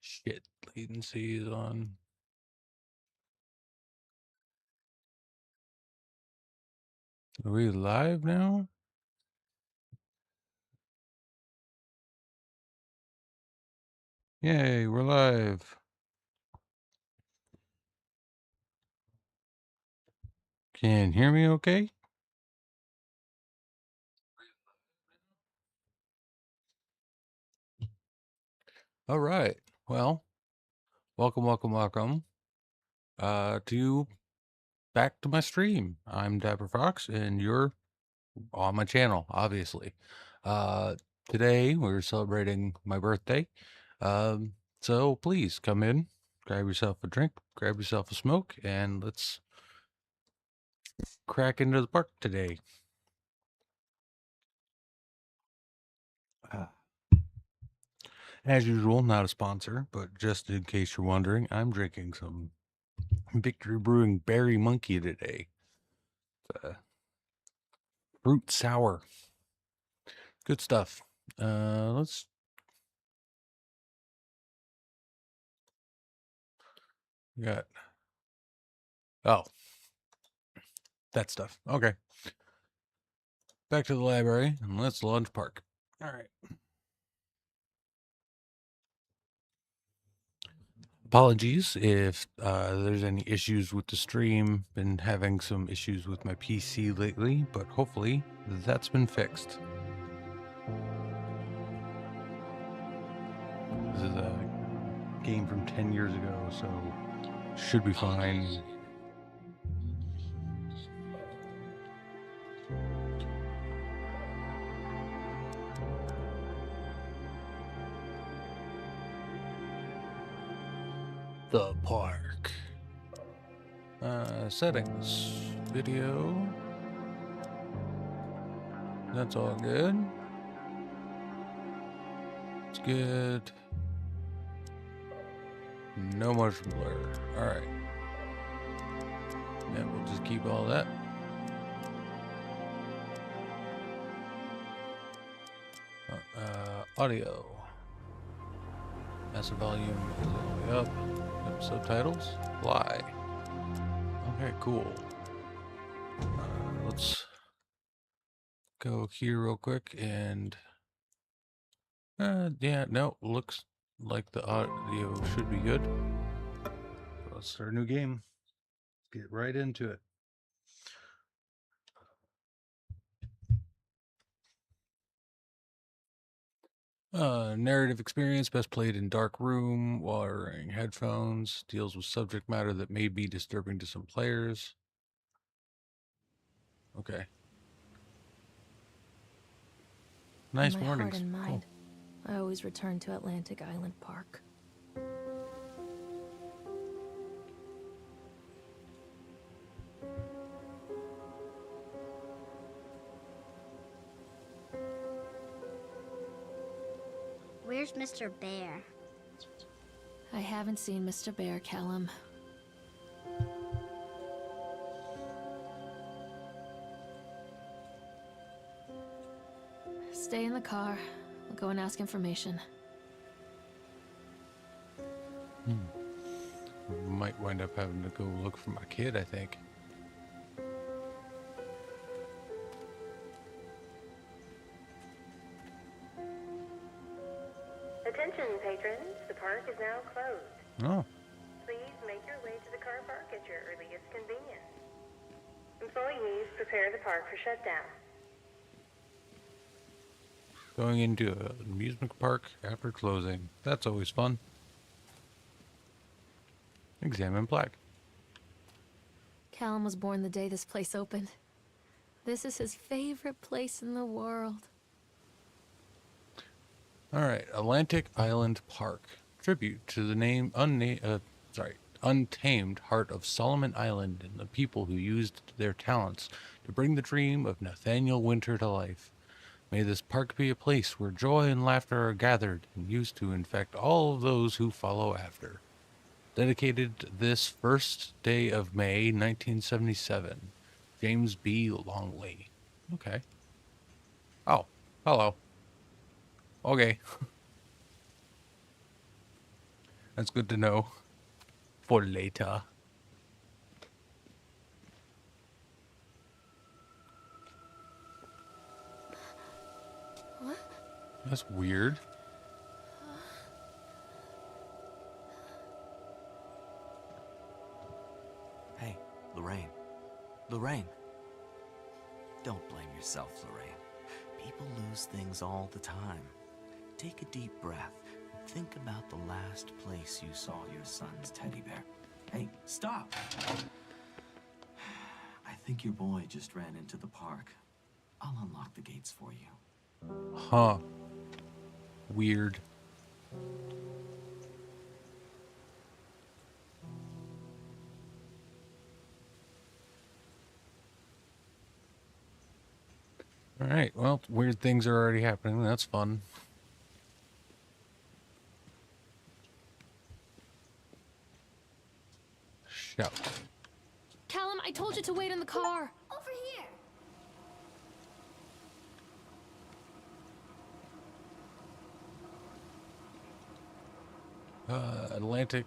Shit, latency is on. Are we live now? Yay, we're live. Can you hear me okay? All right. Well, welcome to back to my stream. I'm Dapper Fox and you're on my channel, obviously. Uh Today we're celebrating my birthday. Um so please come in, grab yourself a drink, grab yourself a smoke, and let's crack into the park today. Uh, As usual, not a sponsor, but just in case you're wondering, I'm drinking some Victory Brewing Berry Monkey today. Fruit sour. Good stuff. Let's got oh, that stuff. Okay. Back to the library and let's launch park. All right. Apologies if there's any issues with the stream. Been having some issues with my PC lately, but hopefully that's been fixed. This is a game from 10 years ago, so should be fine. The park. Settings. Video. That's all good. It's good. No motion blur. Alright. And we'll just keep all that. Audio. Massive volume is all the way up. Subtitles. Fly. Okay, cool. Let's go here real quick and yeah, no, looks like the audio should be good. So let's start a new game. Let's get right into it. Narrative experience best played in dark room while wearing headphones. Deals with subject matter that may be disturbing to some players. Okay. Nice in my warnings. heart and mind, cool. I always return to Atlantic Island Park. Where's Mr. Bear? I haven't seen Mr. Bear, Callum. Stay in the car. I'll go and ask information. Might wind up having to go look for my kid, I think. Attention, patrons. The park is now closed. Oh. Please make your way to the car park at your earliest convenience. Employees, prepare the park for shutdown. Going into an amusement park after closing. That's always fun. Examine plaque. Callum was born the day this place opened. This is his favorite place in the world. All right, Atlantic Island Park. Tribute to the untamed heart of Solomon Island and the people who used their talents to bring the dream of Nathaniel Winter to life. May this park be a place where joy and laughter are gathered and used to infect all of those who follow after. Dedicated this first day of May, 1977. James B. Longley. Okay. Oh, hello. Okay. That's good to know. For later. What? That's weird. Hey, Lorraine. Lorraine. Don't blame yourself, Lorraine. People lose things all the time. Take a deep breath and think about the last place you saw your son's teddy bear. Hey, stop! I think your boy just ran into the park. I'll unlock the gates for you. Huh. Weird. Alright, well, weird things are already happening. That's fun. Shout. Callum, I told you to wait in the car. Over here. Atlantic.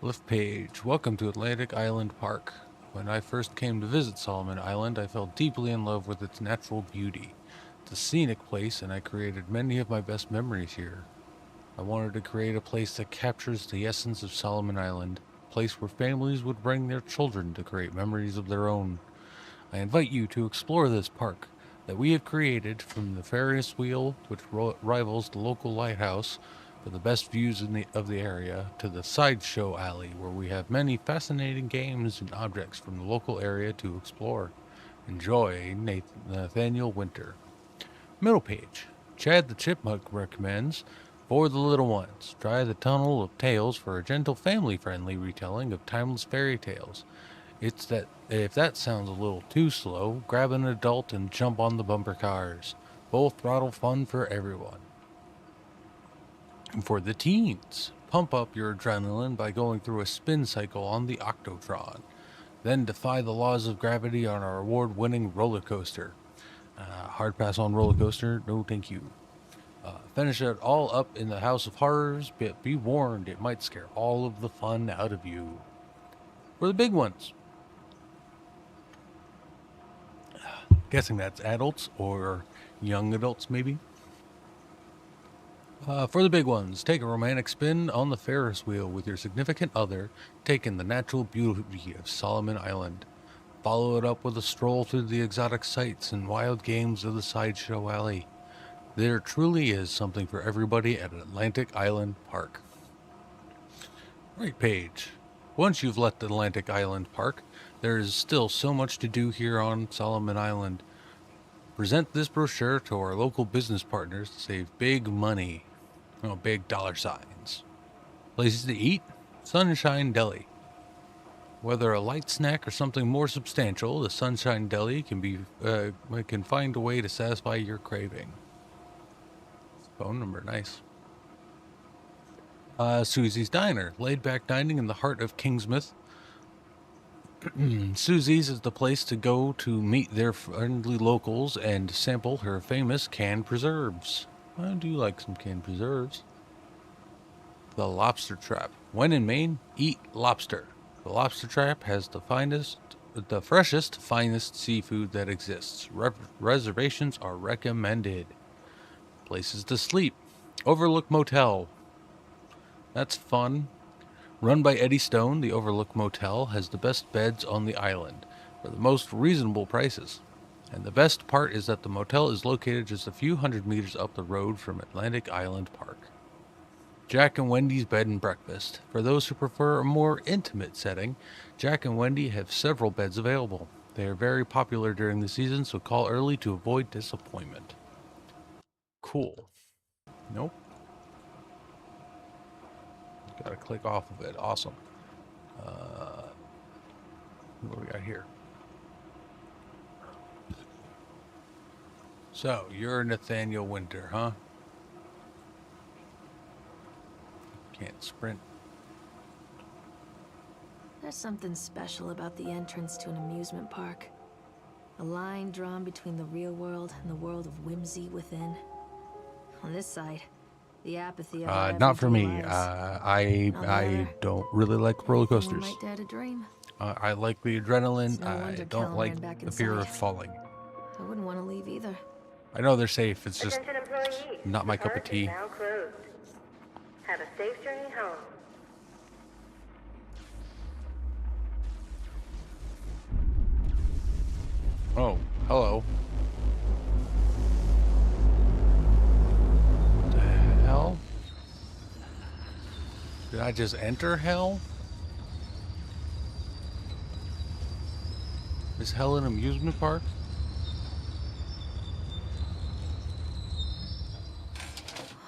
Lift page. Welcome to Atlantic Island Park. When I first came to visit Solomon Island, I fell deeply in love with its natural beauty. It's a scenic place, and I created many of my best memories here. I wanted to create a place that captures the essence of Solomon Island, a place where families would bring their children to create memories of their own. I invite you to explore this park that we have created, from the Ferris wheel, which rivals the local lighthouse for the best views of the area, to the sideshow alley, where we have many fascinating games and objects from the local area to explore. Enjoy, Nathaniel Winter. Middle page. Chad the Chipmunk recommends, for the little ones, try the Tunnel of Tales for a gentle family-friendly retelling of timeless fairy tales. It's that if that sounds a little too slow, grab an adult and jump on the bumper cars. Full throttle fun for everyone. And for the teens, pump up your adrenaline by going through a spin cycle on the Octotron. Then defy the laws of gravity on our award-winning roller coaster. Hard pass on roller coaster, no thank you. Finish it all up in the House of Horrors, but be warned, it might scare all of the fun out of you. For the big ones. Guessing that's adults or young adults, maybe. For the big ones, take a romantic spin on the Ferris wheel with your significant other, take in the natural beauty of Solomon Island. Follow it up with a stroll through the exotic sights and wild games of the sideshow alley. There truly is something for everybody at Atlantic Island Park. Right page. Once you've left Atlantic Island Park, there is still so much to do here on Solomon Island. Present this brochure to our local business partners to save big money. Oh, big dollar signs. Places to eat? Sunshine Deli. Whether a light snack or something more substantial, the Sunshine Deli can find a way to satisfy your craving. Phone number, nice. Susie's Diner, laid-back dining in the heart of Kingsmouth. Susie's is the place to go to meet their friendly locals and sample her famous canned preserves. I do like some canned preserves. The Lobster Trap. When in Maine, eat lobster. The Lobster Trap has the freshest, finest seafood that exists. Reservations are recommended. Places to sleep. Overlook Motel. That's fun. Run by Eddie Stone, the Overlook Motel has the best beds on the island for the most reasonable prices. And the best part is that the motel is located just a few hundred meters up the road from Atlantic Island Park. Jack and Wendy's Bed and Breakfast. For those who prefer a more intimate setting, Jack and Wendy have several beds available. They are very popular during the season, so call early to avoid disappointment. Cool. Nope. Gotta click off of it. Awesome. What do we got here? So, you're Nathaniel Winter, huh? Can't sprint. There's something special about the entrance to an amusement park. A line drawn between the real world and the world of whimsy within. On this side, the apathy of our Not for everyday me. lives. I On the I other, don't really like roller anything we coasters. might dare to dream. I like the It's adrenaline. no wonder I don't Callum like ran back the fear of inside. falling. I wouldn't want to leave either. I know they're safe. It's just Attention employees. not my the cup of park is tea. now closed. Have a safe journey home. Oh, hello. The hell? Did I just enter hell? Is hell an amusement park?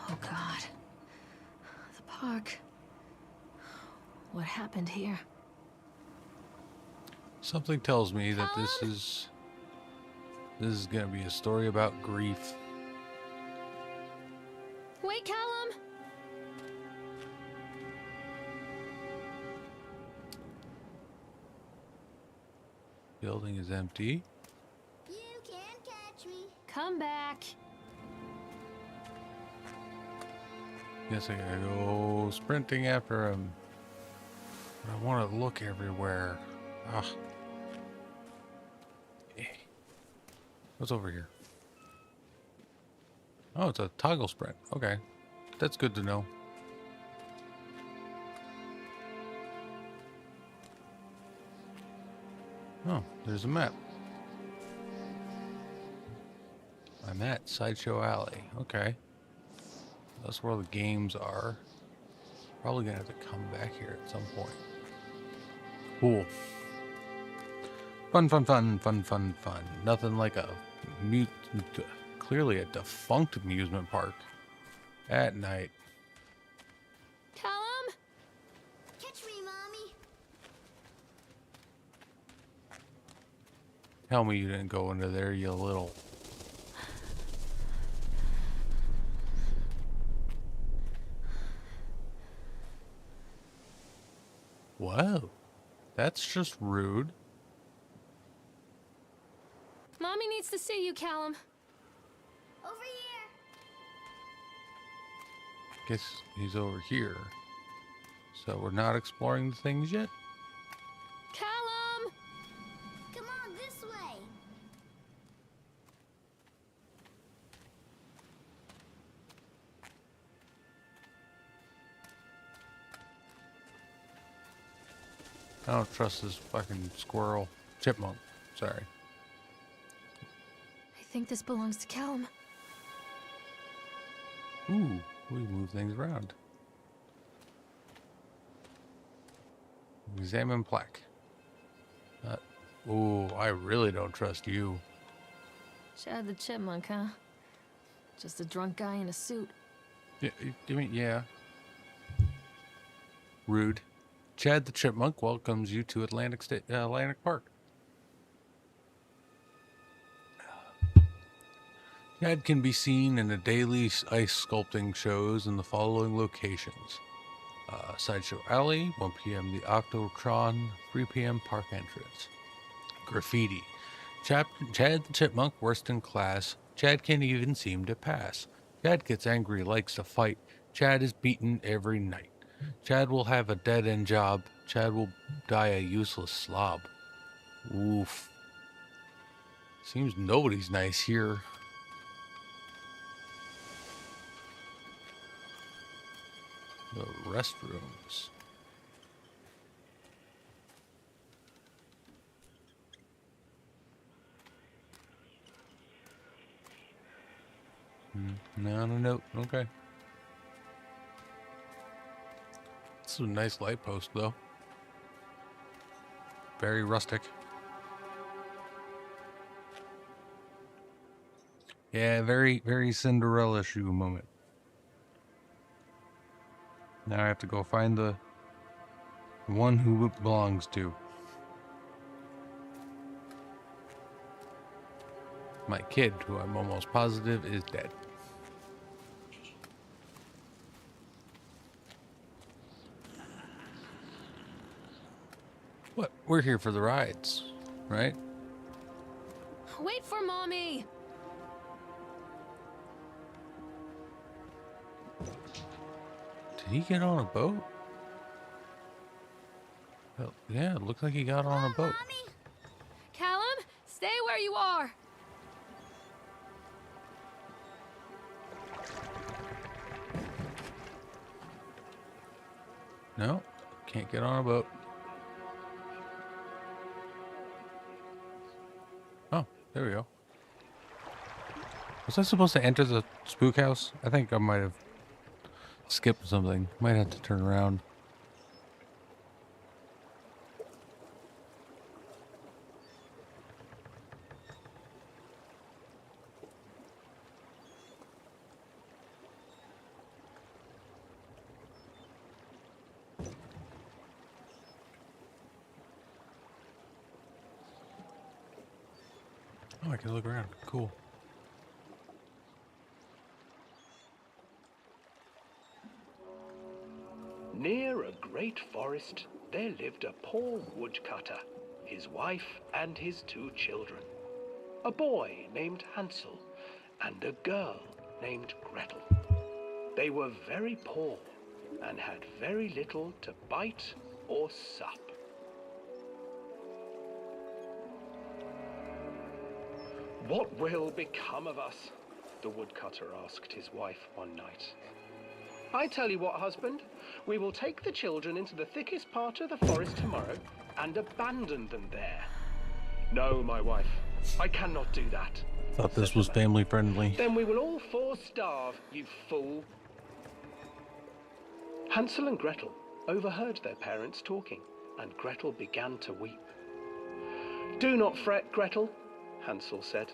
Oh God. The park. What happened here? Something tells me that this is gonna be a story about grief. Wait, Callum! Building is empty. You can't catch me. Come back. Guess I gotta go sprinting after him. But I want to look everywhere. Ah. What's over here? Oh, it's a toggle sprint. Okay. That's good to know. Oh, there's a map. I'm at Sideshow Alley. Okay. That's where the games are. Probably gonna have to come back here at some point. Cool. Fun, fun, fun, fun, fun, fun. Nothing like a clearly a defunct amusement park at night. Callum? Catch me, Mommy. Tell me you didn't go into there, you little... Whoa. That's just rude. Mommy needs to see you, Callum. Over here. Guess he's over here. So we're not exploring the things yet? Callum! Come on, this way. I don't trust this fucking squirrel. Chipmunk. Sorry. I think this belongs to Callum. Ooh, we move things around. Examine plaque. Ooh, I really don't trust you. Chad the Chipmunk, huh? Just a drunk guy in a suit. Yeah, I mean, yeah. Rude. Chad the Chipmunk welcomes you to Atlantic Park. Chad can be seen in the daily ice sculpting shows in the following locations. Sideshow Alley, 1 p.m. the Octotron, 3 p.m. park entrance. Graffiti. Chad the Chipmunk, worst in class. Chad can't even seem to pass. Chad gets angry, likes to fight. Chad is beaten every night. Chad will have a dead-end job. Chad will die a useless slob. Oof. Seems nobody's nice here. The restrooms. No. Okay. This is a nice light post, though. Very rustic. Yeah, very, very Cinderella shoe moment. Now I have to go find the one who it belongs to. my kid, who I'm almost positive is dead. What? We're here for the rides, right? Wait for Mommy! Did he get on a boat? Well, yeah, it looks like he got on a boat. Mommy! Callum, stay where you are! No, can't get on a boat. Oh, there we go. Was I supposed to enter the spook house? I think I might have skipped something. Might have to turn around. Oh, I can look around. Cool. Near a great forest, there lived a poor woodcutter, his wife and his 2 children. A boy named Hansel and a girl named Gretel. They were very poor and had very little to bite or sup. "What will become of us?" the woodcutter asked his wife one night. "I tell you what, husband, we will take the children into the thickest part of the forest tomorrow and abandon them there." "No, my wife, I cannot do that." Thought this said was the man. family friendly. "Then we will all 4 starve, you fool." Hansel and Gretel overheard their parents talking, and Gretel began to weep. "Do not fret, Gretel," Hansel said.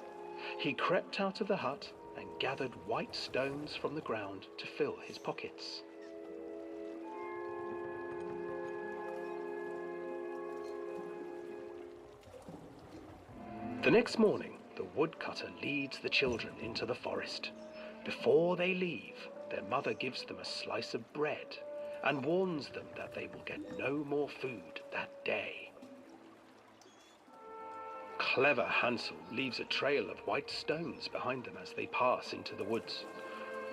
He crept out of the hut and gathered white stones from the ground to fill his pockets. The next morning, the woodcutter leads the children into the forest. Before they leave, their mother gives them a slice of bread and warns them that they will get no more food that day. Clever Hansel leaves a trail of white stones behind them as they pass into the woods.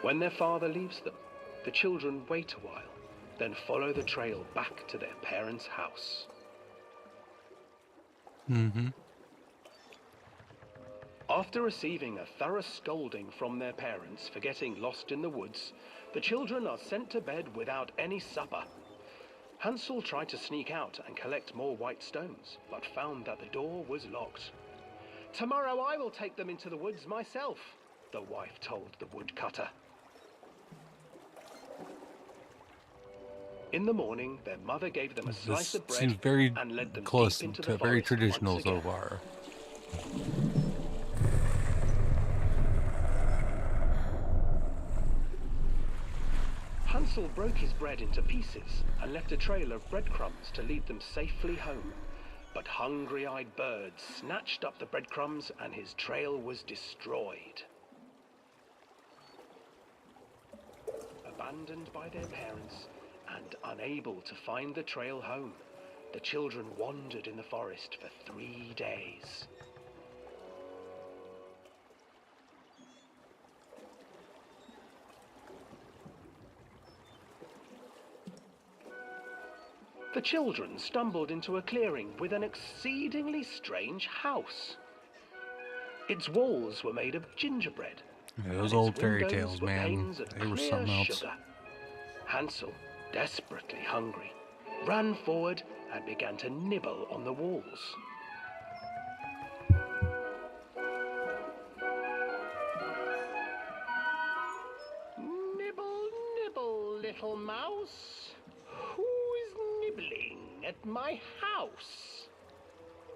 When their father leaves them, the children wait a while, then follow the trail back to their parents' house. After receiving a thorough scolding from their parents for getting lost in the woods, the children are sent to bed without any supper. Hansel tried to sneak out and collect more white stones, but found that the door was locked. "Tomorrow I will take them into the woods myself," the wife told the woodcutter. In the morning, their mother gave them a slice This of bread seems very and led them close deep into to the very forest traditional once so again. far. Hansel broke his bread into pieces and left a trail of breadcrumbs to lead them safely home. But hungry-eyed birds snatched up the breadcrumbs and his trail was destroyed. Abandoned by their parents and unable to find the trail home, the children wandered in the forest for 3 days. The children stumbled into a clearing with an exceedingly strange house. Its walls were made of gingerbread, Yeah, and those its old fairy windows tales, were man. panes of They were clear something else. sugar. Hansel, desperately hungry, ran forward and began to nibble on the walls. "Nibble, nibble, little mouse. Who is nibbling at my house?"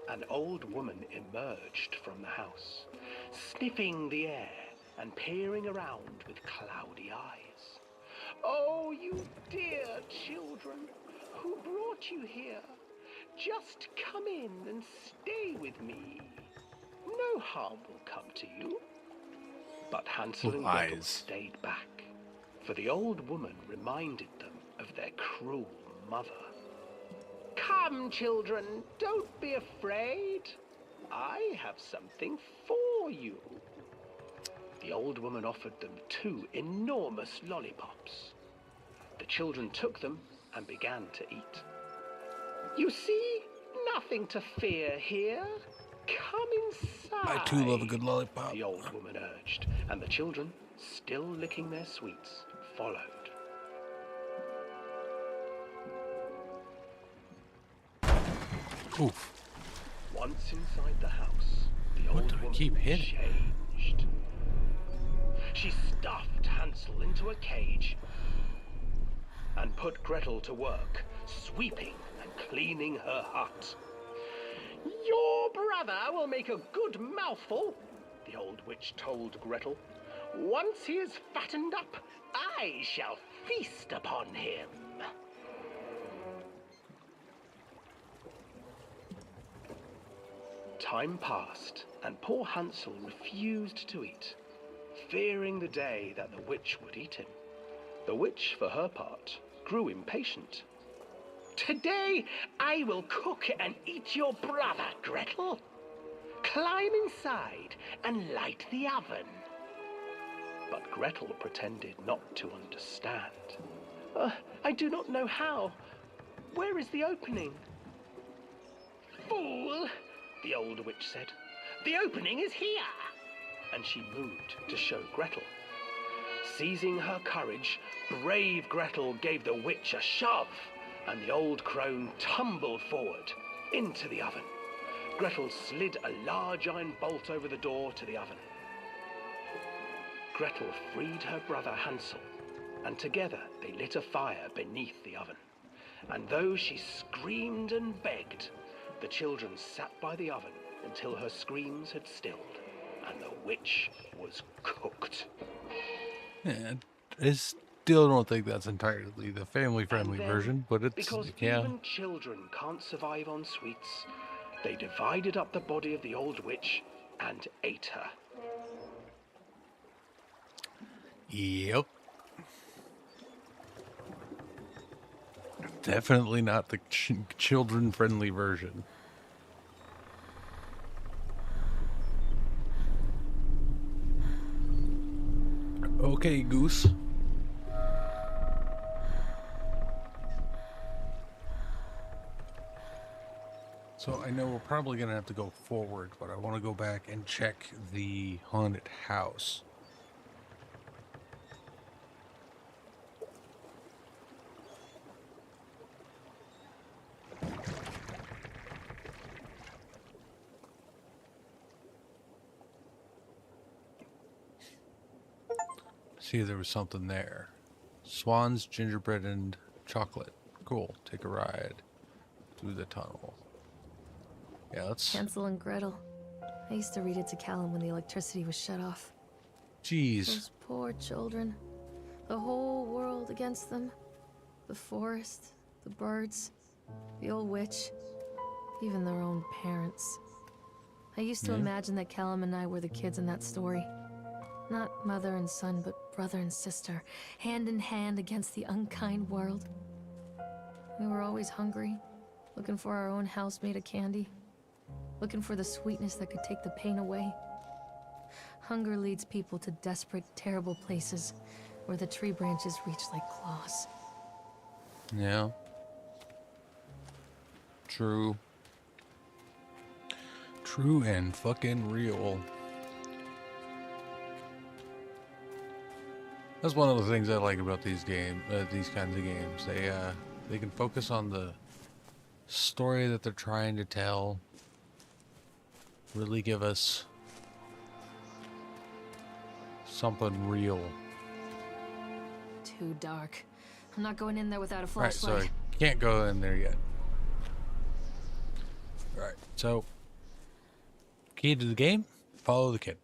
An old woman emerged from the house, sniffing the air and peering around with cloudy eyes. "Oh, you dear children, who brought you here? Just come in and stay with me." No harm will come to you. But Hansel and Gretel Lies. stayed back, for the old woman reminded them of their cruel mother. Come, children, don't be afraid. I have something for you. The old woman offered them 2 enormous lollipops. The children took them and began to eat. You see, nothing to fear here. Come inside. I too love a good lollipop. The old woman urged, and the children, still licking their sweets, followed. Oof. Once inside the house, the What old do I woman keep hitting? changed. She stuffed Hansel into a cage and put Gretel to work, sweeping and cleaning her hut. Your brother will make a good mouthful, the old witch told Gretel. Once he is fattened up, I shall feast upon him. Time passed, and poor Hansel refused to eat, fearing the day that the witch would eat him. The witch, for her part, grew impatient. Today I will cook and eat your brother, Gretel. Climb inside and light the oven. But Gretel pretended not to understand. I do not know how. Where is the opening? Fool, the old witch said. The opening is here. And she moved to show Gretel. Seizing her courage, brave Gretel gave the witch a shove, and the old crone tumbled forward into the oven. Gretel slid a large iron bolt over the door to the oven. Gretel freed her brother Hansel, and together they lit a fire beneath the oven. And though she screamed and begged, the children sat by the oven until her screams had stilled, and the witch was cooked. Yeah, I still don't think that's entirely the family-friendly And then, version, but it's, because yeah. even children can't survive on sweets, they divided up the body of the old witch and ate her. Yep. Definitely not the children-friendly version. Okay, Goose. So I know we're probably going to have to go forward, but I want to go back and check the haunted house. See if there was something there. Swans, gingerbread, and chocolate. Cool. Take a ride through the tunnel. Yeah, let's... Hansel and Gretel. I used to read it to Callum when the electricity was shut off. Jeez. Those poor children. The whole world against them. The forest, the birds, the old witch, even their own parents. I used to imagine that Callum and I were the kids in that story. Not mother and son, but brother and sister, hand in hand against the unkind world. We were always hungry, looking for our own house made of candy, looking for the sweetness that could take the pain away. Hunger leads people to desperate, terrible places where the tree branches reach like claws. Yeah. True. True and fucking real. That's one of the things I like about these kinds of games. They can focus on the story that they're trying to tell. Really give us something real. Too dark. I'm not going in there without a Alright, so flashlight. I can't go in there yet. Alright, so key to the game, follow the kid.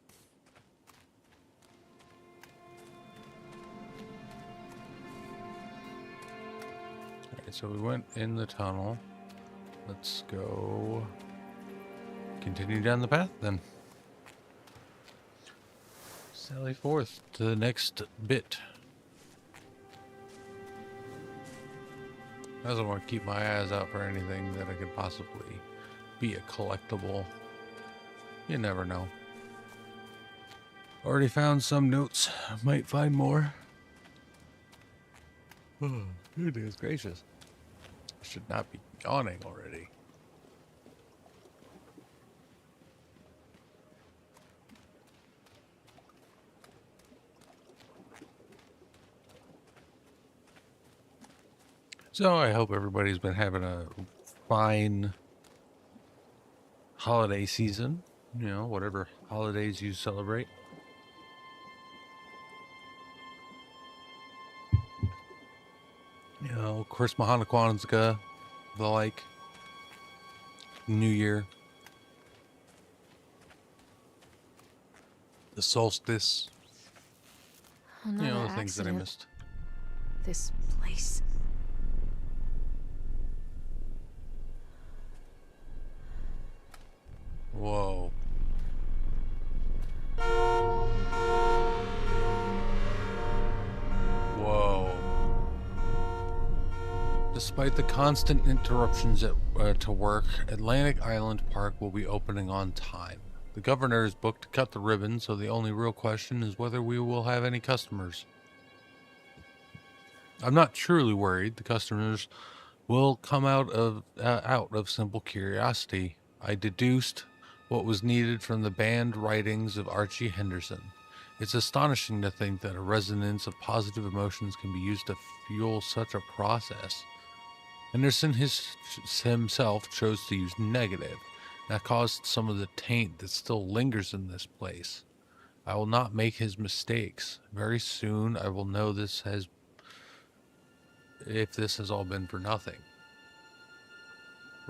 Alright, so we went in the tunnel. Let's go continue down the path then. Sally forth to the next bit. I also want to keep my eyes out for anything that I could possibly be a collectible. You never know. Already found some notes. Might find more. Oh, goodness gracious. I should not be yawning already. So I hope everybody's been having a fine holiday season. You know, whatever holidays you celebrate. You know, Christmas, Hanukkah, Kwanzaa, the like. New Year. The solstice. Another You know, the things that I accident. missed. This place. Whoa. Whoa. Despite the constant interruptions to work, Atlantic Island Park will be opening on time. The governor is booked to cut the ribbon, so the only real question is whether we will have any customers. I'm not truly worried. The customers will come out of simple curiosity. I deduced what was needed from the banned writings of Archie Henderson. It's astonishing to think that a resonance of positive emotions can be used to fuel such a process. Henderson himself chose to use negative. That caused some of the taint that still lingers in this place. I will not make his mistakes. Very soon I will know if this has all been for nothing.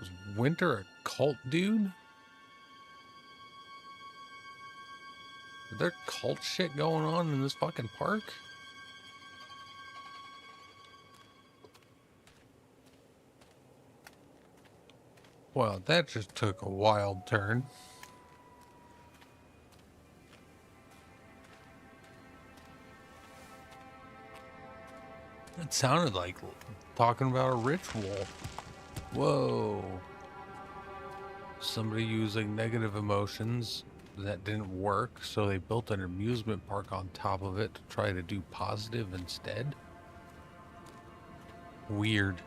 Was Winter a cult dude? Is there cult shit going on in this fucking park? Well, that just took a wild turn. It sounded like talking about a ritual. Whoa. Somebody using negative emotions that didn't work, so they built an amusement park on top of it to try to do positive instead? Weird.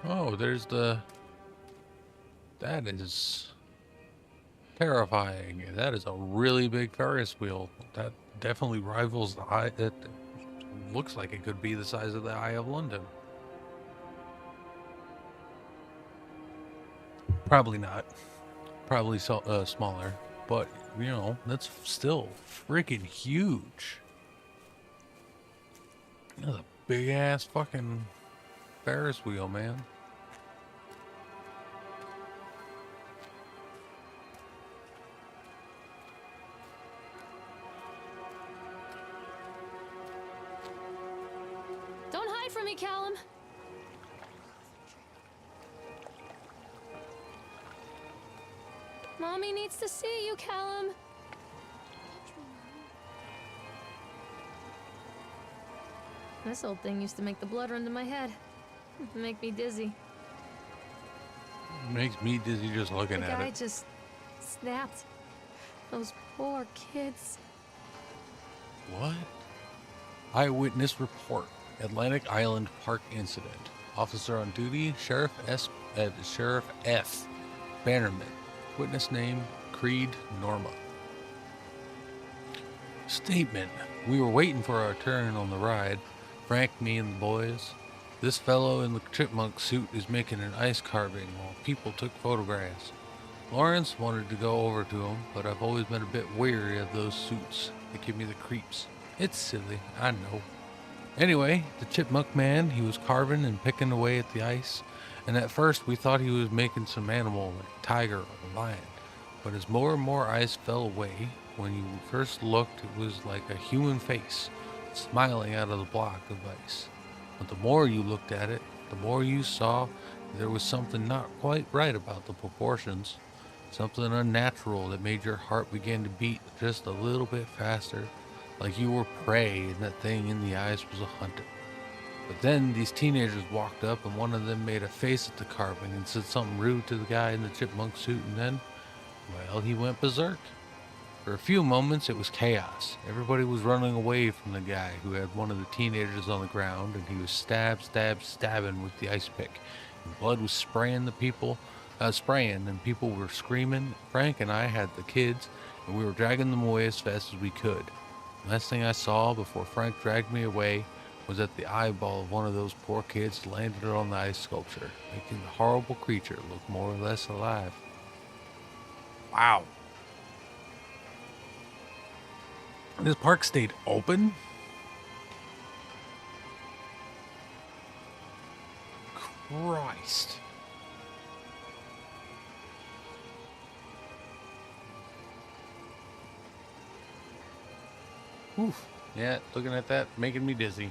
Oh, there's that is terrifying. That is a really big Ferris wheel. That definitely rivals the eye. It looks like it could be the size of the Eye of London. Probably not. Probably smaller. But, you know, that's still freaking huge. That's a big ass fucking Ferris wheel, man. Don't hide from me, Callum. Mommy needs to see you, Callum. This old thing used to make the blood run to my head. Make me dizzy. Makes me dizzy just looking The at guy it. just snapped. Those poor kids. What? Eyewitness report. Atlantic Island Park incident. Officer on duty, Sheriff F. Bannerman. Witness name, Creed Norma. Statement. We were waiting for our turn on the ride. Frank, me, and the boys. This fellow in the chipmunk suit is making an ice carving while people took photographs. Lawrence wanted to go over to him, but I've always been a bit weary of those suits. They give me the creeps. It's silly, I know. Anyway, the chipmunk man, he was carving and picking away at the ice, and at first we thought he was making some animal like a tiger or a lion. But as more and more ice fell away, when you first looked, it was like a human face, smiling out of the block of ice. But the more you looked at it, the more you saw There was something not quite right about the proportions, something unnatural that made your heart begin to beat just a little bit faster, like you were prey and that thing in the eyes was a hunter. But then these teenagers walked up and one of them made a face at the carving and said something rude to the guy in the chipmunk suit, and then, well, he went berserk. For a few moments, it was chaos. Everybody was running away from the guy who had one of the teenagers on the ground, and he was stabbing with the ice pick. And blood was spraying, and people were screaming. Frank and I had the kids, and we were dragging them away as fast as we could. The last thing I saw before Frank dragged me away was that the eyeball of one of those poor kids landed on the ice sculpture, making the horrible creature look more or less alive. Wow. This park stayed open? Christ. Oof. Yeah, looking at that, making me dizzy.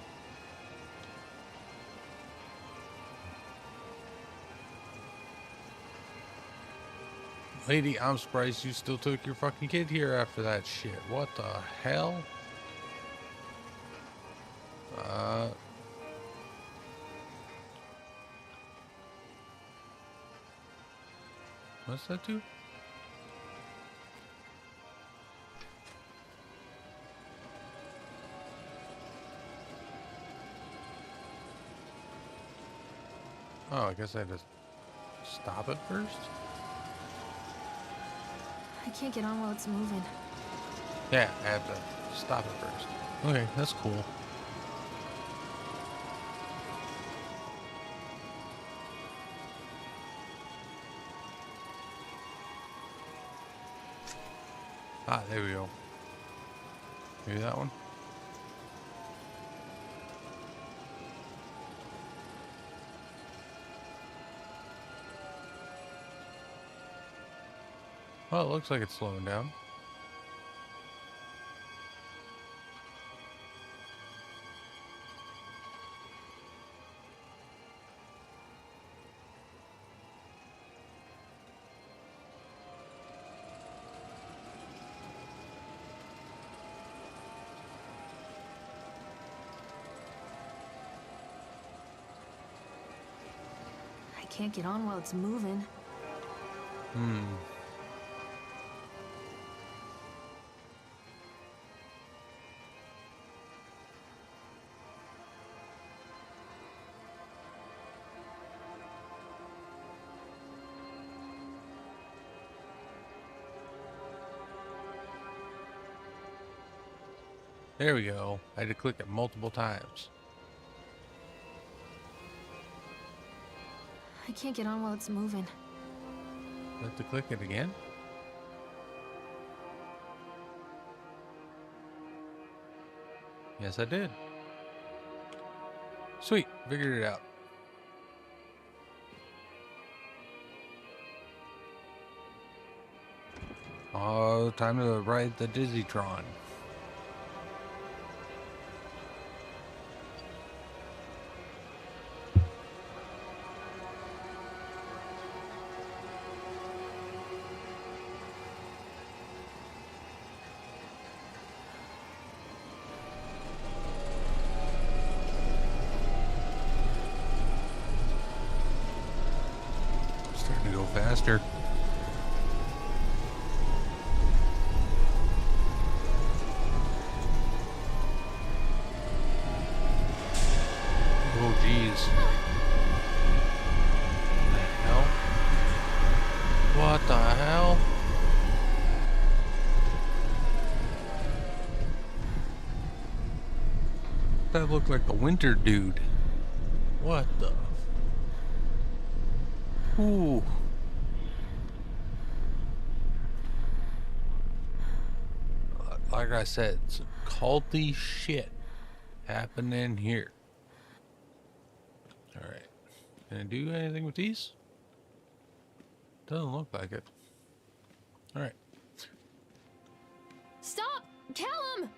Lady, I'm surprised you still took your fucking kid here after that shit. What the hell? Uh... What's that do? Oh, I guess I just stop it first? I can't get on while it's moving. Yeah, I have to stop it first. Okay, that's cool. Ah, there we go. Maybe that one? Well, it looks like it's slowing down. I can't get on while it's moving. Hmm. There we go. I had to click it multiple times. I can't get on while it's moving. I have to click it again? Yes, I did. Sweet. Figured it out. Oh, time to ride the Dizzytron. Starting to go faster. Oh, jeez. What the hell? What the hell? That looked like the winter dude. What the? Ooh. Like I said, some culty shit happening here. Alright. Can I do anything with these? Doesn't look like it. Alright. Stop! Callum!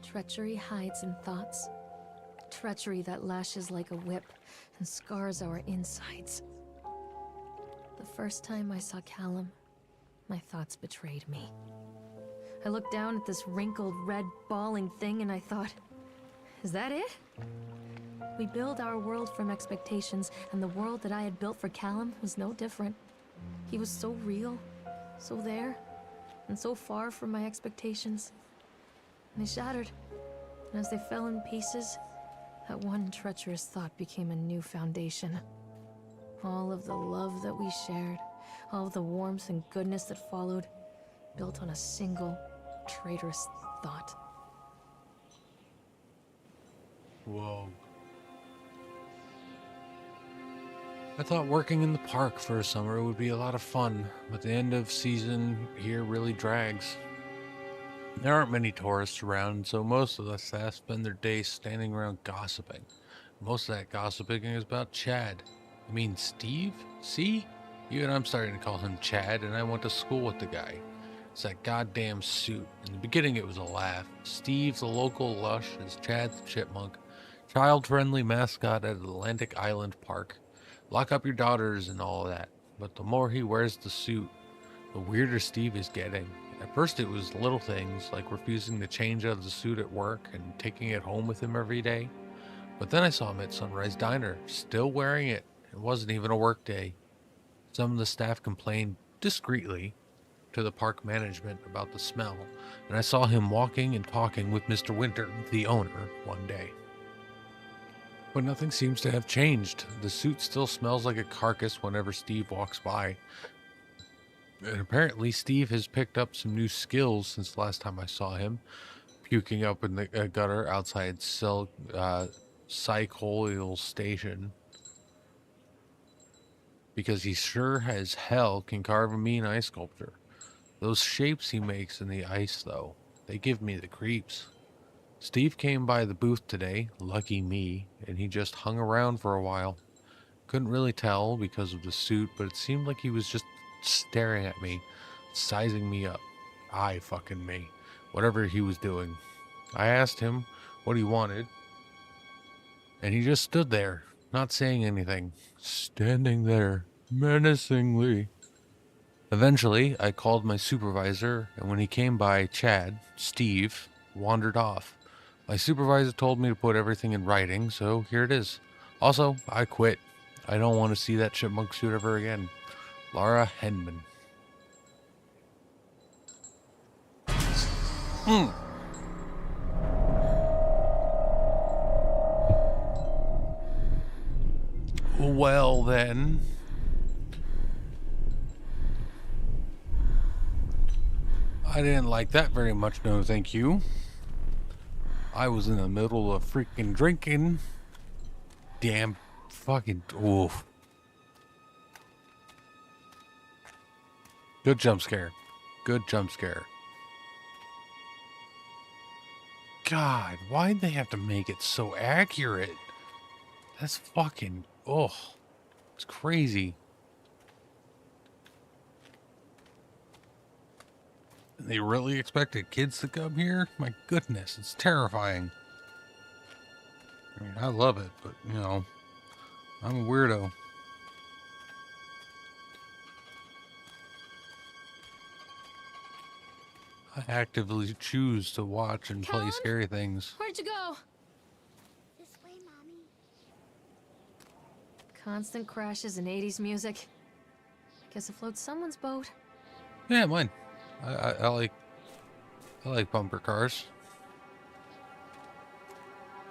Treachery hides in thoughts. Treachery that lashes like a whip and scars our insides. The first time I saw Callum, my thoughts betrayed me. I looked down at this wrinkled, red, bawling thing and I thought, is that it? We build our world from expectations, and the world that I had built for Callum was no different. He was so real, so there, and so far from my expectations. And they shattered, and as they fell in pieces, that one treacherous thought became a new foundation. All of the love that we shared, all of the warmth and goodness that followed, built on a single, traitorous thought. Whoa. I thought working in the park for a summer would be a lot of fun, but the end of season here really drags. There aren't many tourists around, so most of the staff spend their days standing around gossiping. Most of that gossiping is about Chad. I mean, Steve? See? Even I'm starting to call him Chad, and I went to school with the guy. It's that goddamn suit. In the beginning, it was a laugh. Steve, the local lush, is Chad the chipmunk, child-friendly mascot at Atlantic Island Park. Lock up your daughters and all of that. But the more he wears the suit, the weirder Steve is getting. At first, it was little things, like refusing to change out of the suit at work and taking it home with him every day. But then I saw him at Sunrise Diner, still wearing it. It wasn't even a work day. Some of the staff complained discreetly to the park management about the smell, and I saw him walking and talking with Mr. Winter, the owner, one day. But nothing seems to have changed. The suit still smells like a carcass whenever Steve walks by. And apparently Steve has picked up some new skills since the last time I saw him, puking up in the gutter outside Psycholial Station. Because he sure as hell can carve a mean ice sculpture. Those shapes he makes in the ice, though, they give me the creeps. Steve came by the booth today, lucky me, and he just hung around for a while. Couldn't really tell because of the suit, but it seemed like he was just staring at me, sizing me up. Eye fucking me. Whatever he was doing. I asked him what he wanted, and he just stood there, not saying anything, standing there, menacingly. Eventually, I called my supervisor, and when he came by, Steve, wandered off. My supervisor told me to put everything in writing, so here it is. Also, I quit. I don't want to see that chipmunk suit ever again. Laura Henman. Well then. I didn't like that very much, no thank you. I was in the middle of freaking drinking. Damn fucking oof. Good jump scare. Good jump scare. God, why'd they have to make it so accurate? That's fucking, oh, it's crazy. They really expected kids to come here? My goodness, it's terrifying. I mean, I love it, but, you know, I'm a weirdo. I actively choose to watch and play scary things. Where'd you go? This way, Mommy. Constant crashes and 80s music. Guess it floats someone's boat. Yeah, mine. I like bumper cars.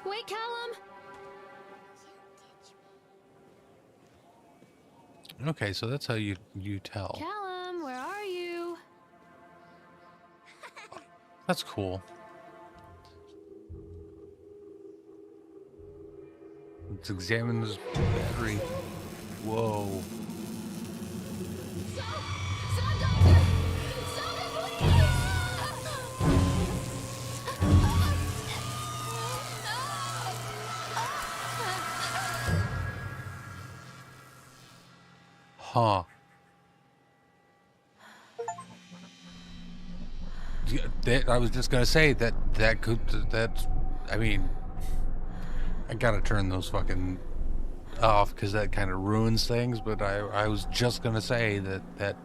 Wait, Callum! Okay, so that's how you tell. Callum, where are you? That's cool. Let's examine this battery. Whoa. Stop, Doctor! Stop it, please! Huh. Yeah, I was just gonna say that I mean, I gotta turn those fucking off because that kind of ruins things, but I was just gonna say that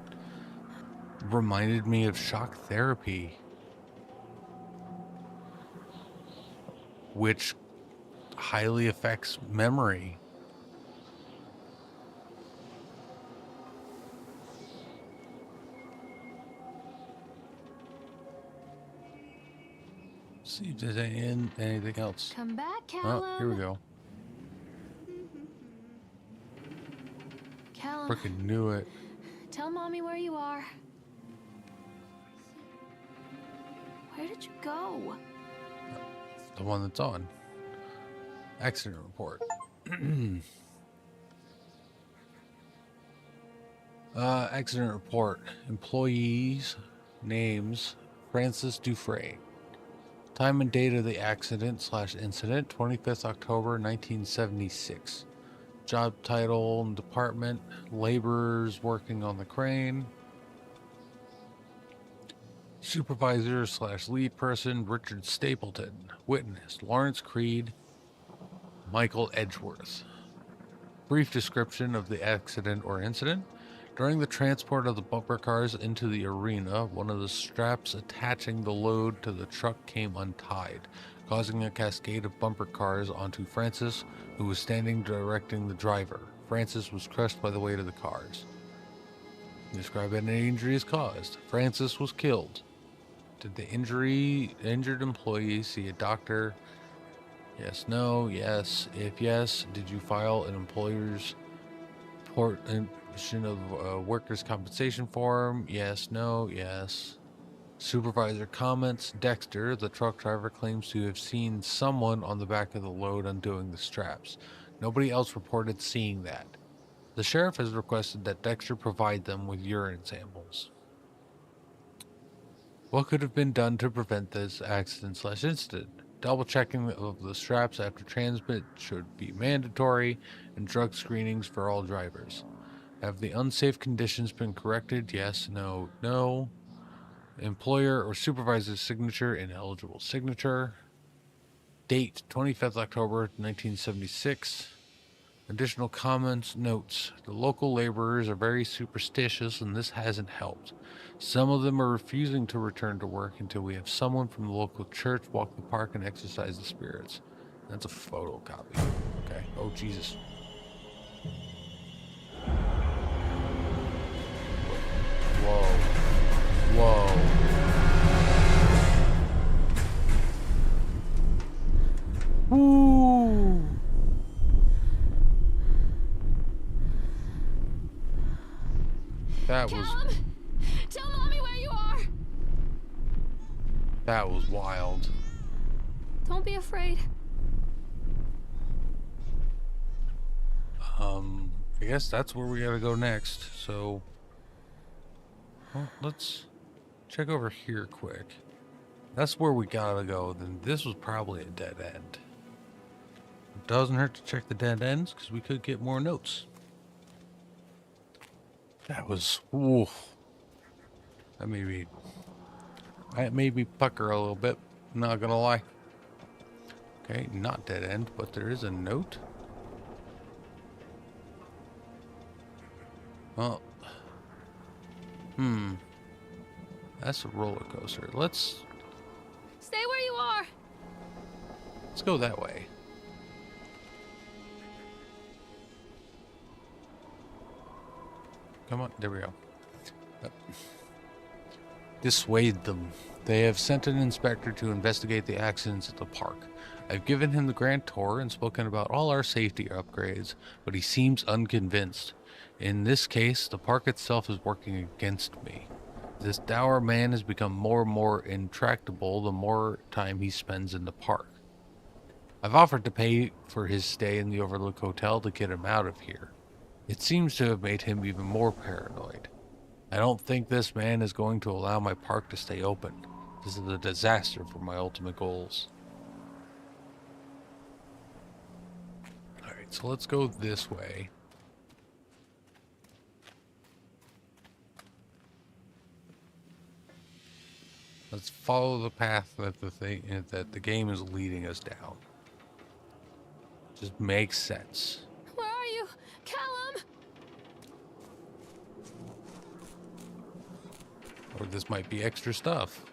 reminded me of shock therapy, which highly affects memory. See if there's anything else. Come back, Oh, here we Callum. go. Callum, Frickin' knew it. tell Mommy where you are. Where did you go? The one that's on. Accident report. Accident report. Employees, names, Francis Dufresne. Time and date of the accident/incident, 25th October 1976. Job title and department, laborers working on the crane. Supervisor/lead person, Richard Stapleton. Witness, Lawrence Creed, Michael Edgeworth. Brief description of the accident or incident. During the transport of the bumper cars into the arena, one of the straps attaching the load to the truck came untied, causing a cascade of bumper cars onto Francis, who was standing directing the driver. Francis was crushed by the weight of the cars. Describe any injuries caused. Francis was killed. Did the injured employee see a doctor? Yes, no, yes. If yes, did you file an employer's portion of workers' compensation form? Yes, no, yes. Supervisor comments. Dexter, the truck driver, claims to have seen someone on the back of the load undoing the straps. Nobody else reported seeing that. The sheriff has requested that Dexter provide them with urine samples. What could have been done to prevent this accident/incident? Double checking of the straps after transmit should be mandatory, and drug screenings for all drivers. Have the unsafe conditions been corrected? Yes, no, no. Employer or supervisor's signature, ineligible signature. Date 25th October 1976. Additional comments, notes. The local laborers are very superstitious and this hasn't helped. Some of them are refusing to return to work until we have someone from the local church walk the park and exercise the spirits. That's a photocopy. Okay. Oh, Jesus. Whoa. Whoa. Woo. That was Callum, tell Mommy where you are. that was wild. Don't be afraid. I guess that's where we gotta go next. So, well, let's check over here quick. That's where we gotta go. Then this was probably a dead end. It doesn't hurt to check the dead ends because we could get more notes. That was oof. That made me pucker a little bit. Not gonna lie. Okay, not dead end, but there is a note. Well, that's a roller coaster. Let's Stay where you are. go that way. Come on, there we go. Dissuade them. They have sent an inspector to investigate the accidents at the park. I've given him the grand tour and spoken about all our safety upgrades, but he seems unconvinced. In this case, the park itself is working against me. This dour man has become more and more intractable the more time he spends in the park. I've offered to pay for his stay in the Overlook Hotel to get him out of here. It seems to have made him even more paranoid. I don't think this man is going to allow my park to stay open. This is a disaster for my ultimate goals. Alright, so let's go this way. Let's follow the path that that the game is leading us down. Just makes sense. Where are Or this might be extra stuff.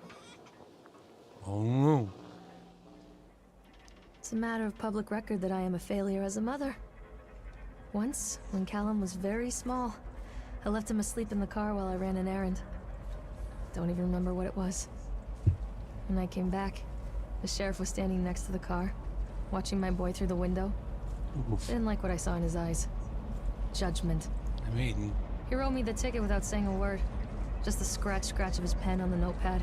Oh no. It's a matter of public record that I am a failure as a mother. Once, when Callum was very small, I left him asleep in the car while I ran an errand. Don't even remember what it was. When I came back, the sheriff was standing next to the car, watching my boy through the window. Oof. Didn't like what I saw in his eyes. Judgment. I mean, He wrote me the ticket without saying a word. Just the scratch of his pen on the notepad.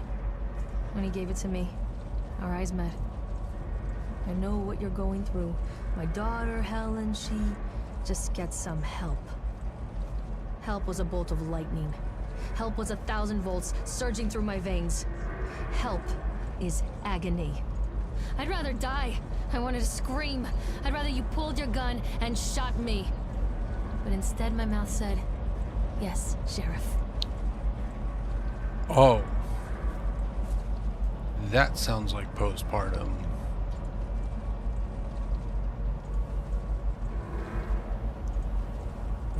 When he gave it to me, our eyes met. I know what you're going through. My daughter, Helen, she just gets some help. Help was a bolt of lightning. Help was 1,000 volts surging through my veins. Help is agony. I'd rather die. I wanted to scream. I'd rather you pulled your gun and shot me. But instead my mouth said, "Yes, Sheriff." oh. That sounds like postpartum.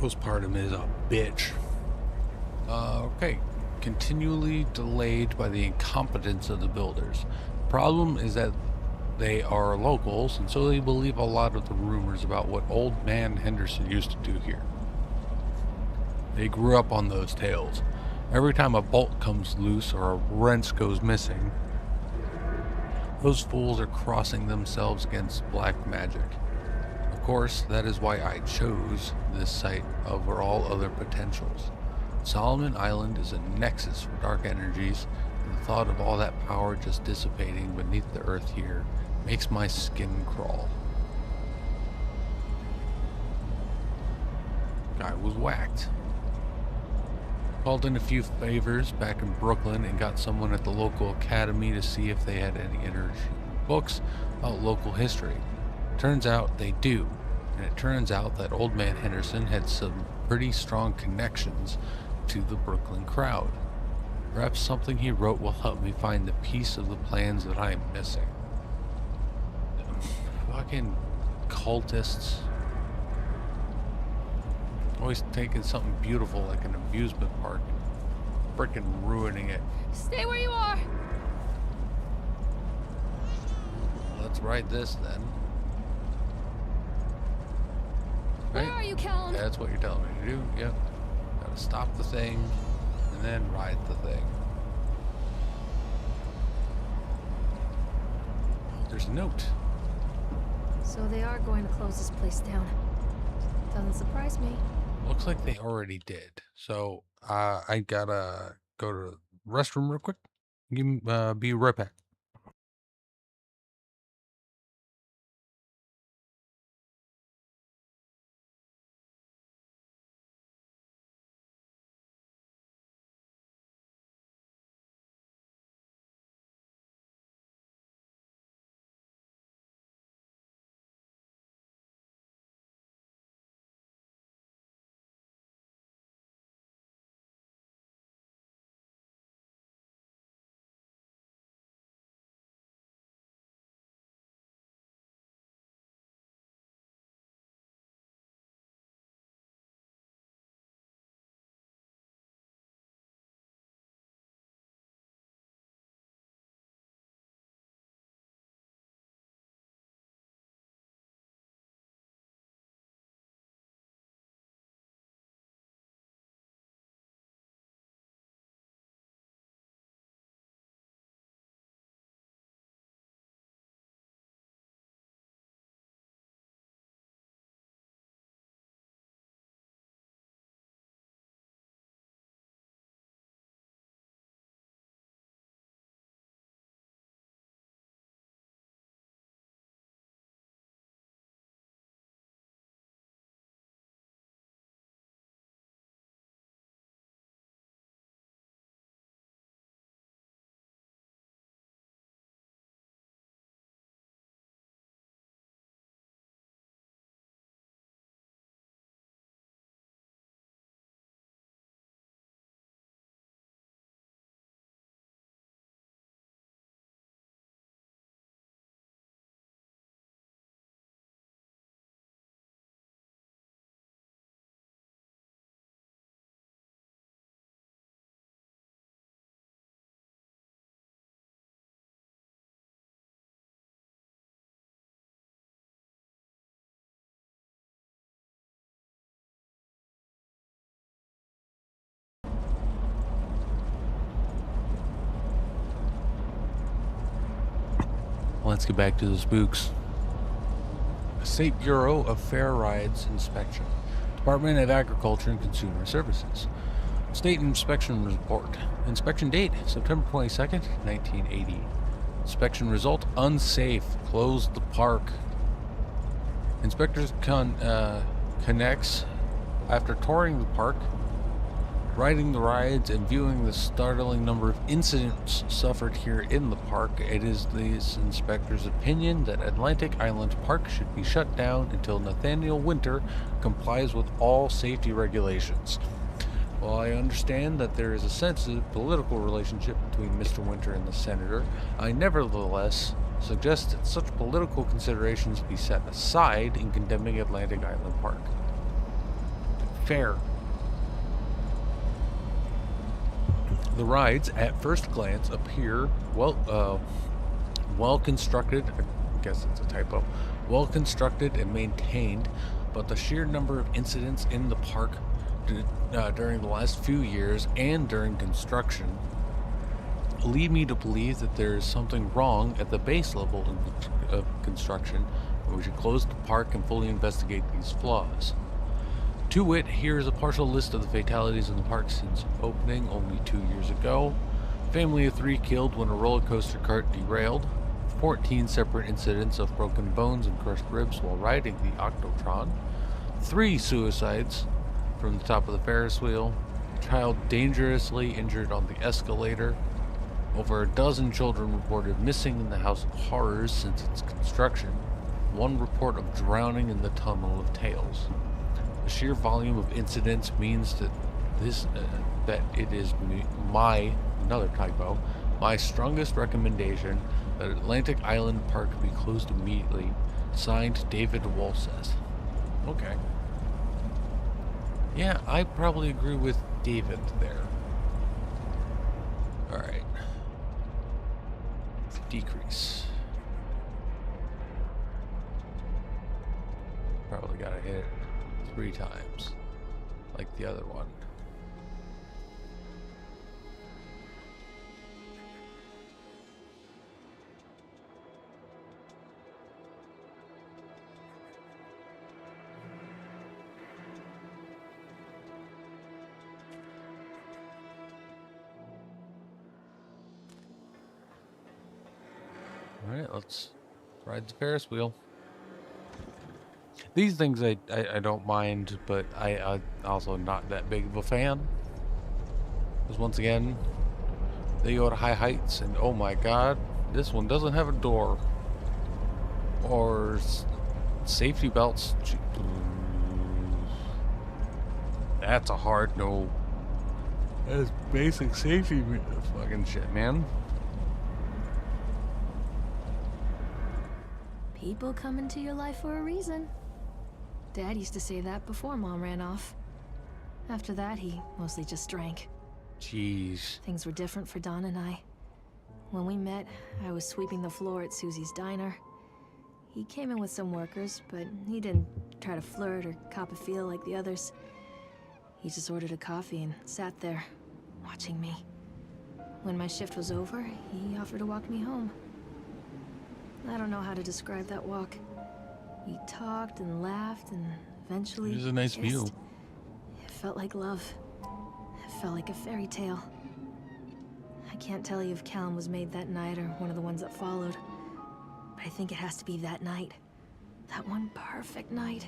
Postpartum is a bitch. Okay. Continually delayed by the incompetence of the builders. Problem is that they are locals, and so they believe a lot of the rumors about what Old Man Henderson used to do here. They grew up on those tales. Every time a bolt comes loose or a wrench goes missing, those fools are crossing themselves against black magic. Of course, that is why I chose this site over all other potentials. Solomon Island is a nexus for dark energies, and the thought of all that power just dissipating beneath the earth here makes my skin crawl. Guy was whacked. Called in a few favors back in Brooklyn and got someone at the local academy to see if they had any books about local history. Turns out they do, and it turns out that Old Man Henderson had some pretty strong connections to the Brooklyn crowd. Perhaps something he wrote will help me find the piece of the plans that I am missing. Fucking cultists. Always taking something beautiful like an amusement park and freaking ruining it. Stay where you are! Let's ride this then. Where Right? are you, Callum? That's what you're telling me to do. Yep. Gotta stop the thing and then ride the thing. Oh, there's a note. So they are going to close this place down. Doesn't surprise me. Looks like they already did. So I gotta go to the restroom real quick. Be right back. let's get back to the spooks. State Bureau of Fair Rides Inspection. Department of Agriculture and Consumer Services. State Inspection Report. Inspection date, September 22nd, 1980. Inspection result, unsafe. Close the park. Inspectors connects after touring the park, riding the rides, and viewing the startling number of incidents suffered here in the park. It is these inspectors' opinion that Atlantic Island Park should be shut down until Nathaniel Winter complies with all safety regulations. While I understand that there is a sensitive political relationship between Mr. Winter and the senator, I nevertheless suggest that such political considerations be set aside in condemning Atlantic Island Park. Fair. The rides, at first glance, appear well constructed. I guess it's a typo. Well constructed and maintained, but the sheer number of incidents in the park during the last few years and during construction lead me to believe that there is something wrong at the base level of construction, and we should close the park and fully investigate these flaws. To wit, here is a partial list of the fatalities in the park since opening only 2 years ago. Family of 3 killed when a roller coaster cart derailed. 14 separate incidents of broken bones and crushed ribs while riding the Octotron. 3 suicides from the top of the Ferris wheel. Child dangerously injured on the escalator. Over a dozen children reported missing in the House of Horrors since its construction. 1 report of drowning in the Tunnel of Tales. The sheer volume of incidents means that it is my strongest recommendation that Atlantic Island Park be closed immediately. Signed, David Wolseth. Okay. Yeah, I probably agree with David there. Alright. Decrease. Probably gotta hit it 3 times, like the other one. Alright, let's ride the Ferris wheel. These things I don't mind, but I also not that big of a fan. Because once again, they go to high heights, and oh my god, this one doesn't have a door. Or safety belts. That's a hard no. That is basic safety fucking shit, man. People come into your life for a reason. Dad used to say that before Mom ran off. After that, he mostly just drank. Jeez. Things were different for Don and I. When we met, I was sweeping the floor at Susie's diner. He came in with some workers, but he didn't try to flirt or cop a feel like the others. He just ordered a coffee and sat there, watching me. When my shift was over, he offered to walk me home. I don't know how to describe that walk. We talked and laughed and eventually It was a nice kissed. view. It felt like love. It felt like a fairy tale. I can't tell you if Callum was made that night or one of the ones that followed. But I think it has to be that night. That one perfect night.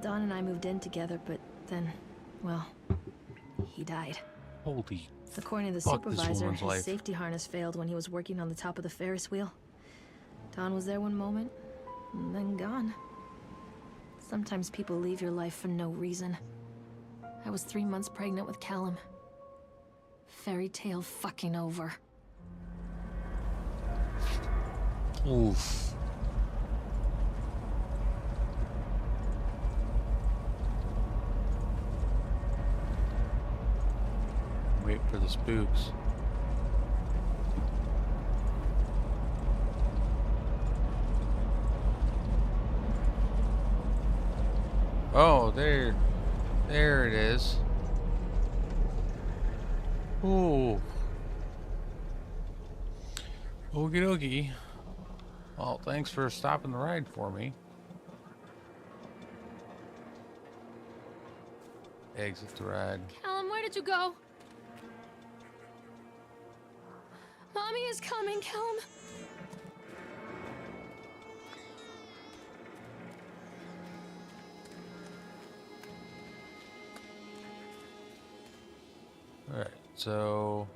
Don and I moved in together, but then, well, he died. Holy According to the fuck, this supervisor, woman's his life. safety harness failed when he was working on the top of the Ferris wheel. Don was there one moment, and then gone. Sometimes people leave your life for no reason. I was 3 months pregnant with Callum. Fairy tale fucking over. Oof. Wait for the spooks. Oh, there it is. Ooh. Okie dokie. Well, thanks for stopping the ride for me. Exit the ride. Callum, where did you go? Mommy is coming, Callum. Alright, so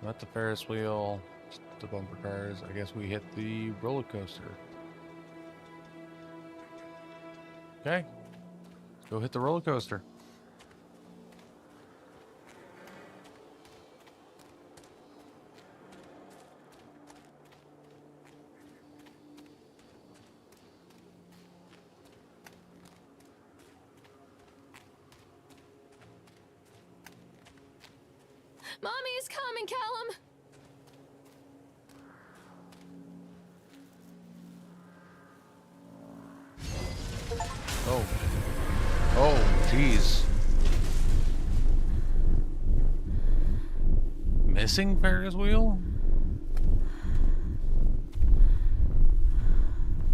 I'm at the Ferris wheel, the bumper cars. I guess we hit the roller coaster. Okay, let's go hit the roller coaster. Mommy is coming, Callum. Oh. Oh, jeez. Missing Ferris wheel?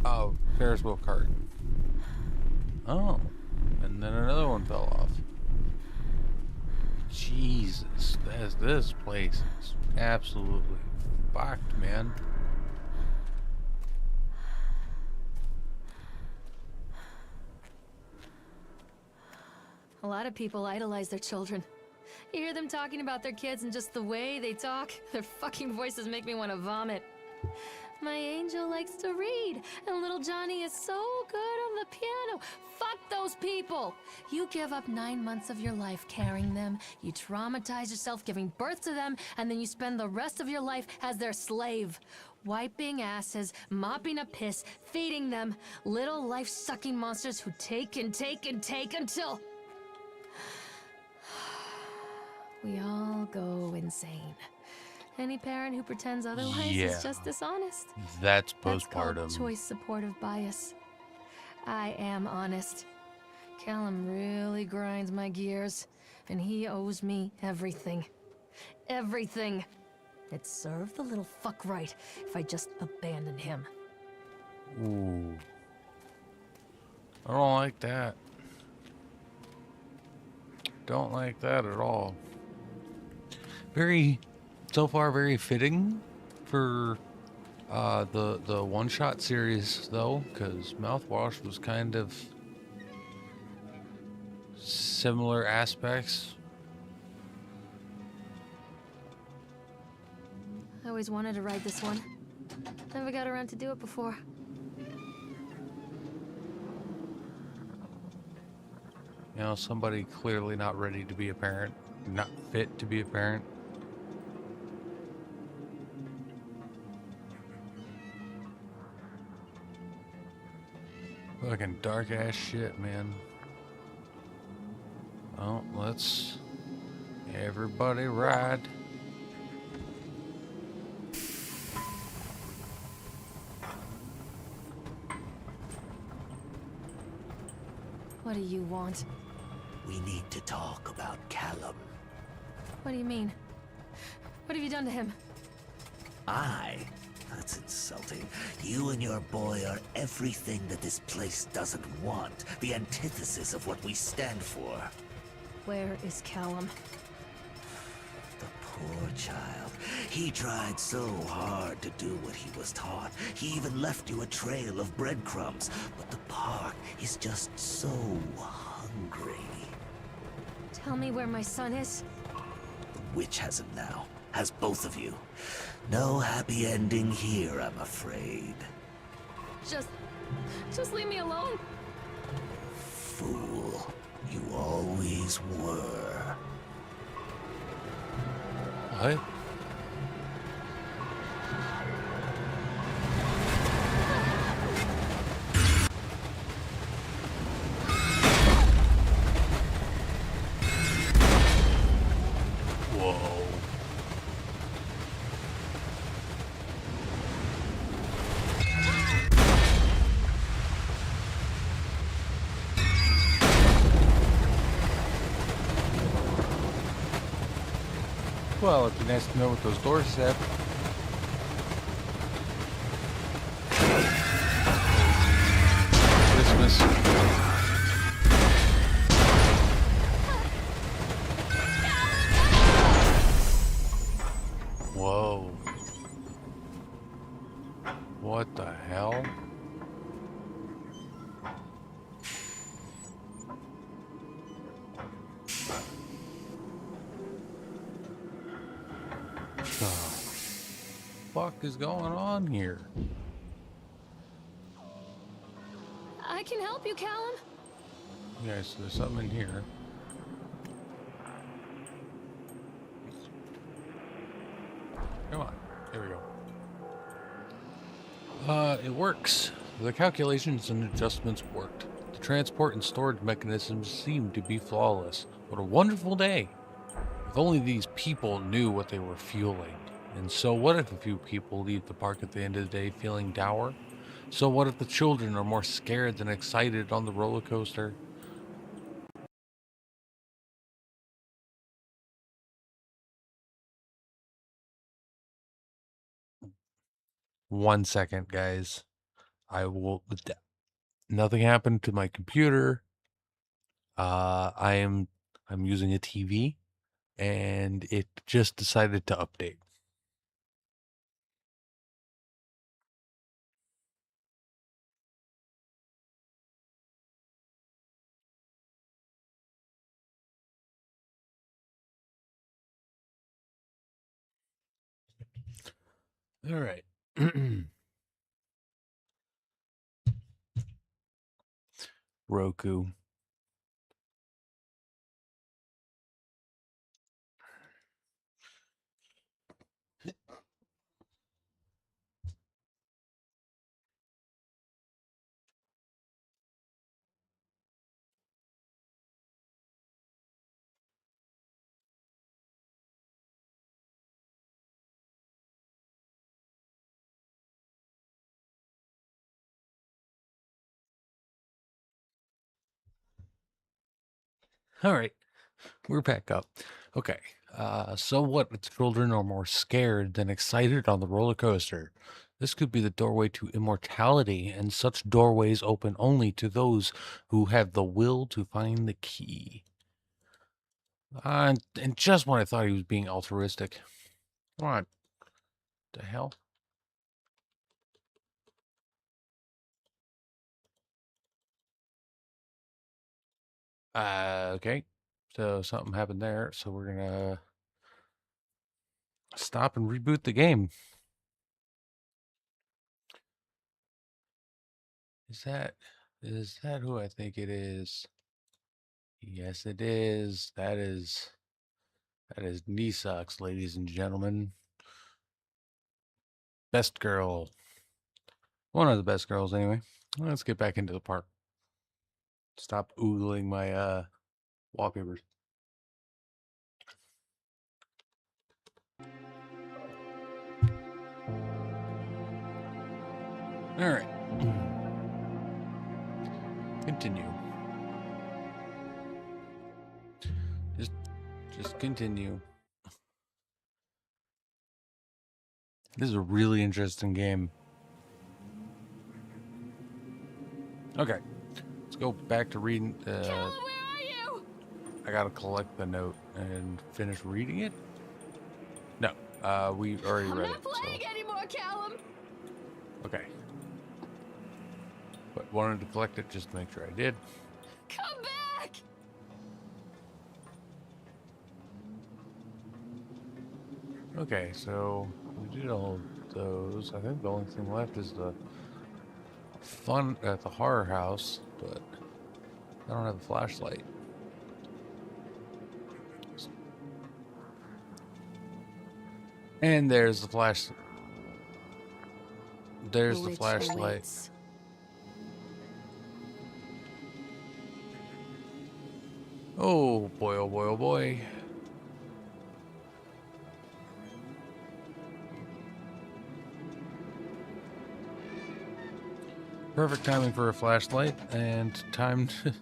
Oh, Ferris wheel cart. Oh. And then another one fell off. Jesus. This place is absolutely fucked, man. A lot of people idolize their children. You hear them talking about their kids and just the way they talk, their fucking voices make me want to vomit. My angel likes to read, and little Johnny is so good on the piano. Fuck those people! You give up 9 months of your life carrying them, you traumatize yourself giving birth to them, and then you spend the rest of your life as their slave. Wiping asses, mopping up piss, feeding them. Little life-sucking monsters who take and take and take until... we all go insane. Any parent who pretends otherwise is just dishonest. That's That's called postpartum. choice supportive bias. I am honest. Callum really grinds my gears, and he owes me everything. Everything. It'd serve the little fuck right if I just abandoned him. Ooh. I don't like that. Don't like that at all. So far very fitting for the one-shot series though, because Mouthwash was kind of similar aspects. I always wanted to ride this one. Never got around to do it before. You know, somebody clearly not ready to be a parent, not fit to be a parent. Fucking dark ass shit, man. Well, let's everybody ride. What do you want? We need to talk about Callum. What do you mean? What have you done to him? That's insulting. You and your boy are everything that this place doesn't want. The antithesis of what we stand for. Where is Callum? The poor child. He tried so hard to do what he was taught. He even left you a trail of breadcrumbs. But the park is just so hungry. Tell me where my son is. The witch has him now. Has both of you. No happy ending here, I'm afraid. Just leave me alone. Fool. You always were. What? Whoa. Well, it'd be nice to know what those doors said. this. Whoa. What the hell? The fuck is going on here? I can help you, Callum. Okay, so there's something in here. Come on. There we go. It works. The calculations and adjustments worked. The transport and storage mechanisms seemed to be flawless. What a wonderful day. If only these people knew what they were fueling. And so what if a few people leave the park at the end of the day feeling dour? So what if the children are more scared than excited on the roller coaster? One second, guys. I will. Nothing happened to my computer. I'm using a TV, and it just decided to update. All right. Roku. All right. We're back up. Okay. So what if the children are more scared than excited on the roller coaster? This could be the doorway to immortality, and such doorways open only to those who have the will to find the key. And just when I thought he was being altruistic. Come on. The hell? Okay. So something happened there, so we're gonna stop and reboot the game. Is that who I think it is? Yes, it is. That is knee socks, ladies and gentlemen. Best girl. One of the best girls, anyway. Let's get back into the park. Stop oogling my wallpapers. All right. Continue. Just continue. This is a really interesting game. Okay. Let's go back to reading. Callum, where are you? I gotta collect the note and finish reading it. No, we already I'm read not it. playing anymore, Callum. Okay. But wanted to collect it just to make sure I did. Come back. Okay, so we did all of those. I think the only thing left is the fun at the horror house, but I don't have a flashlight. And there's the flash. There's the Which flashlight. awaits. Oh boy, oh boy, oh boy. Perfect timing for a flashlight and time to...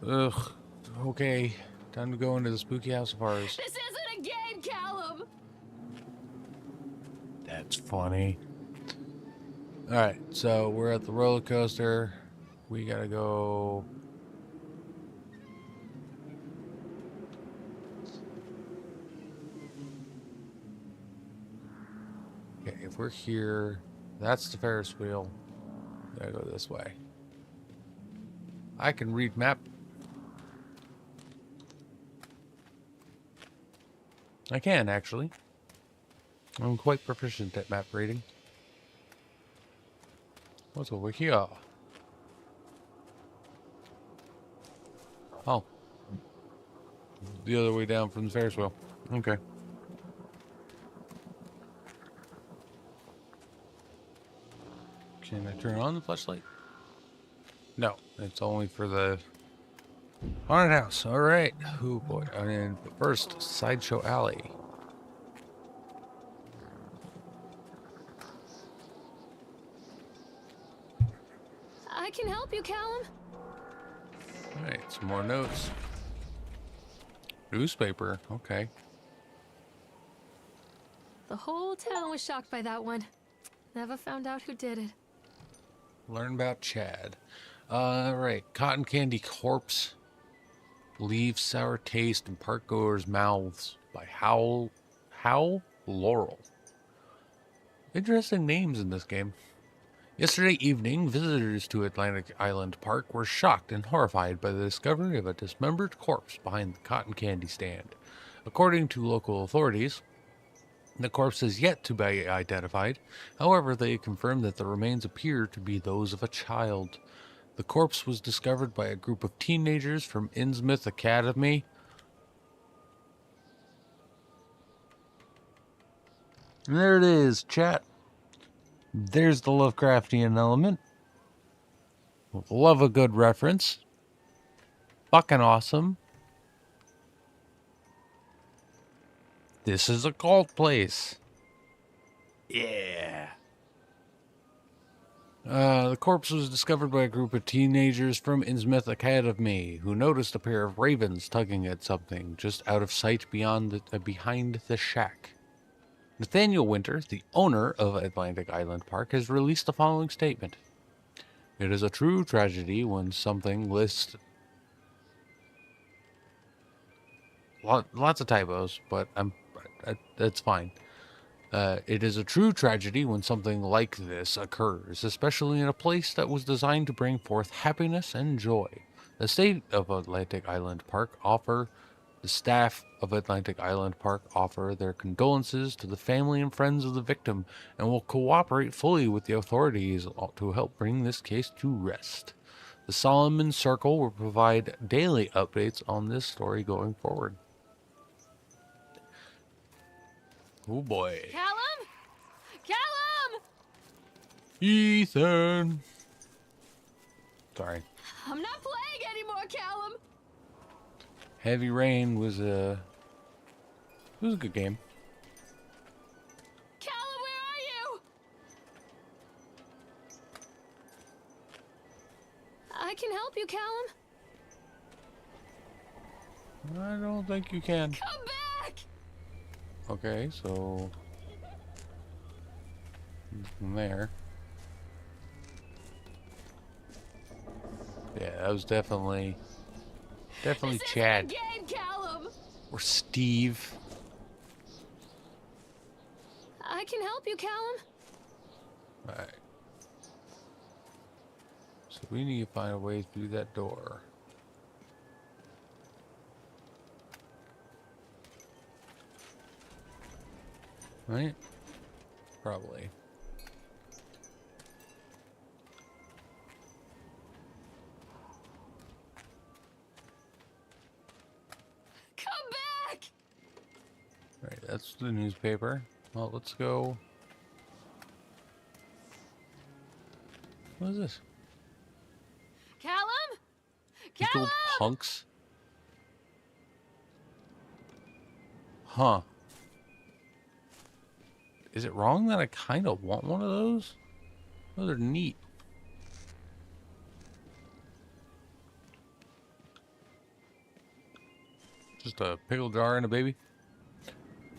Ugh. Okay. Time to go into the spooky house of horrors. This isn't a game, Callum. That's funny. Alright, so we're at the roller coaster. We gotta go. Okay, if we're here, that's the Ferris wheel. We gotta go this way. I can read map. I can, actually. I'm quite proficient at map reading. What's over here? Oh. The other way down from the Ferris wheel. Okay. Can I turn on the flashlight? No, it's only for the haunted house. All right. Oh boy. I mean, but first, Sideshow Alley. I can help you, Callum. All right, some more notes. Newspaper. Okay. The whole town was shocked by that one. Never found out who did it. Learn about Chad. All right. Cotton candy corpse. Leaves sour taste in parkgoers' mouths by Hal Laurel. Interesting names in this game. Yesterday evening, visitors to Atlantic Island Park were shocked and horrified by the discovery of a dismembered corpse behind the cotton candy stand. According to local authorities, the corpse is yet to be identified. However, they confirmed that the remains appear to be those of a child. The corpse was discovered by a group of teenagers from Innsmouth Academy. And there it is, chat. There's the Lovecraftian element. Love a good reference. Fucking awesome. This is a cult place. Yeah. The corpse was discovered by a group of teenagers from Innsmouth Academy who noticed a pair of ravens tugging at something just out of sight behind the shack. Nathaniel Winter, the owner of Atlantic Island Park, has released the following statement. It is a true tragedy when something lists... Lots of typos, but that's fine. It is a true tragedy when something like this occurs, especially in a place that was designed to bring forth happiness and joy. The staff of Atlantic Island Park offer their condolences to the family and friends of the victim and will cooperate fully with the authorities to help bring this case to rest. The Solomon Circle will provide daily updates on this story going forward. Oh boy. Callum? Callum! Ethan! Sorry. I'm not playing anymore, Callum. Heavy Rain was a good game. Callum, where are you? I can help you, Callum. I don't think you can. Come back! Okay, so from there. Yeah, that was definitely This Chad isn't a game, Callum. or Steve. I can help you, Callum. All right. So we need to find a way through that door. Right? Probably. Come back! Right, that's the newspaper. Well, let's go. What is this? Callum? These Callum! little punks? Huh. Is it wrong that I kind of want one of those? Oh, they're neat. Just a pickle jar and a baby?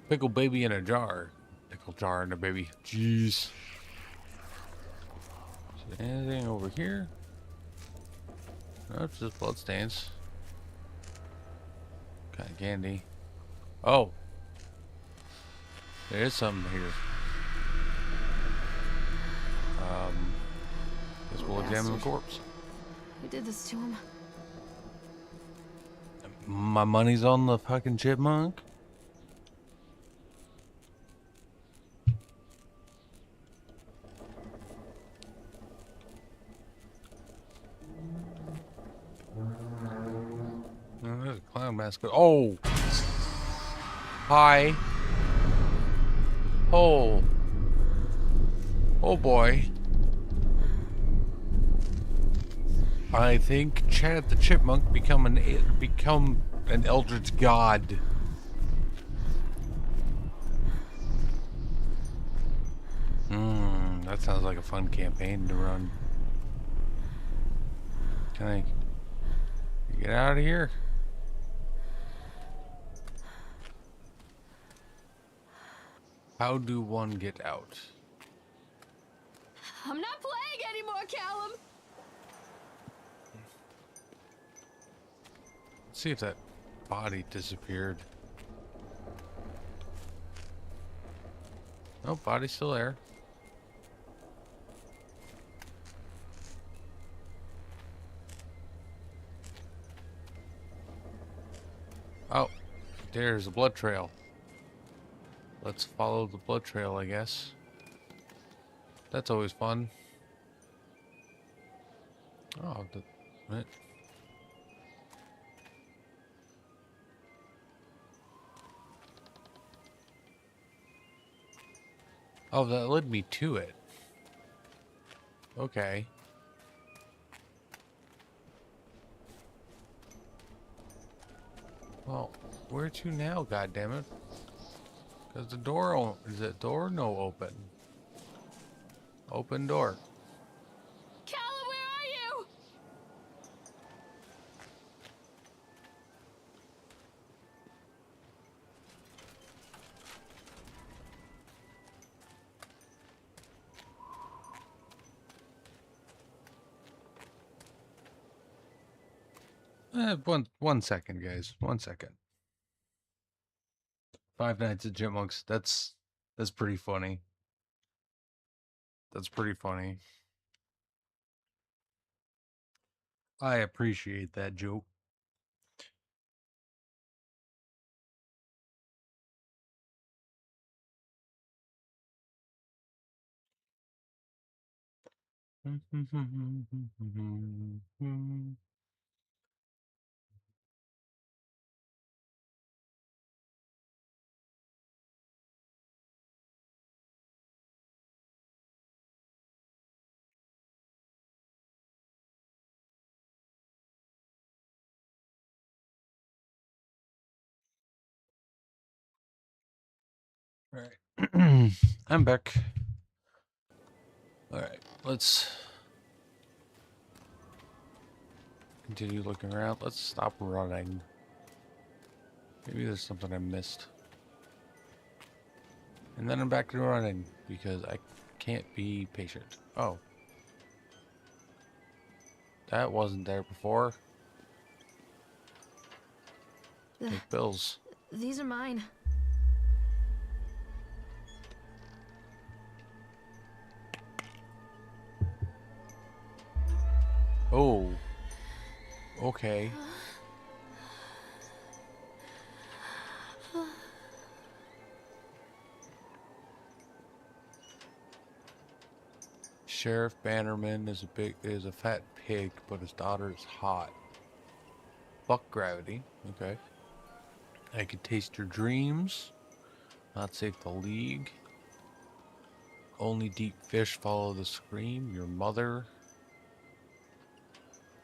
Pickle baby in a jar. Pickle jar and a baby. Jeez. Is there anything over here? No, it's just bloodstains. Kind of candy. Oh, there is something here. Guess we'll examine the Bastard. corpse. Who did this to him? My money's on the fucking chipmunk. Oh, there's a clown mask. Oh! Hi. Oh. Oh boy. I think Chad the Chipmunk become an eldritch god. That sounds like a fun campaign to run. Can I get out of here? How do one get out? I'm not playing anymore, Callum! Let's see if that body disappeared. Oh, body's still there. Oh, there's a blood trail. Let's follow the blood trail, I guess. That's always fun. Oh, right. Oh, that led me to it. Okay. Well, where to now, goddammit? Because the door, is it door? No, open. Open door. Callum, where are you? One second, guys. 1 second. Five Nights at Chipmunks. That's pretty funny. That's pretty funny. I appreciate that joke. All right. I'm back. All right. Let's continue looking around. Let's stop running. Maybe there's something I missed. And then I'm back to running because I can't be patient. Oh. That wasn't there before. Take bills. These are mine. Oh. Okay. Sheriff Bannerman is a fat pig, but his daughter is hot. Fuck gravity. Okay. I could taste your dreams. Not safe to league. Only deep fish follow the scream. Your mother.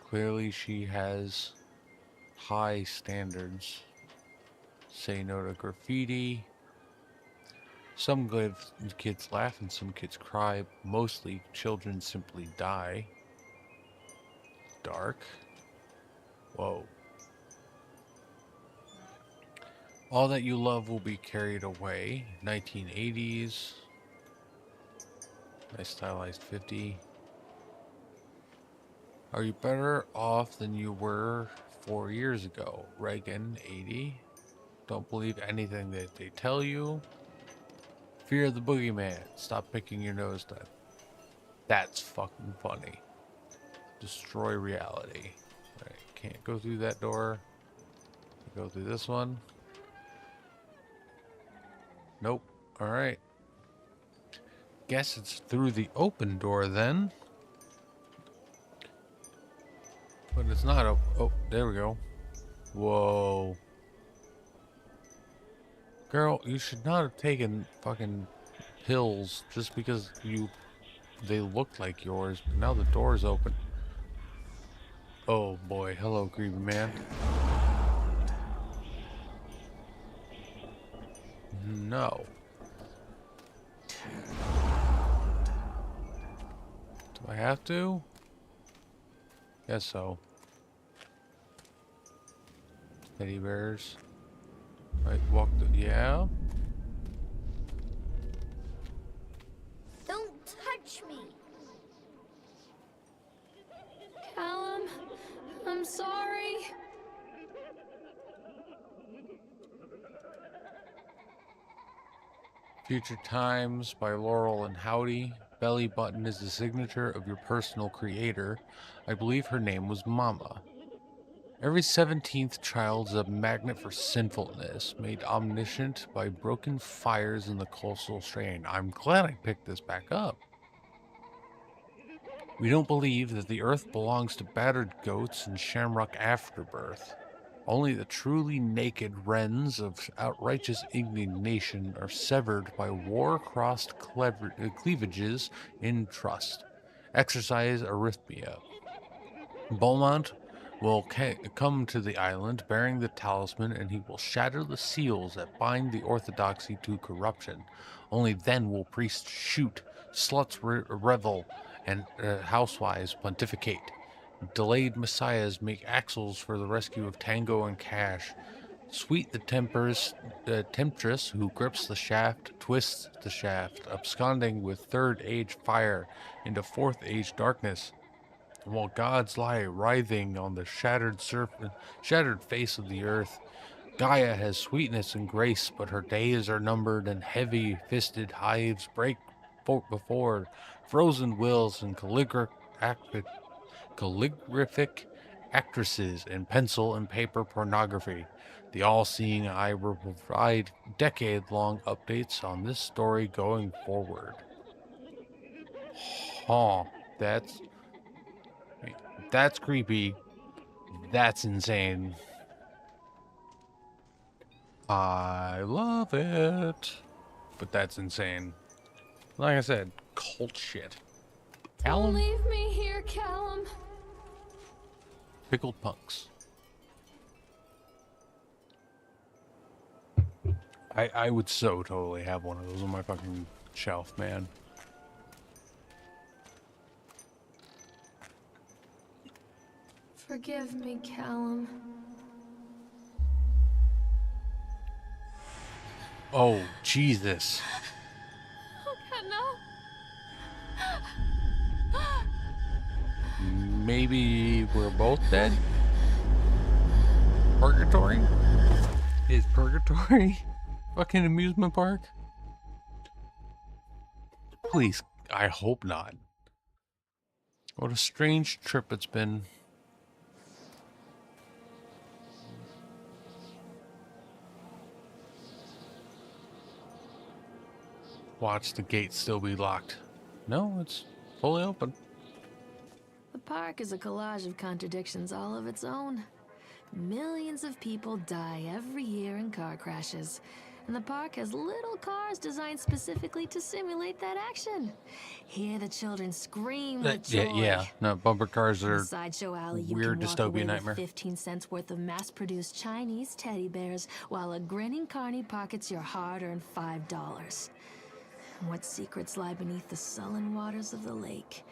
Clearly she has high standards. Say no to graffiti. Some good kids laugh and some kids cry. Mostly children simply die. Dark. Whoa. All that you love will be carried away. 1980s. Nice stylized 50. Are you better off than you were 4 years ago? Reagan, 80. Don't believe anything that they tell you. Fear the boogeyman. Stop picking your nose then. That's fucking funny. Destroy reality. Right, can't go through that door. Go through this one. Nope. Alright. Guess it's through the open door then. But it's not open. Oh, there we go. Whoa. Girl, you should not have taken fucking pills just because they looked like yours. But now the door's open. Oh boy. Hello, creepy man. No. Do I have to? Guess so. Teddy bears. Right, walk the... Yeah? Don't touch me. Callum, I'm sorry. Future Times by Laurel and Howdy. Belly button is the signature of your personal creator. I believe her name was Mama. Every 17th child is a magnet for sinfulness, made omniscient by broken fires in the coastal strain. I'm glad I picked this back up. We don't believe that the earth belongs to battered goats and shamrock afterbirth. Only the truly naked wrens of outrageous indignation are severed by war-crossed cleavages in trust. Exercise arrhythmia. Beaumont will come to the island bearing the talisman, and he will shatter the seals that bind the orthodoxy to corruption. Only then will priests shoot, sluts revel, and housewives pontificate. Delayed messiahs make axles for the rescue of Tango and Cash. Sweet the temptress who grips the shaft, twists the shaft, absconding with third age fire into fourth age darkness. While gods lie writhing on the shattered face of the earth, Gaia has sweetness and grace, but her days are numbered, and heavy-fisted hives break before frozen wills and calligraphic actresses in pencil and paper pornography. The all-seeing eye will provide decade-long updates on this story going forward. Huh, that's creepy. That's insane. I love it. But that's insane. Like I said, cult shit. Don't Callum? leave me here, Callum. Pickled punks. I would so totally have one of those on my fucking shelf, man. Forgive me, Callum. Oh, Jesus. No. Maybe we're both dead? Purgatory? Is Purgatory fucking amusement park? Please, I hope not. What a strange trip it's been. Watch the gate still be locked. No, it's fully open. The park is a collage of contradictions all of its own. Millions of people die every year in car crashes, and the park has little cars designed specifically to simulate that action. Hear the children scream with joy. Yeah. No, bumper cars In the are sideshow alley, you weird can walk dystopian away nightmare. with 15 cents worth of mass-produced Chinese teddy bears, while a grinning carny pockets your hard-earned $5. What secrets lie beneath the sullen waters of the lake?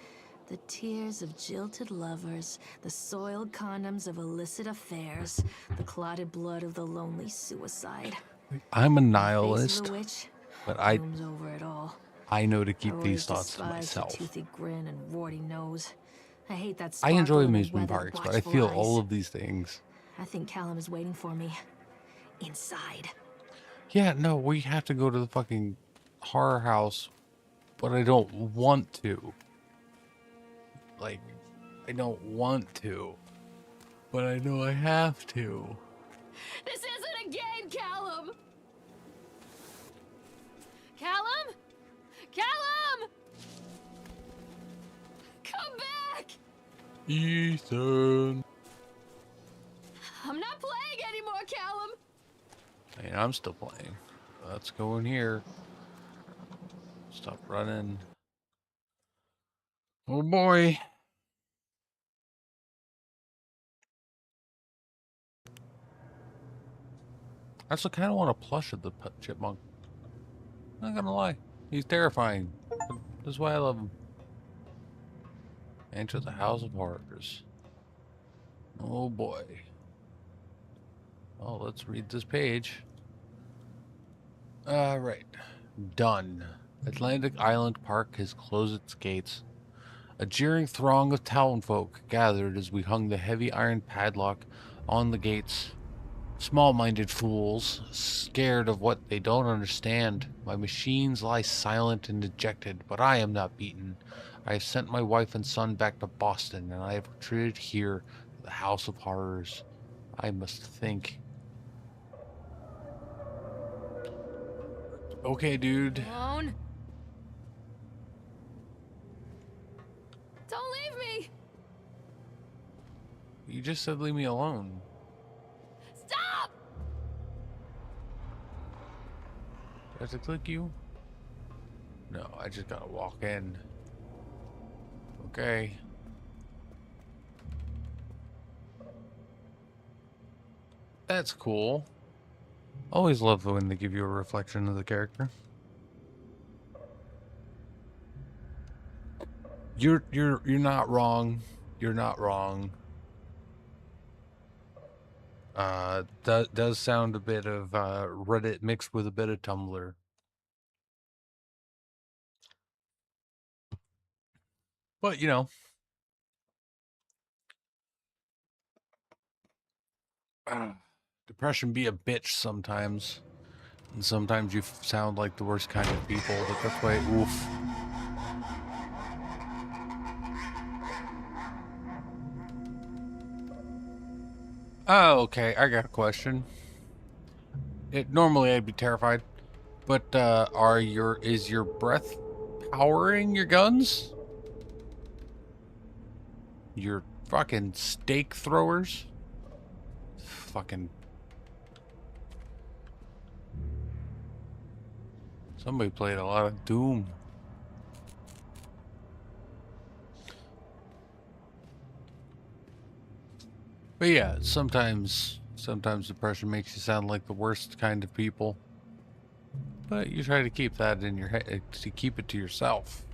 The tears of jilted lovers, the soiled condoms of illicit affairs, the clotted blood of the lonely suicide. I'm a The face nihilist, of the witch but looms over it all. I know to I keep always these thoughts to despised her myself. toothy grin and warty nose. I hate that I enjoy sparkle and the amusement weathered, parks, but I watchful feel eyes. all of these things. I think Callum is waiting for me. Inside. Yeah, no, we have to go to the fucking horror house, but I don't want to. Like, I don't want to, but I know I have to. This isn't a game, Callum! Callum? Callum! Come back! Ethan. I'm not playing anymore, Callum! I mean, I'm still playing. Let's go in here. Stop running. Oh boy. I also kind of want a plush of the chipmunk. Not gonna lie. He's terrifying. That's why I love him. Enter the House of Horrors. Oh boy. Oh, let's read this page. Right. Done. Atlantic Island Park has closed its gates. A jeering throng of townfolk gathered as we hung the heavy iron padlock on the gates. Small-minded fools, scared of what they don't understand. My machines lie silent and dejected, but I am not beaten. I have sent my wife and son back to Boston, and I have retreated here to the House of Horrors. I must think. Okay, dude. Alone? Don't leave me! You just said leave me alone. Stop! Do I have to click you? No, I just gotta walk in. Okay. That's cool. Always love when they give you a reflection of the character. You're not wrong. You're not wrong. Does sound a bit of Reddit mixed with a bit of Tumblr. But you know, depression be a bitch sometimes, and sometimes you sound like the worst kind of people. But that's why, oof. Oh, okay. I got a question. Normally I'd be terrified, but is your breath powering your guns? Your fucking stake throwers? Fucking. Somebody played a lot of Doom. But yeah, sometimes depression makes you sound like the worst kind of people. But you try to keep that in your head, to keep it to yourself.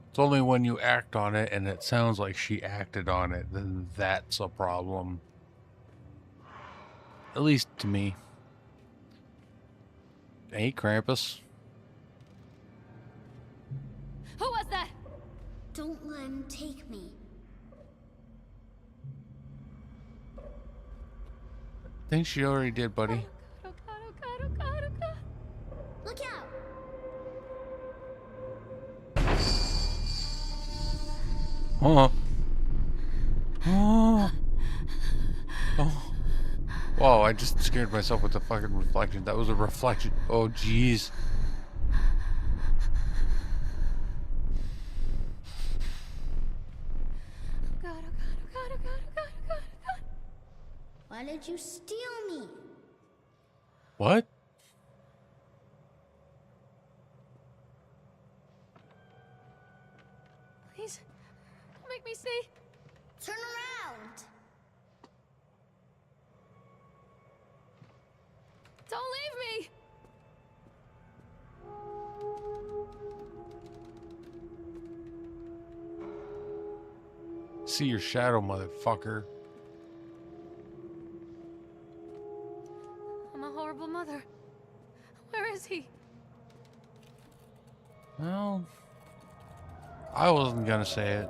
It's only when you act on it and it sounds like she acted on it, then that's a problem. At least to me. Hey, Krampus. Who was that? Don't let him take me. I think she already did, buddy. Oh god, oh god, oh god, oh god. Look out! Oh. Oh. Oh. Whoa, I just scared myself with the fucking reflection. That was a reflection. Oh, jeez. Oh god, oh god, oh god, oh god, oh god, oh god, oh god. Why did you steal me? What? Please, don't make me see. Turn around! Don't leave me! See your shadow, motherfucker. I'm a horrible Well, I wasn't gonna say it.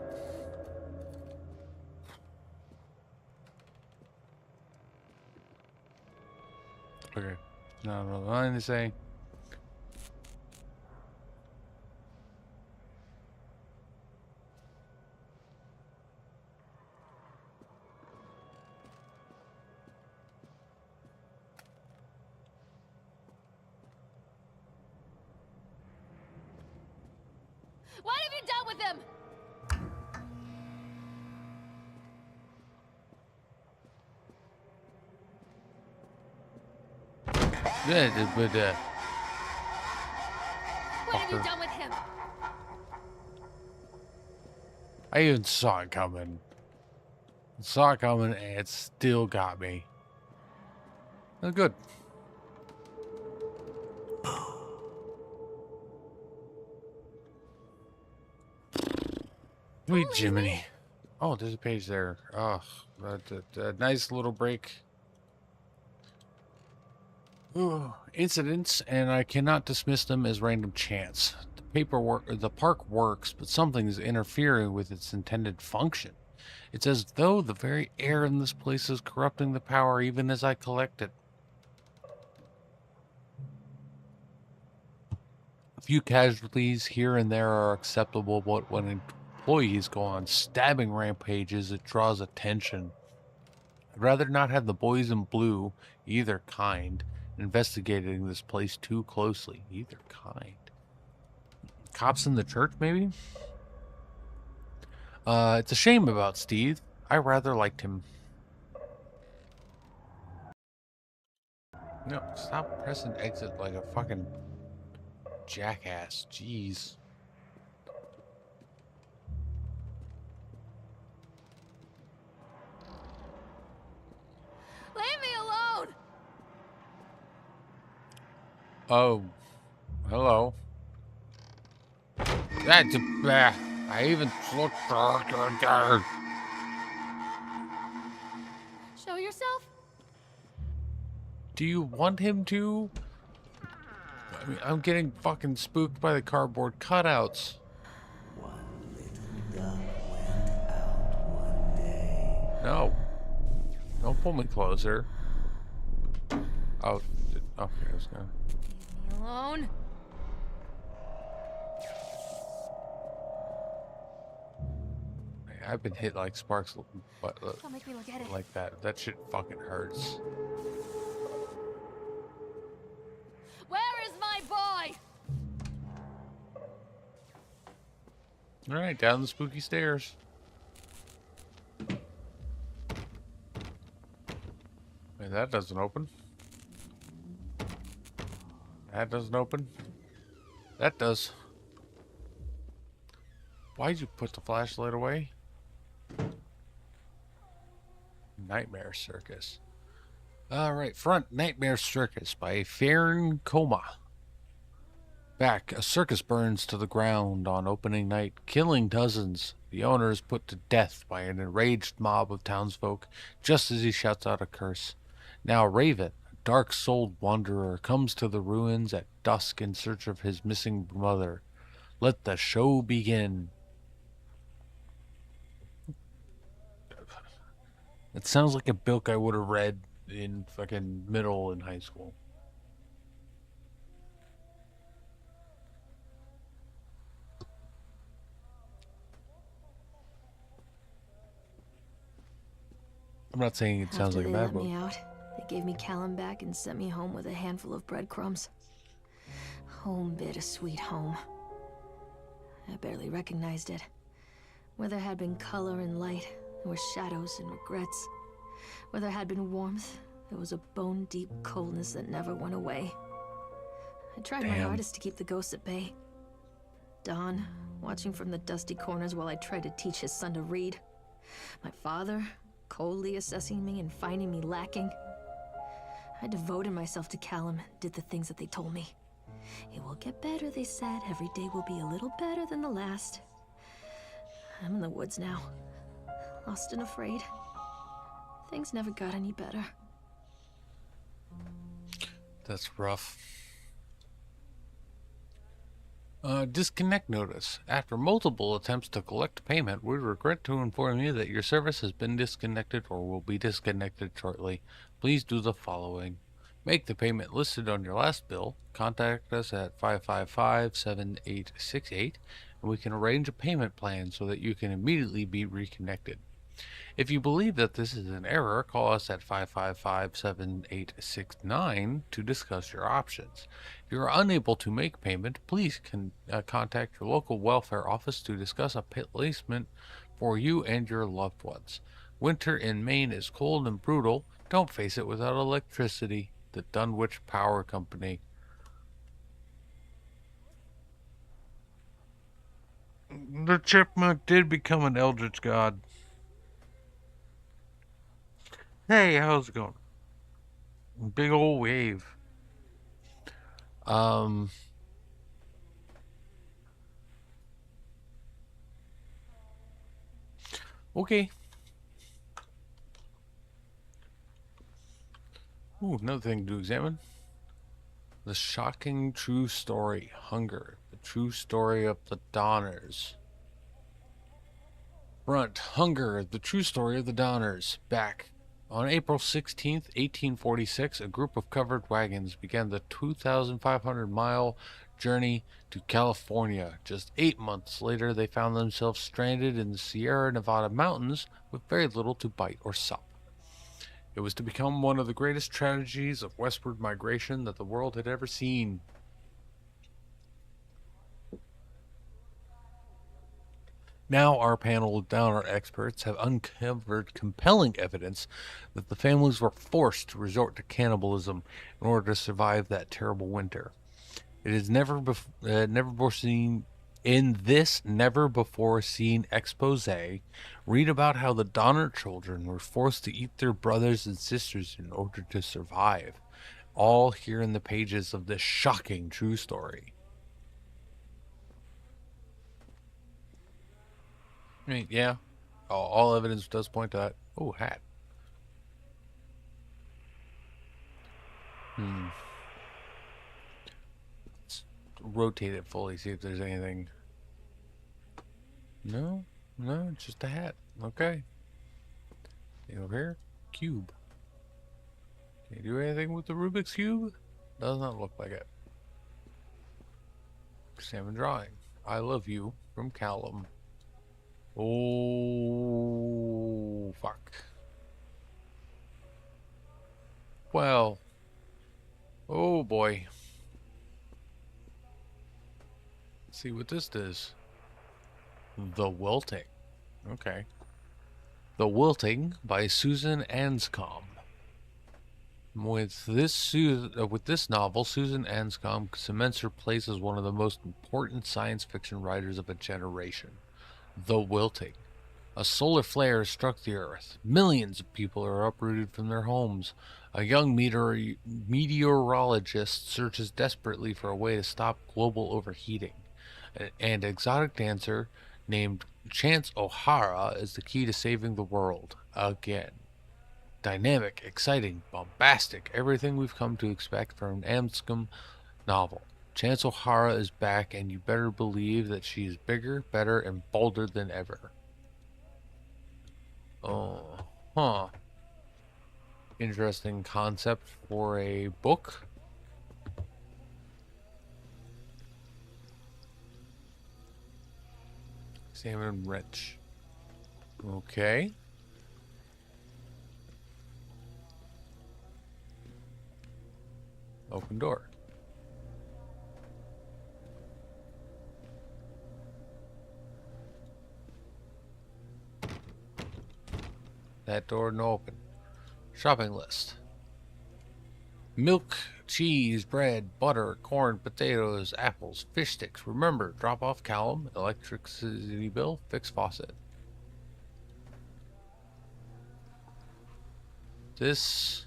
Okay. No, nothing to say. What have you done with him? Yeah, but What have you fucker. done with him? I even saw it coming. Saw it coming, and it still got me. Oh, good. Sweet Jiminy. Oh, there's a page there. Oh, a nice little break. Ooh, incidents, and I cannot dismiss them as random chance. The paperwork, or the park works, but something is interfering with its intended function. It's as though the very air in this place is corrupting the power even as I collect it. A few casualties here and there are acceptable, but when employees go on stabbing rampages, it draws attention. I'd rather not have the boys in blue, either kind, investigating this place too closely. Either kind. Cops in the church, maybe? It's a shame about Steve. I rather liked him. No, stop pressing exit like a fucking jackass. Jeez. Leave me alone! Oh, hello. That's I even looked. Show yourself? Do you want him to? I mean, I'm getting fucking spooked by the cardboard cutouts. One little duck went out one day. No. Don't pull me closer. Oh, okay, I was gonna. Leave me alone. I've been hit like sparks, but Don't make me look at it. like that. That shit fucking hurts. Where is my boy? All right, down the spooky stairs. Wait, that doesn't open. That doesn't open. That does. Why'd you put the flashlight away? Nightmare Circus. All right, front Nightmare Circus by Farron Coma. Back, a circus burns to the ground on opening night, killing dozens. The owner is put to death by an enraged mob of townsfolk just as he shouts out a curse. Now Raven, a dark-souled wanderer, comes to the ruins at dusk in search of his missing mother. Let the show begin. It sounds like a book I would have read in fucking middle and high school. I'm not saying it sounds After like a they bad let book. me out, they gave me Callum back and sent me home with a handful of breadcrumbs. Home, bittersweet home. I barely recognized it. Where there had been color and light, there were shadows and regrets. Where there had been warmth, there was a bone-deep coldness that never went away. I tried my Damn. hardest to keep the ghosts at bay. Don, watching from the dusty corners while I tried to teach his son to read. My father, coldly assessing me and finding me lacking. I devoted myself to Callum and did the things that they told me. It will get better, they said. Every day will be a little better than the last. I'm in the woods now, lost and afraid. Things never got any better. That's rough. Disconnect notice. After multiple attempts to collect payment, we regret to inform you that your service has been disconnected or will be disconnected shortly. Please do the following. Make the payment listed on your last bill. Contact us at 555-7868 and we can arrange a payment plan so that you can immediately be reconnected. If you believe that this is an error, call us at 555-7869 to discuss your options. If you are unable to make payment, please contact your local welfare office to discuss a placement for you and your loved ones. Winter in Maine is cold and brutal. Don't face it without electricity. The Dunwich Power Company. The chipmunk did become an eldritch god. Hey, how's it going? Big old wave. Um, okay. Ooh, another thing to examine. The shocking true story. Hunger. The true story of the Donners. Front. Hunger. The true story of the Donners. Back. On April 16th, 1846, a group of covered wagons began the 2,500-mile journey to California. Just 8 months later, they found themselves stranded in the Sierra Nevada mountains with very little to bite or sup. It was to become one of the greatest tragedies of westward migration that the world had ever seen. Now our panel of Downer experts have uncovered compelling evidence that the families were forced to resort to cannibalism in order to survive that terrible winter. It is never before seen in this never before seen expose. Read about how the Donner children were forced to eat their brothers and sisters in order to survive. All here in the pages of this shocking true story. I mean, yeah, all evidence does point to that. Oh, hat. Let's rotate it fully, see if there's anything. No, no, it's just a hat. Okay. Over here, cube. Can you do anything with the Rubik's Cube? Does not look like it. Salmon drawing. I love you from Callum. Oh, fuck. Well. Oh boy. Let's see what this does. The Wilting. Okay. The Wilting by Susan Anscombe. With this novel, Susan Anscombe cements her place as one of the most important science fiction writers of a generation. The Wilting. A solar flare struck the Earth. Millions of people are uprooted from their homes. A young meteorologist searches desperately for a way to stop global overheating. An exotic dancer named Chance O'Hara is the key to saving the world. Again. Dynamic, exciting, bombastic, everything we've come to expect from an Anscombe novel. Chance O'Hara is back, and you better believe that she is bigger, better, and bolder than ever. Oh, huh. Interesting concept for a book. Salmon wrench. Okay. Open door. That door no open. Shopping list. Milk, cheese, bread, butter, corn, potatoes, apples, fish sticks. Remember, drop off Callum, electricity bill, fix faucet. This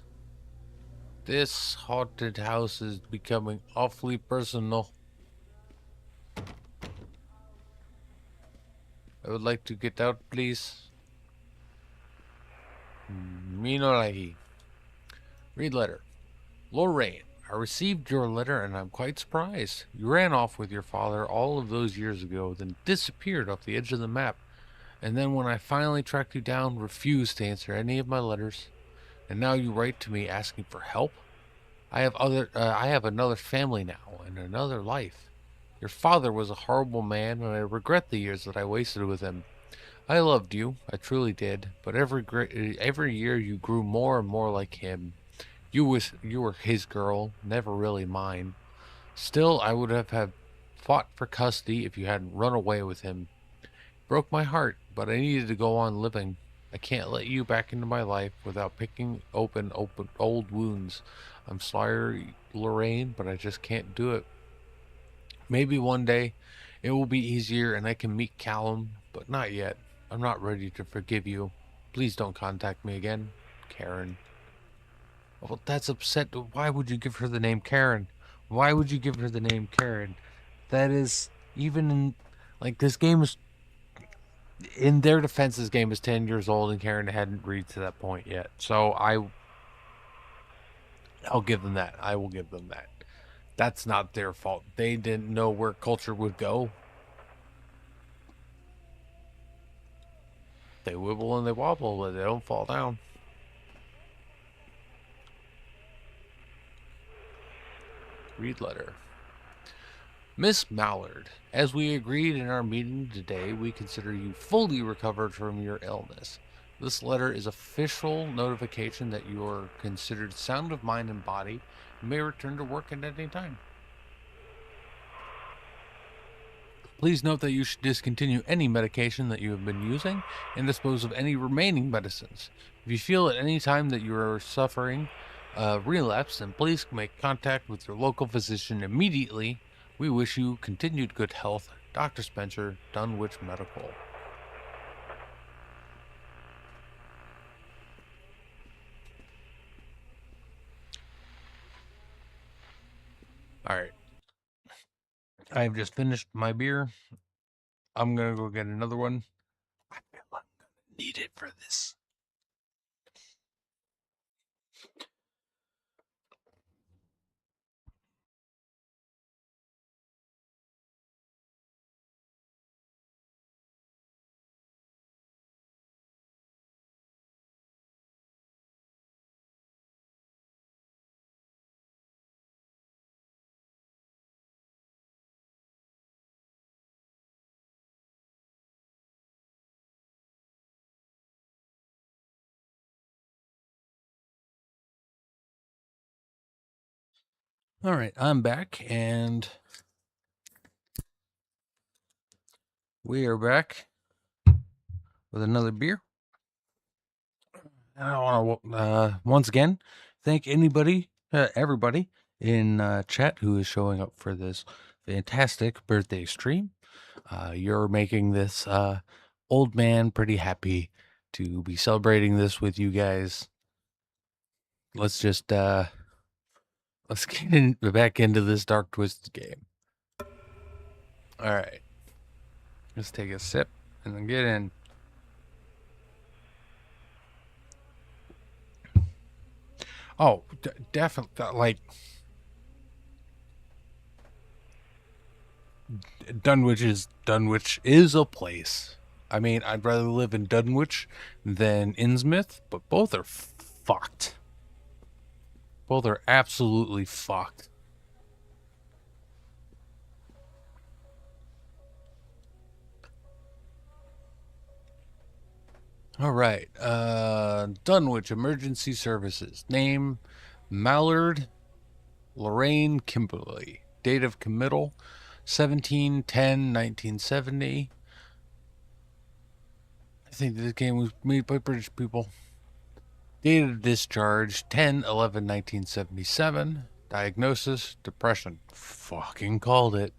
haunted house is becoming awfully personal. I would like to get out, please. Me no likey. Read letter. Lorraine, I received your letter and I'm quite surprised. You ran off with your father all of those years ago, then disappeared off the edge of the map. And then when I finally tracked you down, refused to answer any of my letters. And now you write to me asking for help? I have another family now and another life. Your father was a horrible man, and I regret the years that I wasted with him. I loved you, I truly did, but every year you grew more and more like him. You were his girl, never really mine. Still, I would have fought for custody if you hadn't run away with him. Broke my heart, but I needed to go on living. I can't let you back into my life without picking open old wounds. I'm sorry, Lorraine, but I just can't do it. Maybe one day it will be easier and I can meet Callum, but not yet. I'm not ready to forgive you. Please don't contact me again. Karen. Well, that's upset. Why would you give her the name Karen? Why would you give her the name Karen? That is, even in, like, this game is, in their defense, this game is 10 years old and Karen hadn't reached to that point yet. So I'll give them that. I will give them that. That's not their fault. They didn't know where culture would go. They wibble and they wobble, but they don't fall down. Read letter. Miss Mallard, as we agreed in our meeting today, we consider you fully recovered from your illness. This letter is official notification that you are considered sound of mind and body and may return to work at any time. Please note that you should discontinue any medication that you have been using and dispose of any remaining medicines. If you feel at any time that you are suffering relapse, then please make contact with your local physician immediately. We wish you continued good health. Dr. Spencer, Dunwich Medical. Alright. I've just finished my beer. I'm gonna go get another one. I feel like I'm gonna need it for this. All right, I'm back, and we are back with another beer. And I want to once again thank everybody in chat who is showing up for this fantastic birthday stream. You're making this old man pretty happy to be celebrating this with you guys. Let's just let's get back into this Dark Twisted game. All right, let's take a sip and then get in. Oh, definitely. Like, Dunwich is a place. I mean, I'd rather live in Dunwich than Innsmouth, but both are fucked. Both are absolutely fucked. All right. Dunwich Emergency Services. Name, Mallard Lorraine Kimberly. Date of committal, 17/10/1970. I think this game was made by British people. Date of discharge, 10/11/1977. Diagnosis, depression. Fucking called it.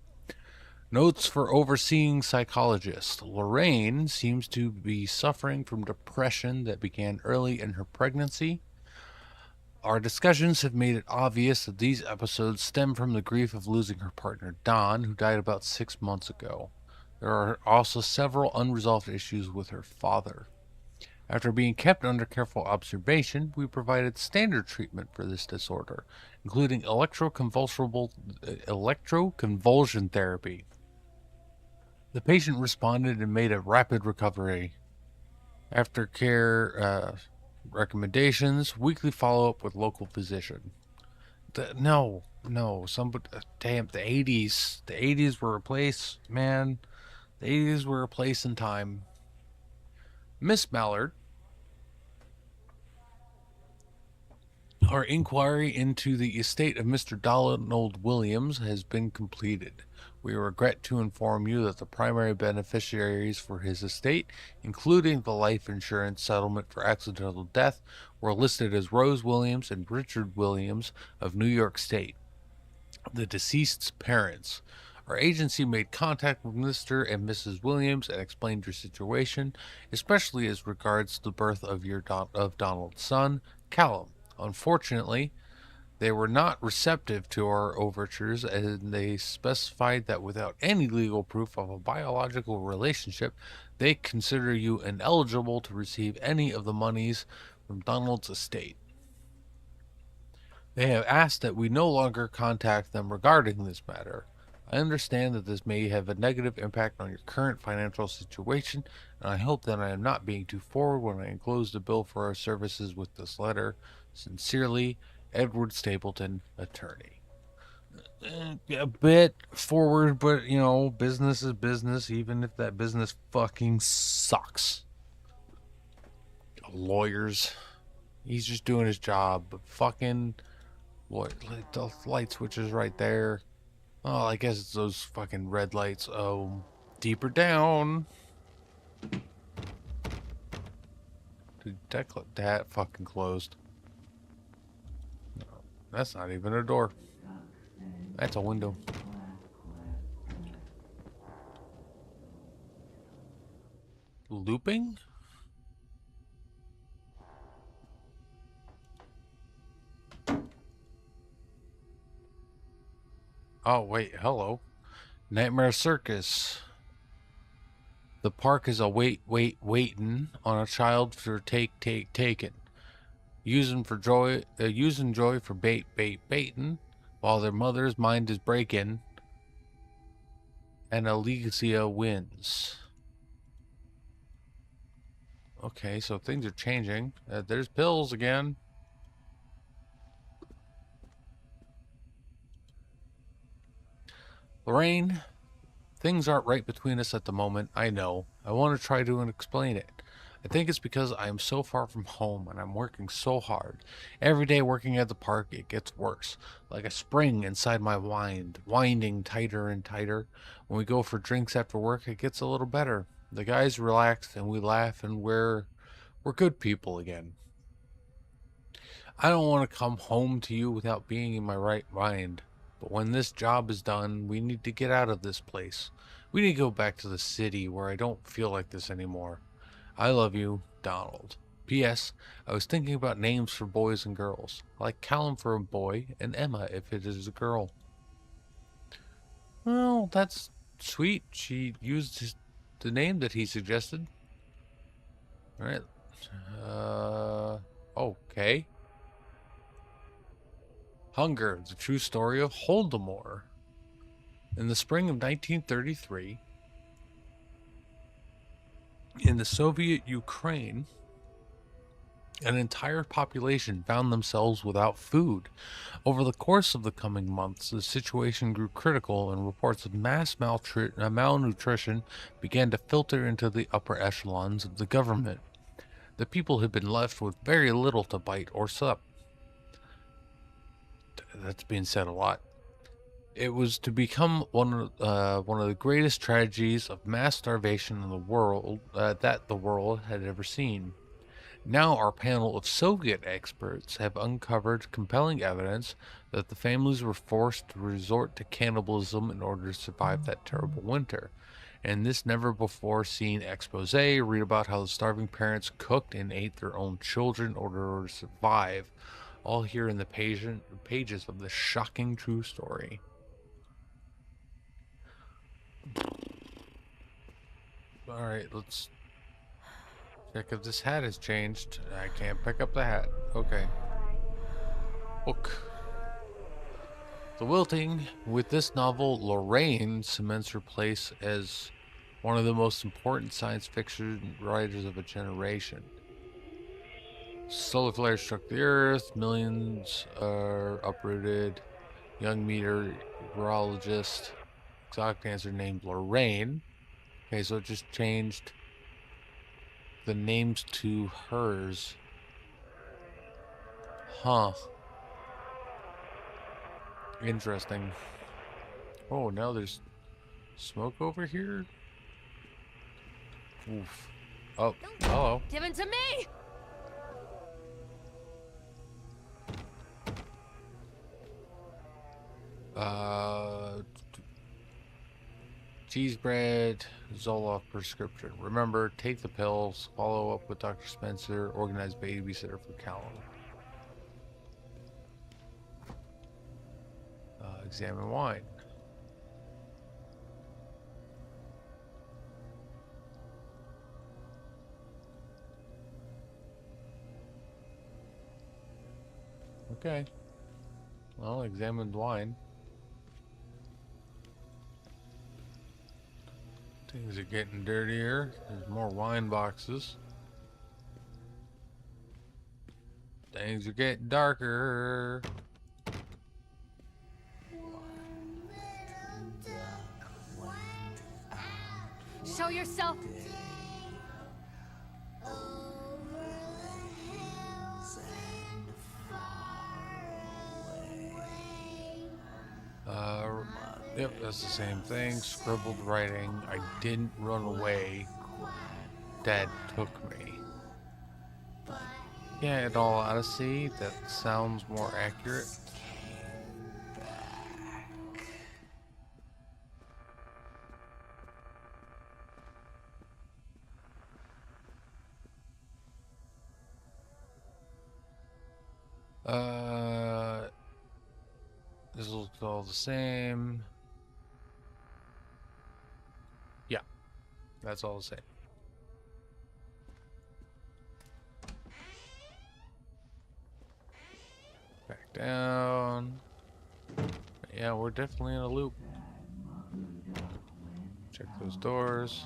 Notes for overseeing psychologist. Lorraine seems to be suffering from depression that began early in her pregnancy. Our discussions have made it obvious that these episodes stem from the grief of losing her partner, Don, who died about 6 months ago. There are also several unresolved issues with her father. After being kept under careful observation, we provided standard treatment for this disorder, including electroconvulsion therapy. The patient responded and made a rapid recovery. Aftercare recommendations, weekly follow-up with local physician. No, somebody, damn, the 80s. The 80s were a place, man. The 80s were a place in time. Miss Mallard, our inquiry into the estate of Mr. Donald Williams has been completed. We regret to inform you that the primary beneficiaries for his estate, including the life insurance settlement for accidental death, were listed as Rose Williams and Richard Williams of New York State, the deceased's parents. Our agency made contact with Mr. and Mrs. Williams and explained your situation, especially as regards the birth of Donald's son, Callum. Unfortunately, they were not receptive to our overtures, and they specified that without any legal proof of a biological relationship, they consider you ineligible to receive any of the monies from Donald's estate. They have asked that we no longer contact them regarding this matter. I understand that this may have a negative impact on your current financial situation, and I hope that I am not being too forward when I enclose the bill for our services with this letter. Sincerely, Edward Stapleton, attorney. A bit forward, but business is business, even if that business fucking sucks. Lawyers. He's just doing his job, but fucking the light switch is right there. Oh, I guess it's those fucking red lights. Oh, deeper down. Dude, that fucking closed. No, that's not even a door. That's a window. Looping? Oh, wait, hello. Nightmare Circus. The park is a waitin' on a child for taken. Using joy for baitin', while their mother's mind is breaking, and Alicia wins. Okay, so things are changing. There's pills again. Lorraine, things aren't right between us at the moment, I know. I want to try to explain it. I think it's because I am so far from home and I'm working so hard. Every day working at the park, it gets worse. Like a spring inside my winding tighter and tighter. When we go for drinks after work, it gets a little better. The guys relax and we laugh and we're good people again. I don't want to come home to you without being in my right mind. But when this job is done, we need to get out of this place. We need to go back to the city where I don't feel like this anymore. I love you, Donald. P.S. I was thinking about names for boys and girls. Like Callum for a boy and Emma if it is a girl. Well, that's sweet. She used the name that he suggested. Alright. Okay. Hunger, the true story of Holodomor. In the spring of 1933, in the Soviet Ukraine, an entire population found themselves without food. Over the course of the coming months, the situation grew critical and reports of mass malnutrition began to filter into the upper echelons of the government. The people had been left with very little to bite or sup. That's being said a lot. It was to become one of the greatest tragedies of mass starvation in the world that the world had ever seen. Now our panel of Soviet experts have uncovered compelling evidence that the families were forced to resort to cannibalism in order to survive that terrible winter. In this never-before-seen expose, read about how the starving parents cooked and ate their own children in order to survive, all here in the pages of this shocking true story. Alright, let's Check if this hat has changed. I can't pick up the hat. Okay. Book. The Wilting. With this novel, Lorraine cements her place as one of the most important science fiction writers of a generation. Solar flare struck the Earth. Millions are uprooted. Young meteorologist, exotic dancer named Lorraine. Okay, so it just changed the names to hers. Huh. Interesting. Oh, now there's smoke over here? Oof. Oh, hello. Give it to me! Cheese bread, Zoloft prescription. Remember, take the pills, follow up with Dr. Spencer, organize babysitter for Callum. Examine wine. Okay. Well, examined wine. Things are getting dirtier. There's more wine boxes. Things are getting darker. Show yourself! Yep, that's the same thing. Scribbled writing. I didn't run away. Dad took me. Yeah, in all honesty, that sounds more accurate. This looks all the same. Yeah, that's all the same. Back down. Yeah, we're definitely in a loop. Check those doors.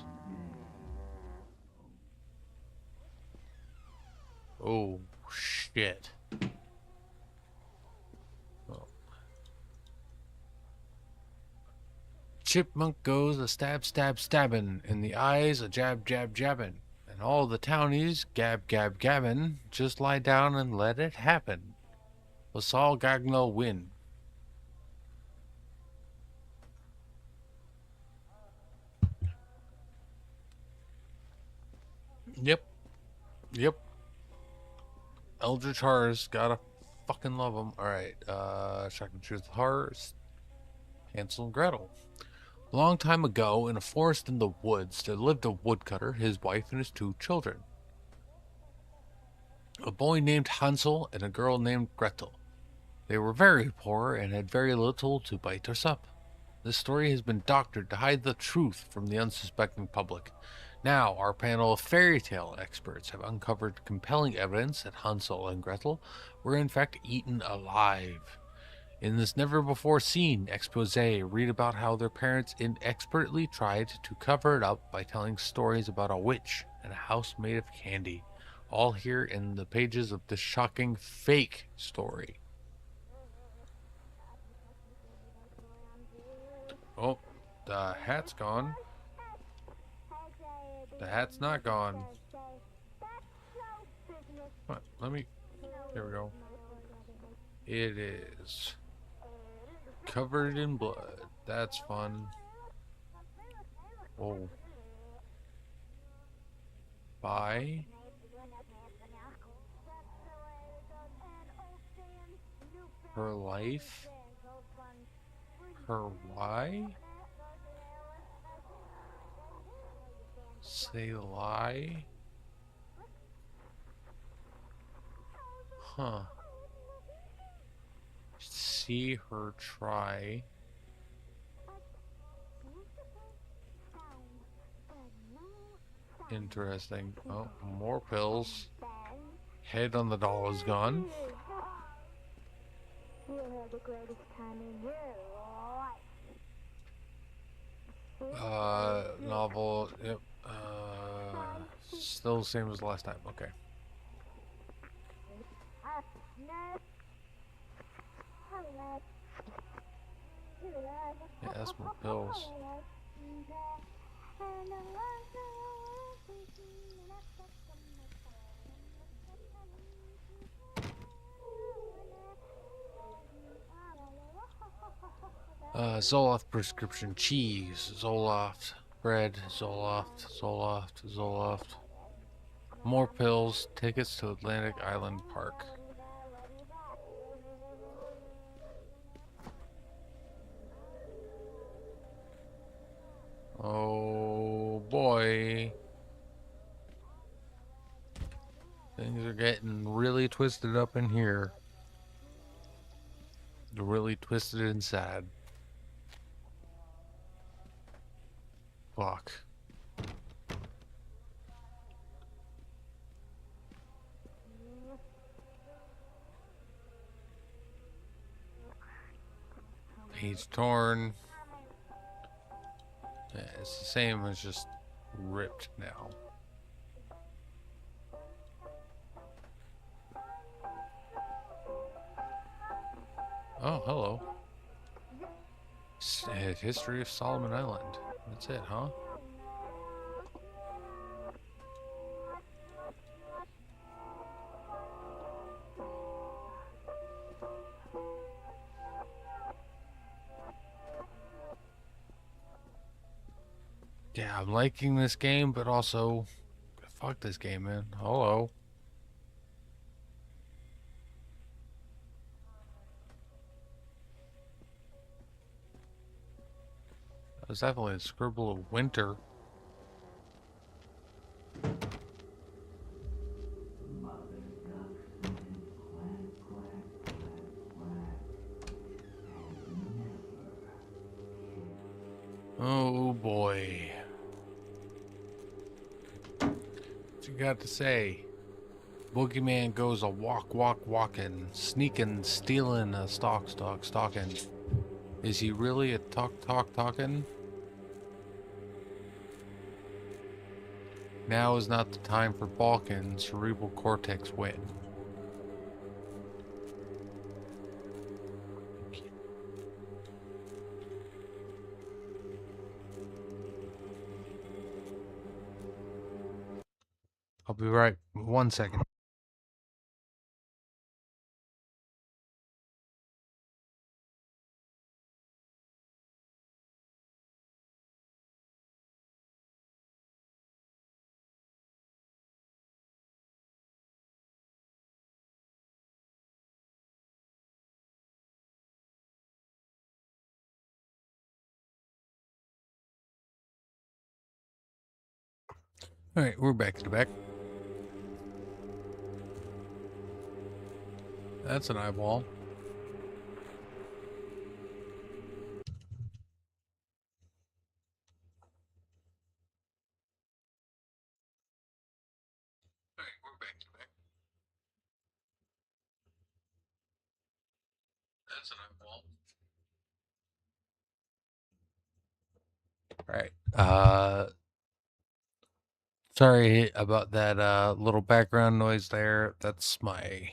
Oh, shit. Oh. Chipmunk goes a stab, stab, stabbin'. In the eyes, a jab, jab, jabbin'. And all the townies, gab, gab, gabbin'. Just lie down and let it happen. LaSalle Gagno win. Yep. Yep. Eldritch Horrors. Gotta fucking love them. Alright. Shocking Truth Horrors. Hansel and Gretel. A long time ago, in a forest in the woods, there lived a woodcutter, his wife, and his 2 children. A boy named Hansel and a girl named Gretel. They were very poor and had very little to bite or sup. This story has been doctored to hide the truth from the unsuspecting public. Now, our panel of fairy tale experts have uncovered compelling evidence that Hansel and Gretel were in fact eaten alive. In this never-before-seen expose, read about how their parents inexpertly tried to cover it up by telling stories about a witch and a house made of candy. All here in the pages of this shocking fake story. Oh, the hat's gone. The hat's not gone. What? Let me... There we go. It is covered in blood. That's fun. Oh. Bye. Her life. Her why? Say lie? Huh. See her try. Interesting. Oh, more pills. Head on the doll is gone. You'll have the greatest time in your life. Novel. Yep. Still the same as last time. Okay. Yeah, that's more pills. Zoloft prescription cheese, Zoloft bread, Zoloft, Zoloft, Zoloft. More pills, tickets to Atlantic Island Park. Oh boy. Things are getting really twisted up in here. They're really twisted and sad. Fuck. Page torn. Yeah, it's the same as just ripped now. Oh, hello. History of Solomon Island. That's it, huh? Yeah, I'm liking this game, but also, fuck this game, man. Hello. That was definitely a scribble of winter. Oh boy. What you got to say? Boogeyman goes a walking, sneaking, stealing, a stalking. Is he really a talking? Now is not the time for Balkan, cerebral cortex win. I'll be right 1 second. Alright, we're back to back. That's an eyeball. Alright, we're back to back. That's an eyeball. Alright. Sorry about that little background noise there. That's my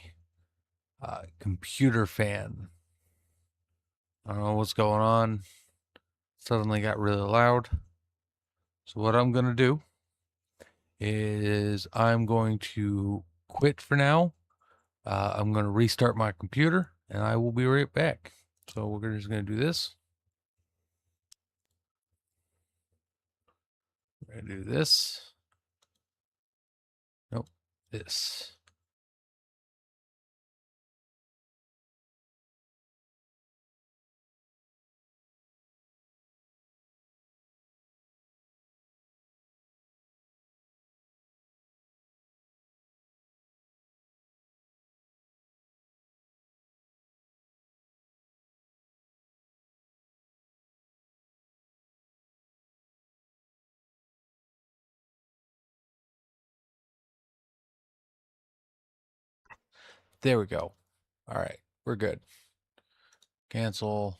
computer fan. I don't know what's going on. Suddenly got really loud. So what I'm going to do is I'm going to quit for now. I'm going to restart my computer and I will be right back. So we're just going to do this. We're going to do this. Nope, this. There we go. All right, we're good. Cancel.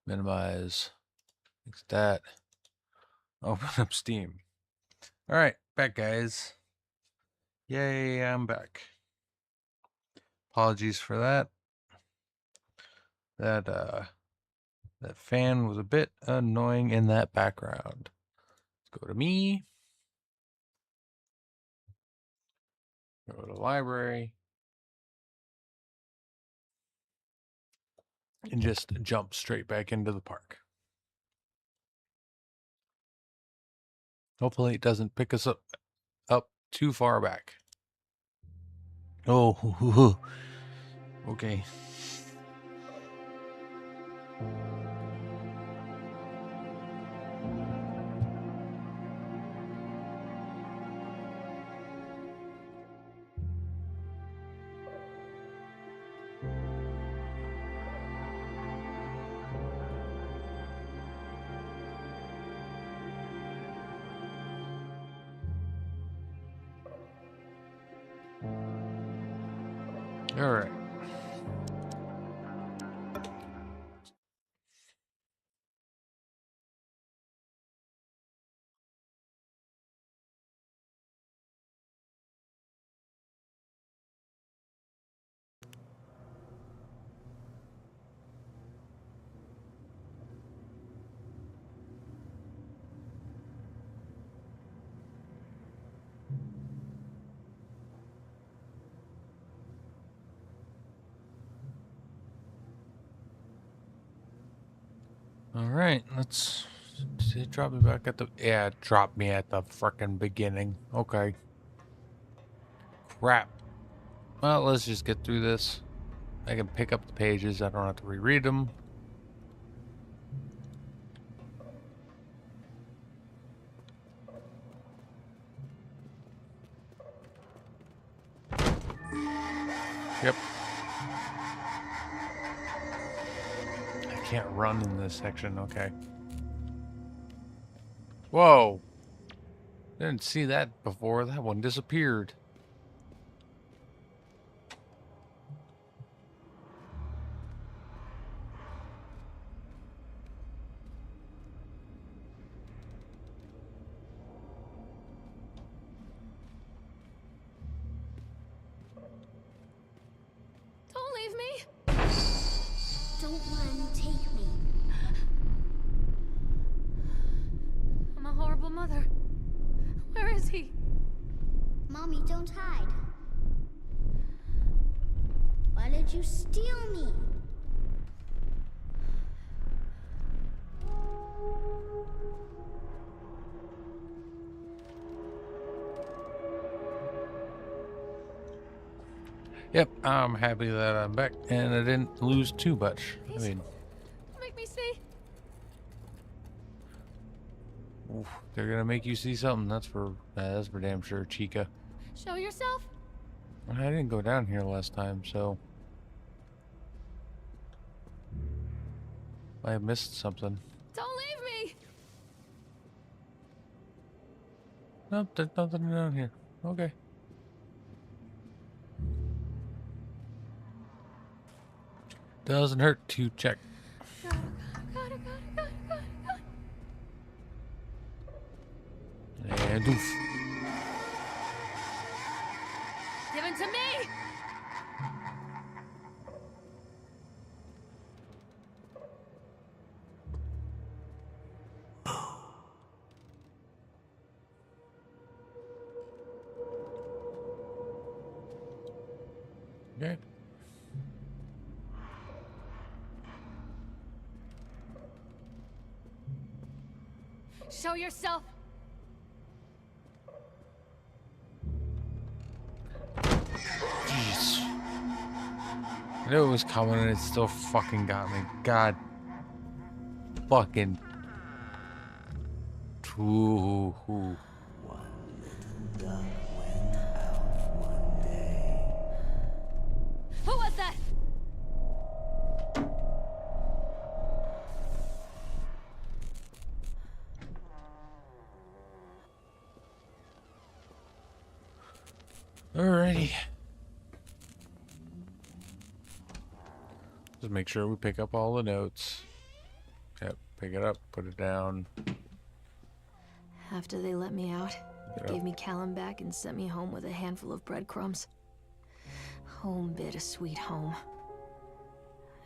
Minimize. Fix that. Open up Steam. All right, back, guys. Yay, I'm back. Apologies for that. That fan was a bit annoying in that background. Let's go to me. Go to library. And just jump straight back into the park. Hopefully it doesn't pick us up too far back. Oh, okay. All right. All right, let's see. Drop me back at the drop me at the frickin' beginning. Okay. Crap. Well, let's just get through this. I can pick up the pages. I don't have to reread them. Yep. I can't run in this section. Okay. Whoa. Didn't see that before. That one disappeared. Don't leave me. Don't let him take me. I'm a horrible mother. Where is he? Mommy, don't hide. Why did you steal me? Yep, I'm happy that I'm back and I didn't lose too much. I Please. mean, Make me see. oof, they're gonna make you see something. That's for damn sure, Chica. Show yourself. I didn't go down here last time, so I missed something. Don't leave me. Nope, there's nothing down here. Okay. Doesn't hurt to check. Got it. And oof. Given to me. Okay. Show yourself. Jeez. I knew it was coming and it still fucking got me. God. Fucking. Ooh. One little duck went out one day. Who was that? Alrighty. Just make sure we pick up all the notes. Yep, pick it up, put it down. After they let me out, Yep. they gave me Callum back and sent me home with a handful of breadcrumbs. Home, bittersweet home.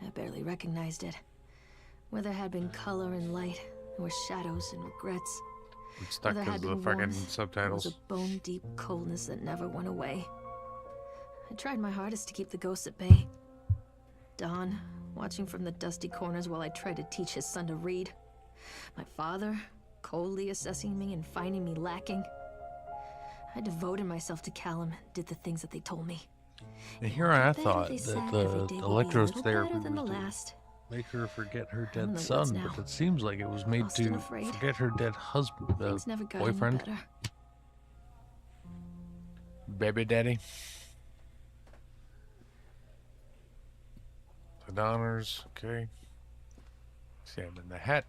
I barely recognized it. Where there had been color and light, there were shadows and regrets. I'm stuck Where there had because of the been fucking warmth, there was subtitles. a bone-deep coldness that never went away. I tried my hardest to keep the ghosts at bay. Don, watching from the dusty corners while I tried to teach his son to read. My father, coldly assessing me and finding me lacking. I devoted myself to Callum and did the things that they told me. And here I Better, thought they that said, every day the would be a electrotherapy little better than the was to last. make her forget her I'm in dead the son, woods now. but it seems like it was made Lost and to afraid. forget her dead husband, Things never got boyfriend, any better. baby daddy. The Donners, okay. Examine the hat.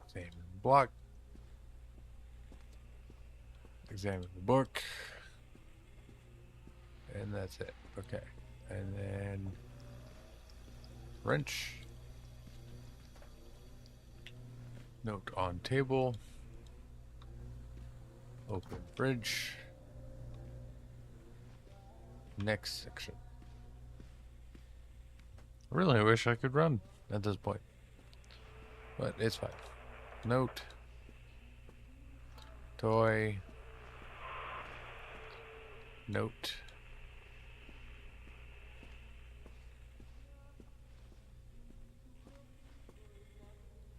Examine the block. Examine the book. And that's it. Okay. And then wrench. Note on table. Open fridge. Next section. I really wish I could run at this point. But it's fine. Note. Toy. Note.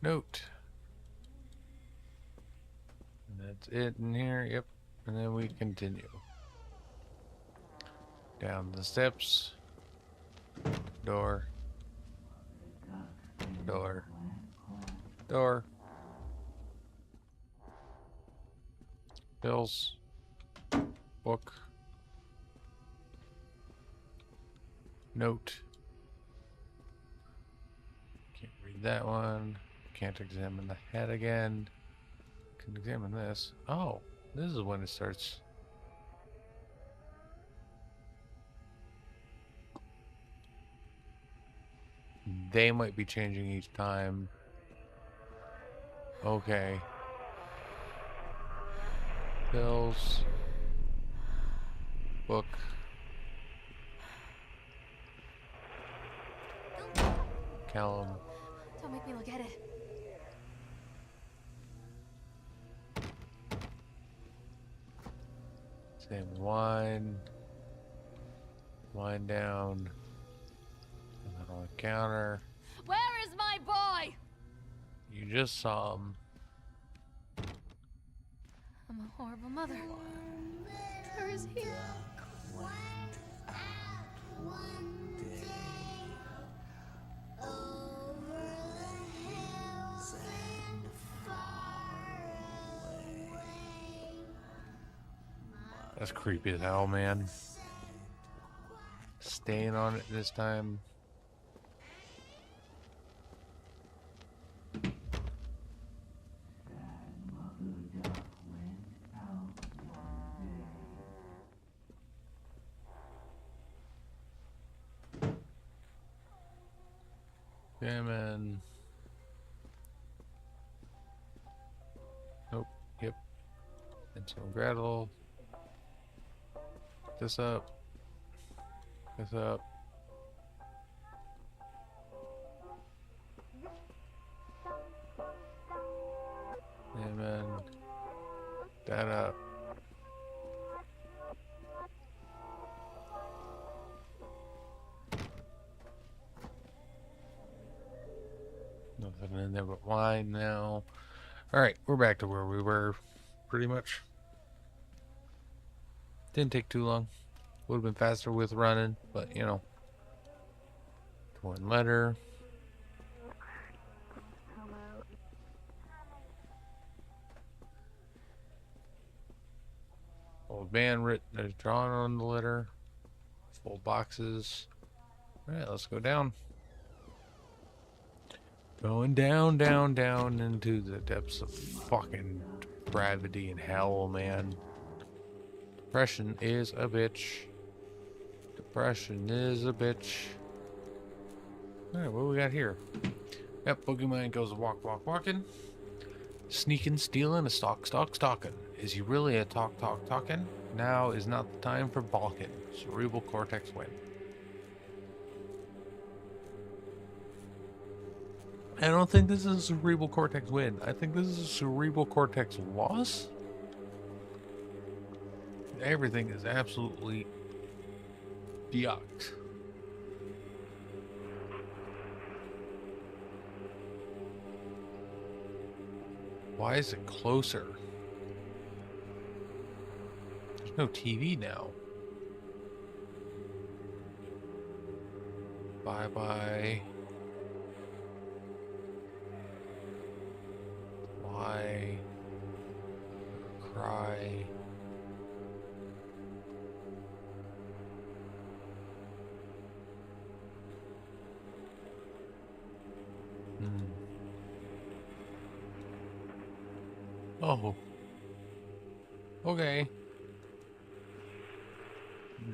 Note. And that's it in here. Yep. And then we continue. Down the steps. Door. Door. Door. Bills. Book. Note. Can't read that one. Can't examine the head again. Can examine this. Oh, this is when it starts. They might be changing each time. Okay. Pills. Book. Callum. Don't make me look at it. Same wine. Wine down. And then on the counter. Where is my boy? You just saw him. I'm a horrible mother. Where is he? That's creepy as hell, man. Staying on it this time. Salmon. Nope. Yep. And some gravel. This up. This up. And then that up. Nothing in there but wine now. Alright, we're back to where we were, pretty much. Didn't take too long. Would have been faster with running, but you know. Torn letter. Old man written, there's drawn on the letter. Full boxes. Alright, let's go down. Going down, down, down into the depths of fucking depravity and hell, man. Depression is a bitch. Depression is a bitch. Alright, what do we got here? Yep, Boogeyman goes walking. Sneaking, stealing, a stalking. Is he really a talking? Now is not the time for balking. Cerebral cortex win. I don't think this is a cerebral cortex win. I think this is a cerebral cortex loss. Everything is absolutely yucked. Why is it closer? There's no TV now. Bye-bye. Lie. Cry. Oh. Okay.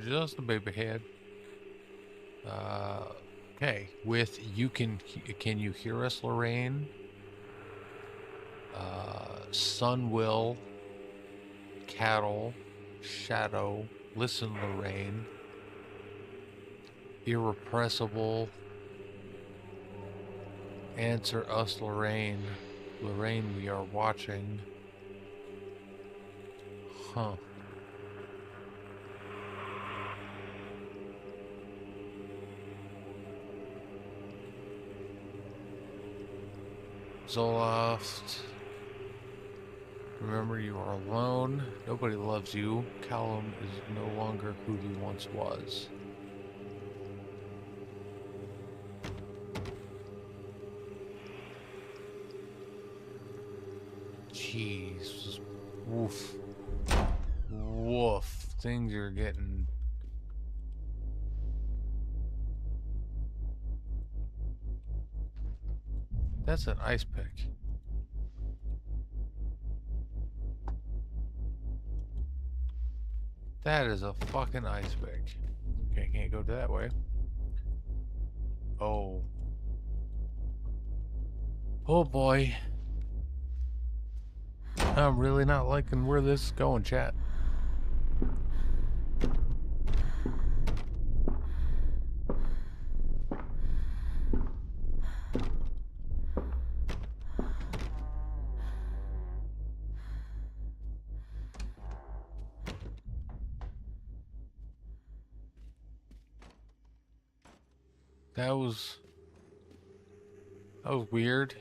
Just a baby head. Okay. With can you hear us, Lorraine? Sun will. Cattle. Shadow. Listen, Lorraine. Irrepressible. Answer us, Lorraine. Lorraine, we are watching. Huh. Zoloft. Remember, you are alone. Nobody loves you. Callum is no longer who he once was. Jeez. Woof. Woof. Things are getting... That's an ice pick. That is a fucking ice pick. Okay, can't go that way. Oh. Oh boy. I'm really not liking where this is going, chat. That was weird.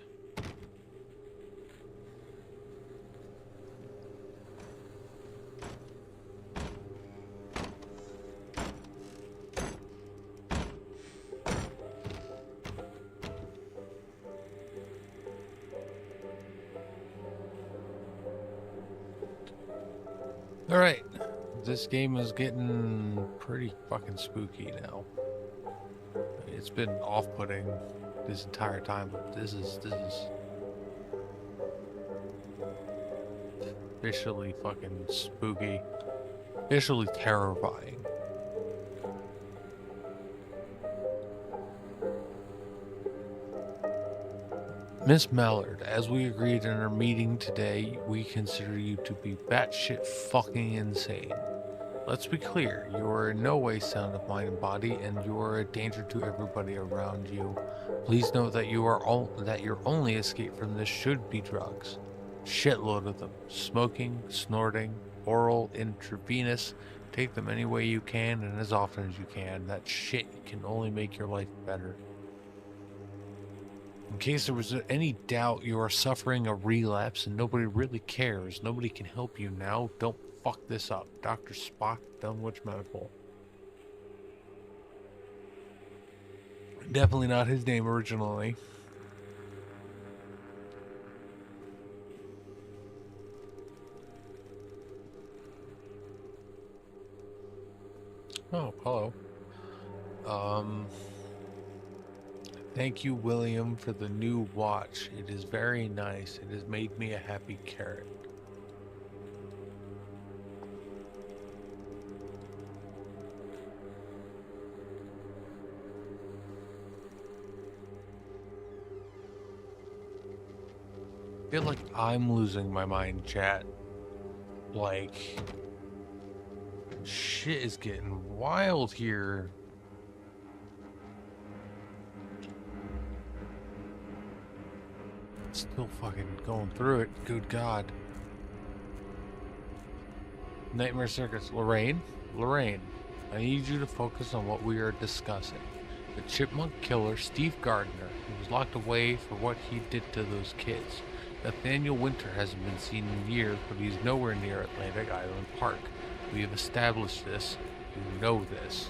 Alright. This game is getting pretty fucking spooky now. It's been off-putting this entire time, but this is officially fucking spooky. Officially terrifying. Miss Mallard, as we agreed in our meeting today, we consider you to be batshit fucking insane. Let's be clear, you are in no way sound of mind and body, and you are a danger to everybody around you. Please note that your only escape from this should be drugs. Shitload of them. Smoking, snorting, oral, intravenous. Take them any way you can and as often as you can. That shit can only make your life better. In case there was any doubt, you are suffering a relapse and nobody really cares. Nobody can help you now. Don't fuck this up. Dr. Spock, Dunwich Medical. Definitely not his name originally. Oh, hello. Thank you, William, for the new watch. It is very nice. It has made me a happy carrot. feel like I'm losing my mind, chat. Like, shit is getting wild here. Still fucking going through it. Good God. Nightmare Circus. Lorraine? Lorraine, I need you to focus on what we are discussing. The chipmunk killer, Steve Gardner, who was locked away for what he did to those kids. Nathaniel Winter hasn't been seen in years, but he's nowhere near Atlantic Island Park. We have established this. You know this.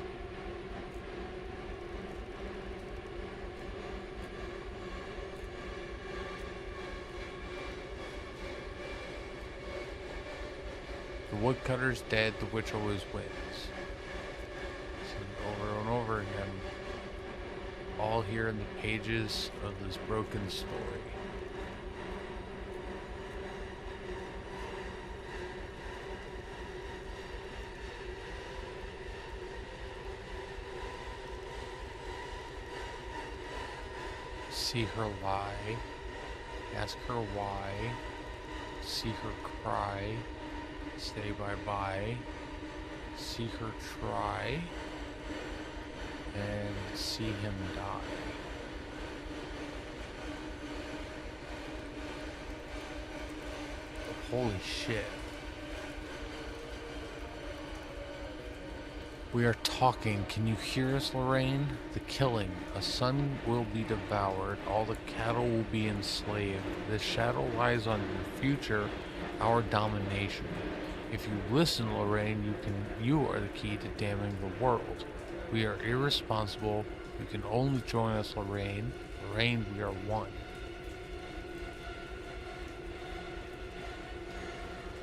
The woodcutter's dead, the witch always wins. Over and over again. All here in the pages of this broken story. See her lie, ask her why, see her cry, say bye-bye, see her try, and see him die. Holy shit. We are talking. Can you hear us, Lorraine? The killing. A son will be devoured. All the cattle will be enslaved. The shadow lies on your future, our domination. If you listen, Lorraine, you are the key to damning the world. We are irresponsible. You can only join us, Lorraine. Lorraine, we are one.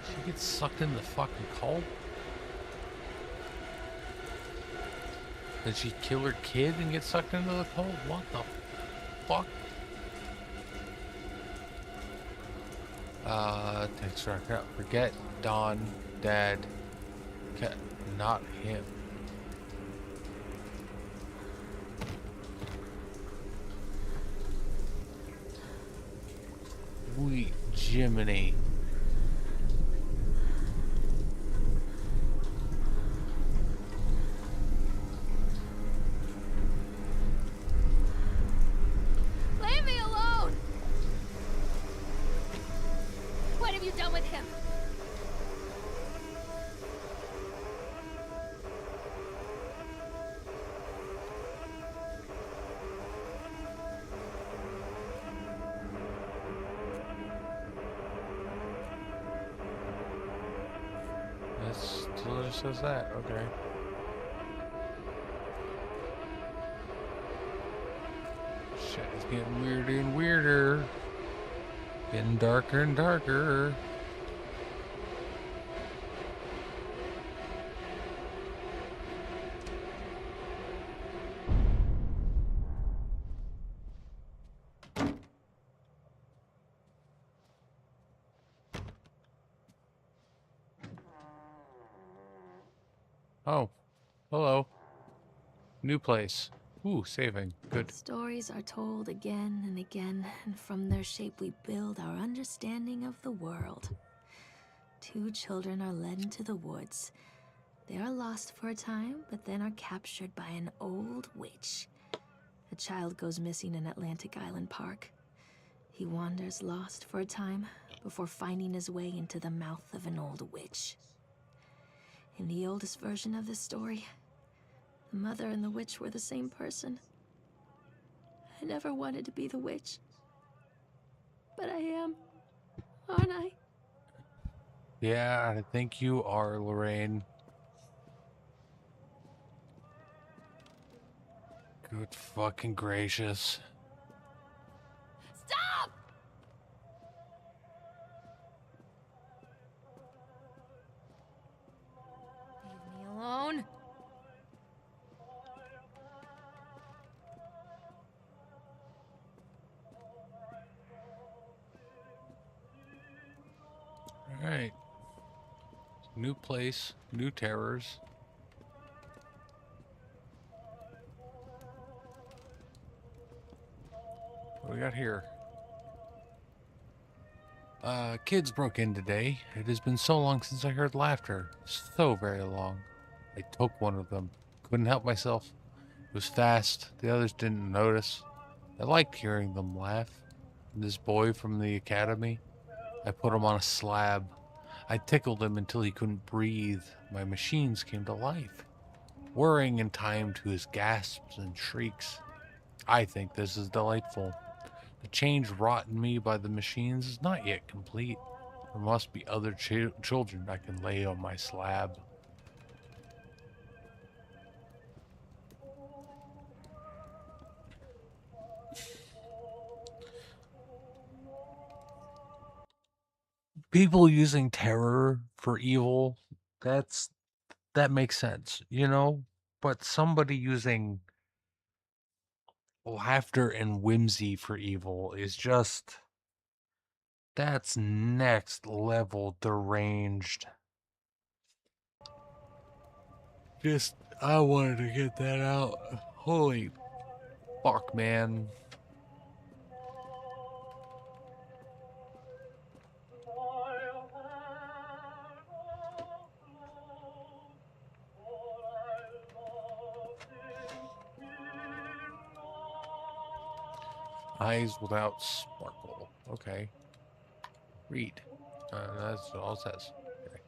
She gets sucked into the fucking cult? Did she kill her kid and get sucked into the cult? What the fuck? Text track out. Forget Don, Dad, not him. Sweet Jiminy. Leave me alone! What have you done with him? That's still just says that. Okay. Shit is getting weirder and weirder. Getting darker and darker. Oh, hello. New place. Ooh, saving. Good. Stories are told again and again, and from their shape we build our understanding of the world. Two children are led into the woods. They are lost for a time, but then are captured by an old witch. A child goes missing in Atlantic Island Park. He wanders lost for a time before finding his way into the mouth of an old witch. In the oldest version of this story, the mother and the witch were the same person. I never wanted to be the witch. But I am, aren't I? Yeah, I think you are, Lorraine. Good fucking gracious. Stop! Leave me alone. Alright. New place, new terrors. What do we got here? Kids broke in today. It has been so long since I heard laughter. So very long. I took one of them. Couldn't help myself. It was fast. The others didn't notice. I liked hearing them laugh. And this boy from the academy, I put him on a slab. I tickled him until he couldn't breathe. My machines came to life, whirring in time to his gasps and shrieks. I think this is delightful. The change wrought in me by the machines is not yet complete. There must be other children I can lay on my slab. People using terror for evil, that's that makes sense, you know? But somebody using laughter and whimsy for evil is just that's next level deranged. Just I wanted to get that out. Holy fuck, man. Eyes without sparkle. Okay. Read. That's all it says. Okay.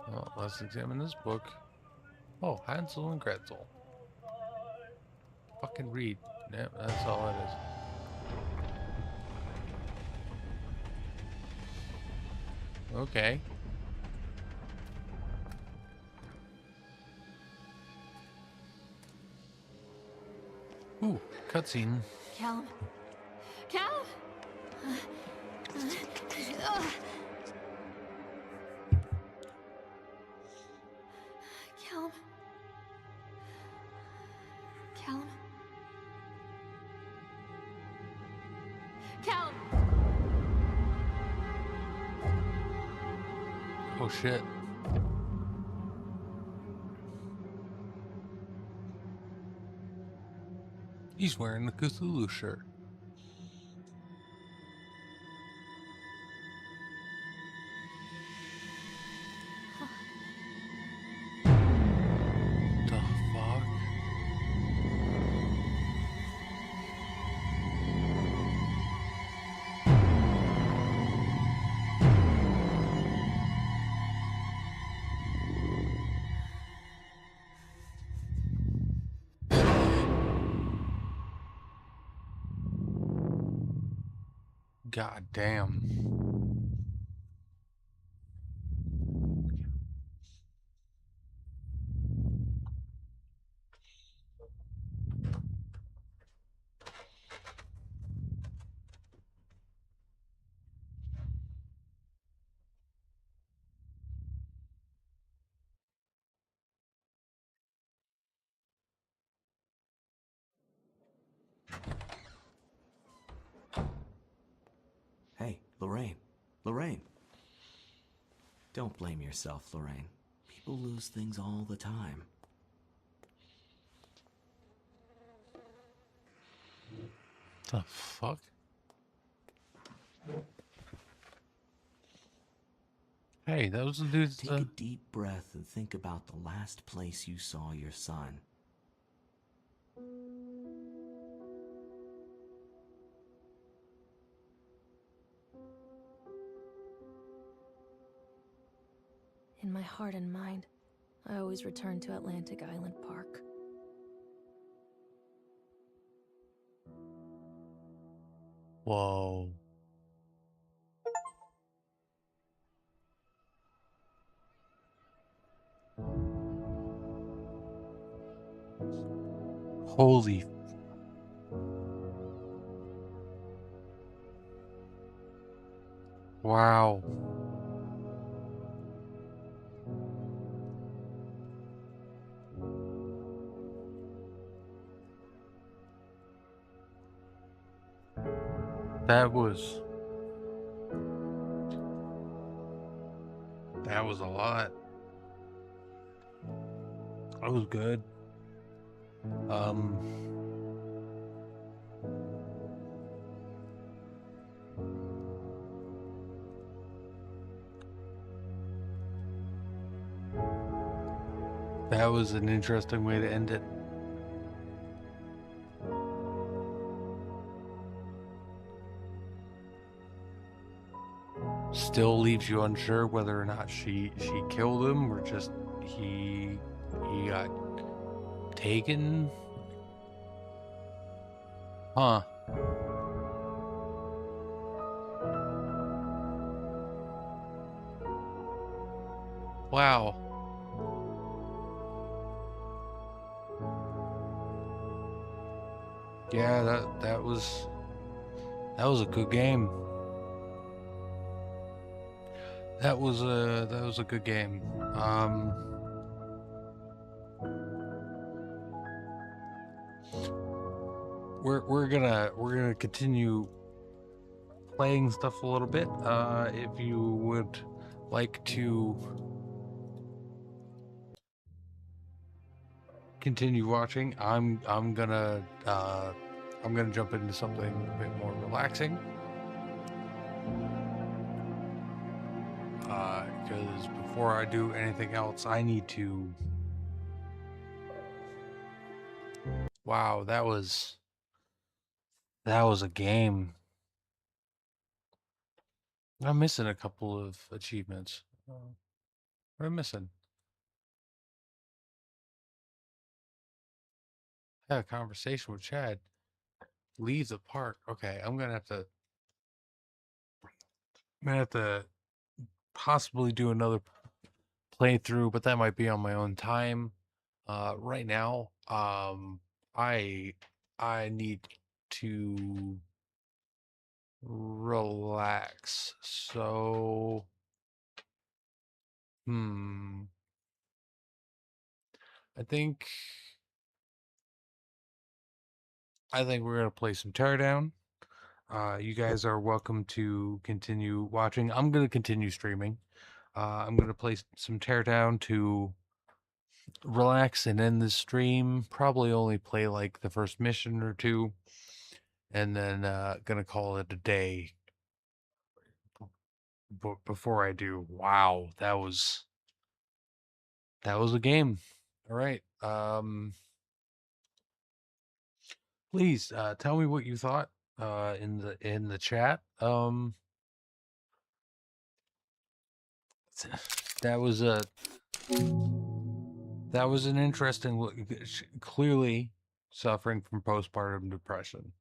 Well, let's examine this book. Oh, Hansel and Gretel. Fucking read. Yep, that's all it is. Okay. Ooh, cutscene. Callum. Callum! Callum. Callum. Callum! Oh shit. He's wearing the Cthulhu shirt. The fuck? God damn. Hey, Lorraine. Lorraine. Don't blame yourself, Lorraine. People lose things all the time. The fuck? Hey, that was the dude's. Take a deep breath and think about the last place you saw your son. In my heart and mind, I always return to Atlantic Island Park. Whoa. Holy. Wow. That was That was a lot. That was good. That was an interesting way to end it. Still leaves you unsure whether or not she killed him or just he got taken. Huh. Wow. Yeah, that was a good game. That was a good game. We're gonna continue playing stuff a little bit. If you would like to continue watching, I'm gonna jump into something a bit more relaxing. Because before I do anything else, I need to. Wow, that was a game. I'm missing a couple of achievements. What am I missing? Had a conversation with Chad. Leave the park. Okay, I'm gonna have to possibly do another playthrough, but that might be on my own time. Right now, I need to relax. So, I think we're gonna play some Teardown. You guys are welcome to continue watching. I'm gonna continue streaming. I'm gonna play some Teardown to relax and end the stream. Probably only play like the first mission or two, and then gonna call it a day. But before I do, wow, that was a game. All right. Please tell me what you thought in the chat. That was an interesting look. Clearly suffering from postpartum depression,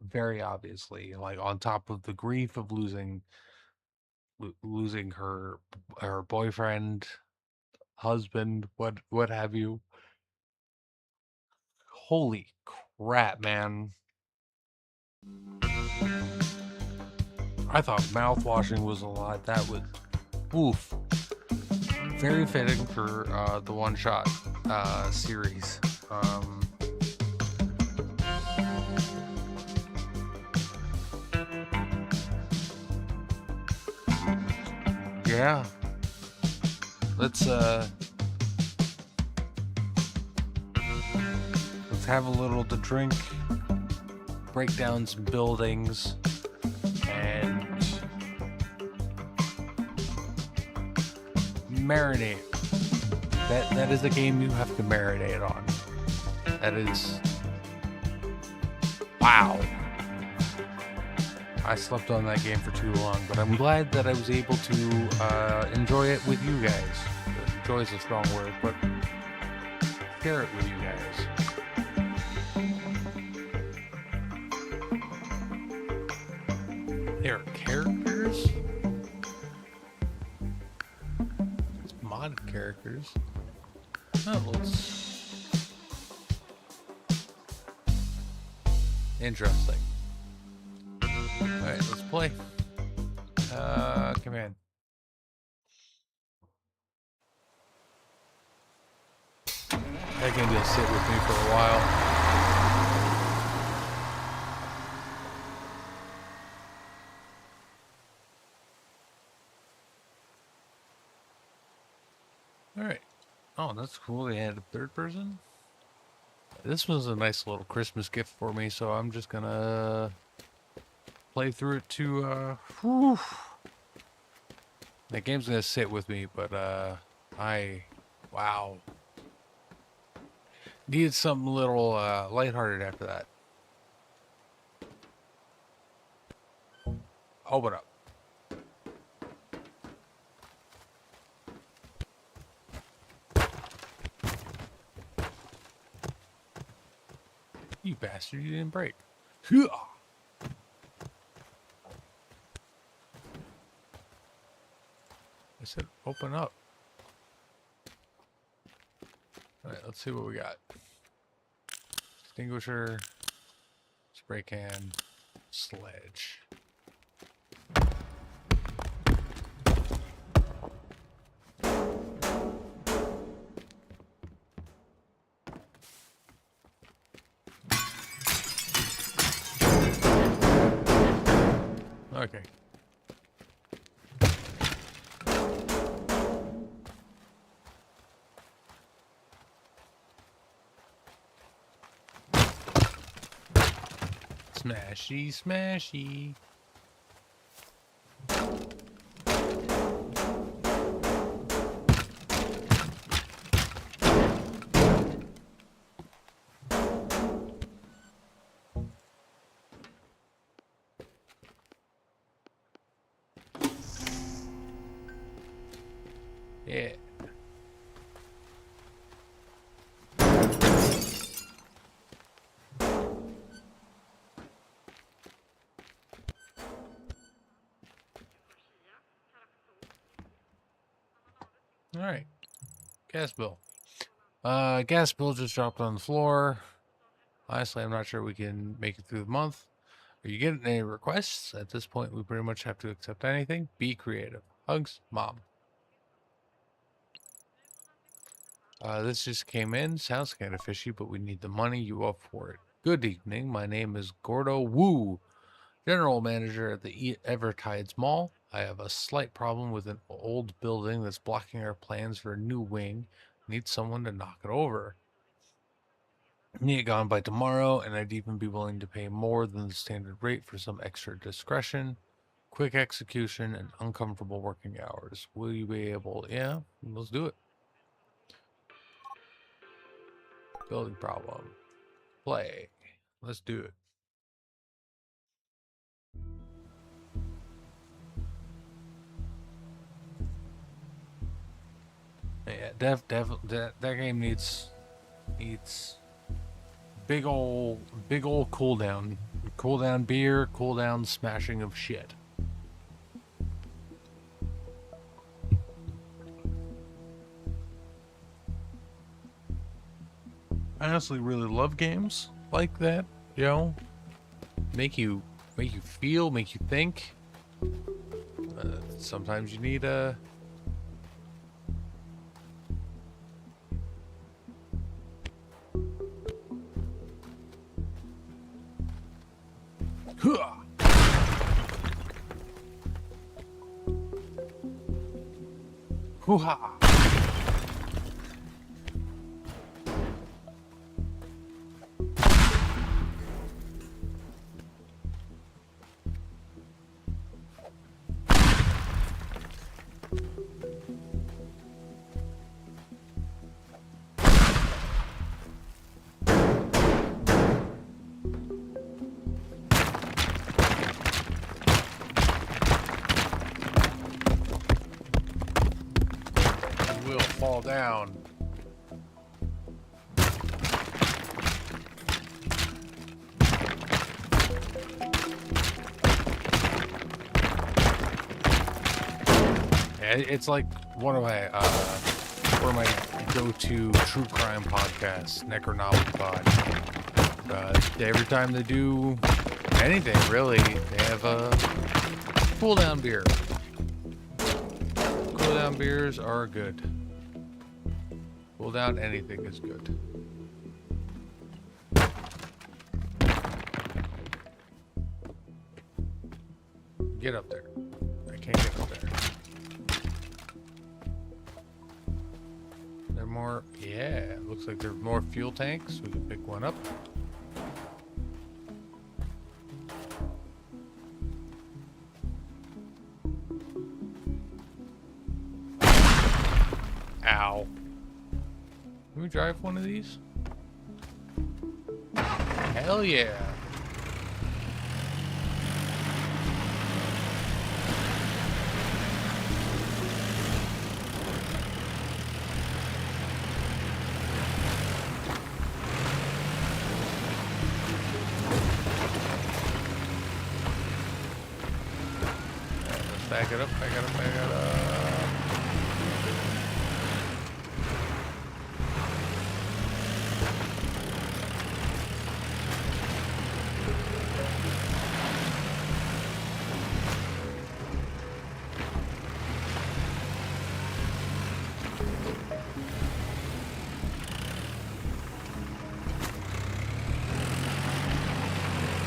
very obviously, like on top of the grief of losing her boyfriend, husband, what have you. Holy crap, man. I thought mouthwashing was a lot. That was oof. Very fitting for the one shot series. Yeah. Let's have a little to drink, break down some buildings, and marinate. That is a game you have to marinate on. That is wow. I slept on that game for too long, but I'm glad that I was able to enjoy it with you guys. Enjoy is a strong word, but share it with you guys. There are characters? It's modded characters. Oh, let's... Interesting. Alright, let's play. Command. That game will sit with me for a while. that's cool. They had a third person. This was a nice little Christmas gift for me, so I'm just gonna play through it to, whew. That game's gonna sit with me, but, wow. Needed something a little, lighthearted after that. Open up. You bastard, you didn't break. I said open up. Alright, let's see what we got. Extinguisher, spray can, sledge. Okay. Smashy, smashy. Yeah. All right. Gas bill. Gas bill just dropped on the floor. Honestly, I'm not sure we can make it through the month. Are you getting any requests? At this point, we pretty much have to accept anything. Be creative. Hugs, Mom. This just came in. Sounds kind of fishy, but we need the money. You up for it? Good evening. My name is Gordo Wu, General Manager at the Evertides Mall. I have a slight problem with an old building that's blocking our plans for a new wing. Need someone to knock it over. Need it gone by tomorrow, and I'd even be willing to pay more than the standard rate for some extra discretion, quick execution, and uncomfortable working hours. Will you be able? Yeah, let's do it. Building problem. Play. Let's do it. Yeah, that game needs big ol' cooldown. Cooldown beer, cooldown smashing of shit. I honestly really love games like that, you know? Make you feel, make you think. Sometimes you need a hoo-ha. Will fall down. Yeah, it's like one of my go-to true crime podcasts, Necronology Pod. Every time they do anything, really, they have a cooldown beer. Cooldown beers are good. Cooldown anything is good. Get up there. I can't get up there. There more? Yeah. looks like there's more fuel tanks. We can pick one up. Ow. Can we drive one of these? Hell yeah. Back it up, back it up, back it up.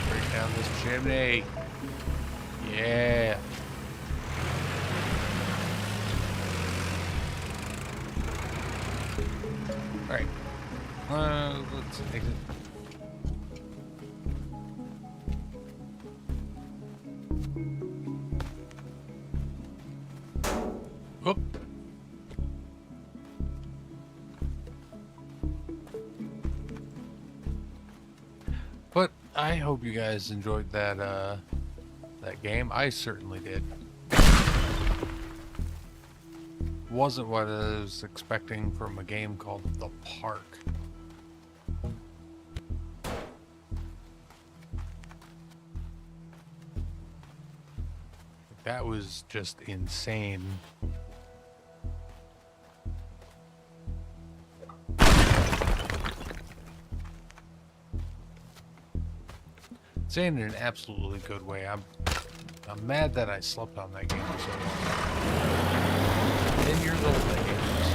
Break down this chimney. Yeah. Alright. Let's exit. Whoop. But I hope you guys enjoyed that game. I certainly did. Wasn't what I was expecting from a game called The Park. That was just insane. Insane in an absolutely good way. I'm mad that I slept on that game for so long. 10 years old, that game is.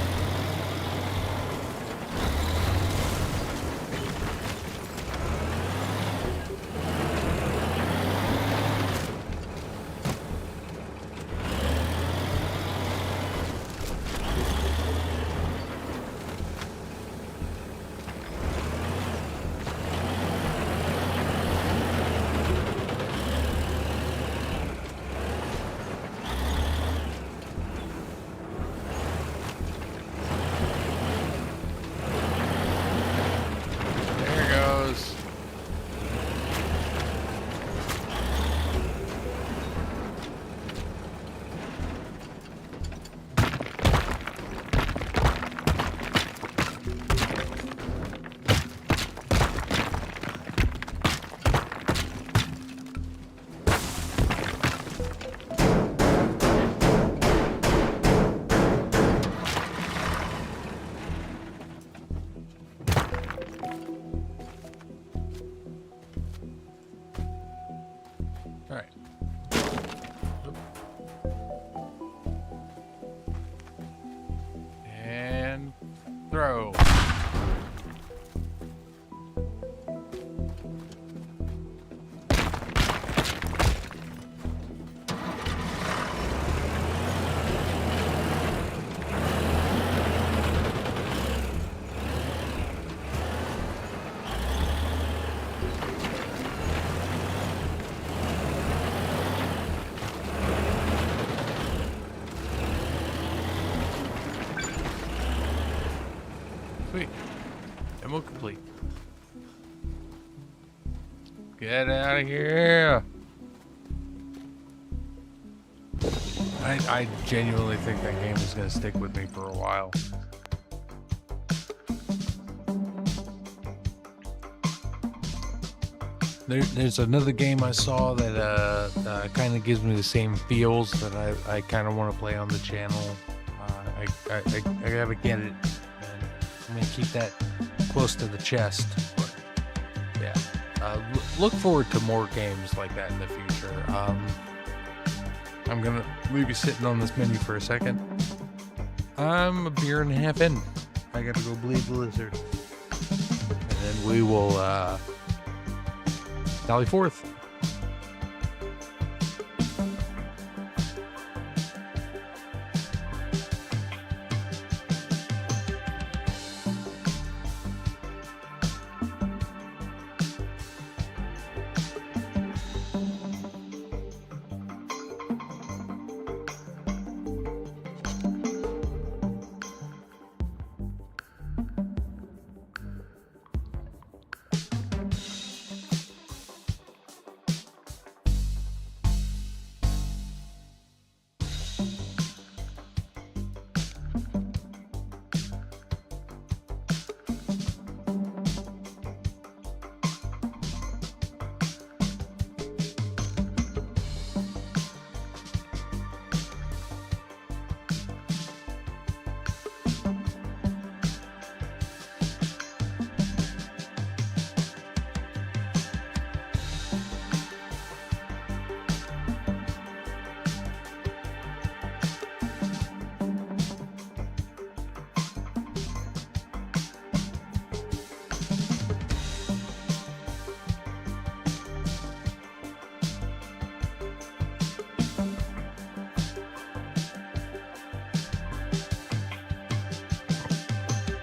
Alright. And throw. Sweet. Demo complete. Get out of here. I genuinely think that game is going to stick with me for a while. There's another game I saw that kind of gives me the same feels that I kind of want to play on the channel. I gotta get it. I'm gonna keep that close to the chest. But yeah, look forward to more games like that in the future. I'm gonna leave you sitting on this menu for a second. I'm a beer and a half in. I gotta go bleed the lizard, and then we will sally forth.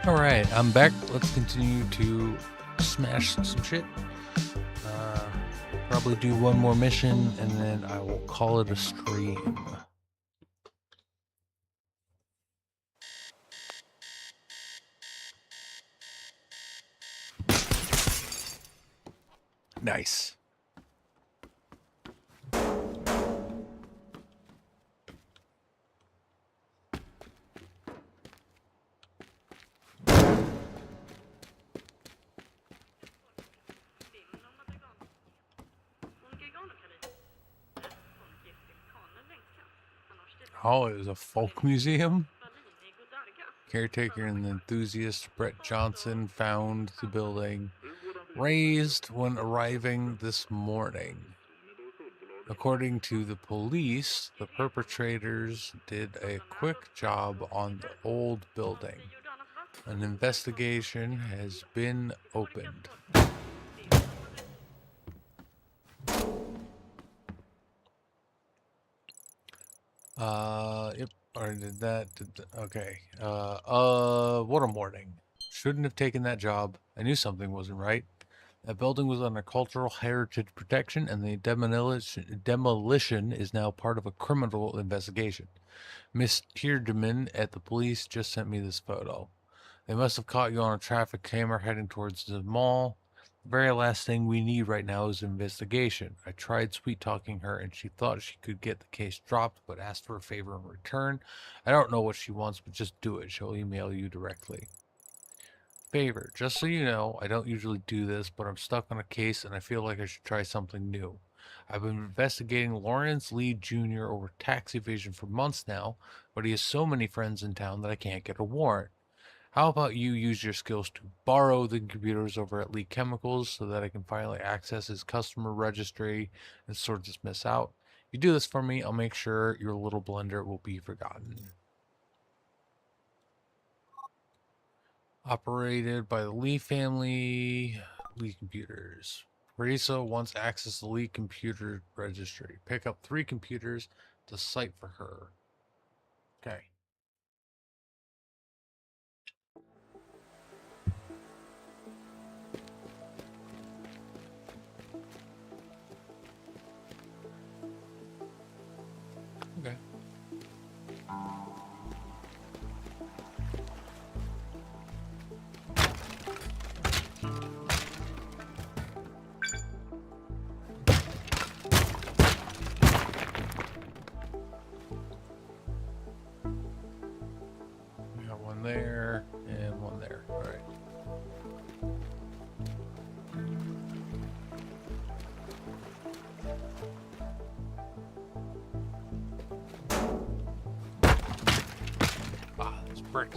Alright, I'm back. Let's continue to smash some shit. Probably do one more mission and then I will call it a stream. Nice. Oh, it was a folk museum? Caretaker and enthusiast Brett Johnson found the building razed when arriving this morning. According to the police, the perpetrators did a quick job on the old building. An investigation has been opened. Yep. Or okay. What a morning. Shouldn't have taken that job. I knew something wasn't right. That building was under cultural heritage protection, and the demolition is now part of a criminal investigation. Miss Tiedemann at the police just sent me this photo. They must have caught you on a traffic camera heading towards the mall. The very last thing we need right now is investigation. I tried sweet talking her and she thought she could get the case dropped, but asked for a favor in return. I don't know what she wants, but just do it. She'll email you directly. Favor, just so you know, I don't usually do this, but I'm stuck on a case and I feel like I should try something new. I've been investigating Lawrence Lee Jr. over tax evasion for months now, but he has so many friends in town that I can't get a warrant. How about you use your skills to borrow the computers over at Lee Chemicals so that I can finally access his customer registry and sort this mess out? If you do this for me, I'll make sure your little blender will be forgotten. Operated by the Lee family, Lee Computers. Teresa wants access to the Lee Computer Registry. Pick up 3 computers to site for her. Okay. Okay. We got one there and one there. All right. Ah, this brick.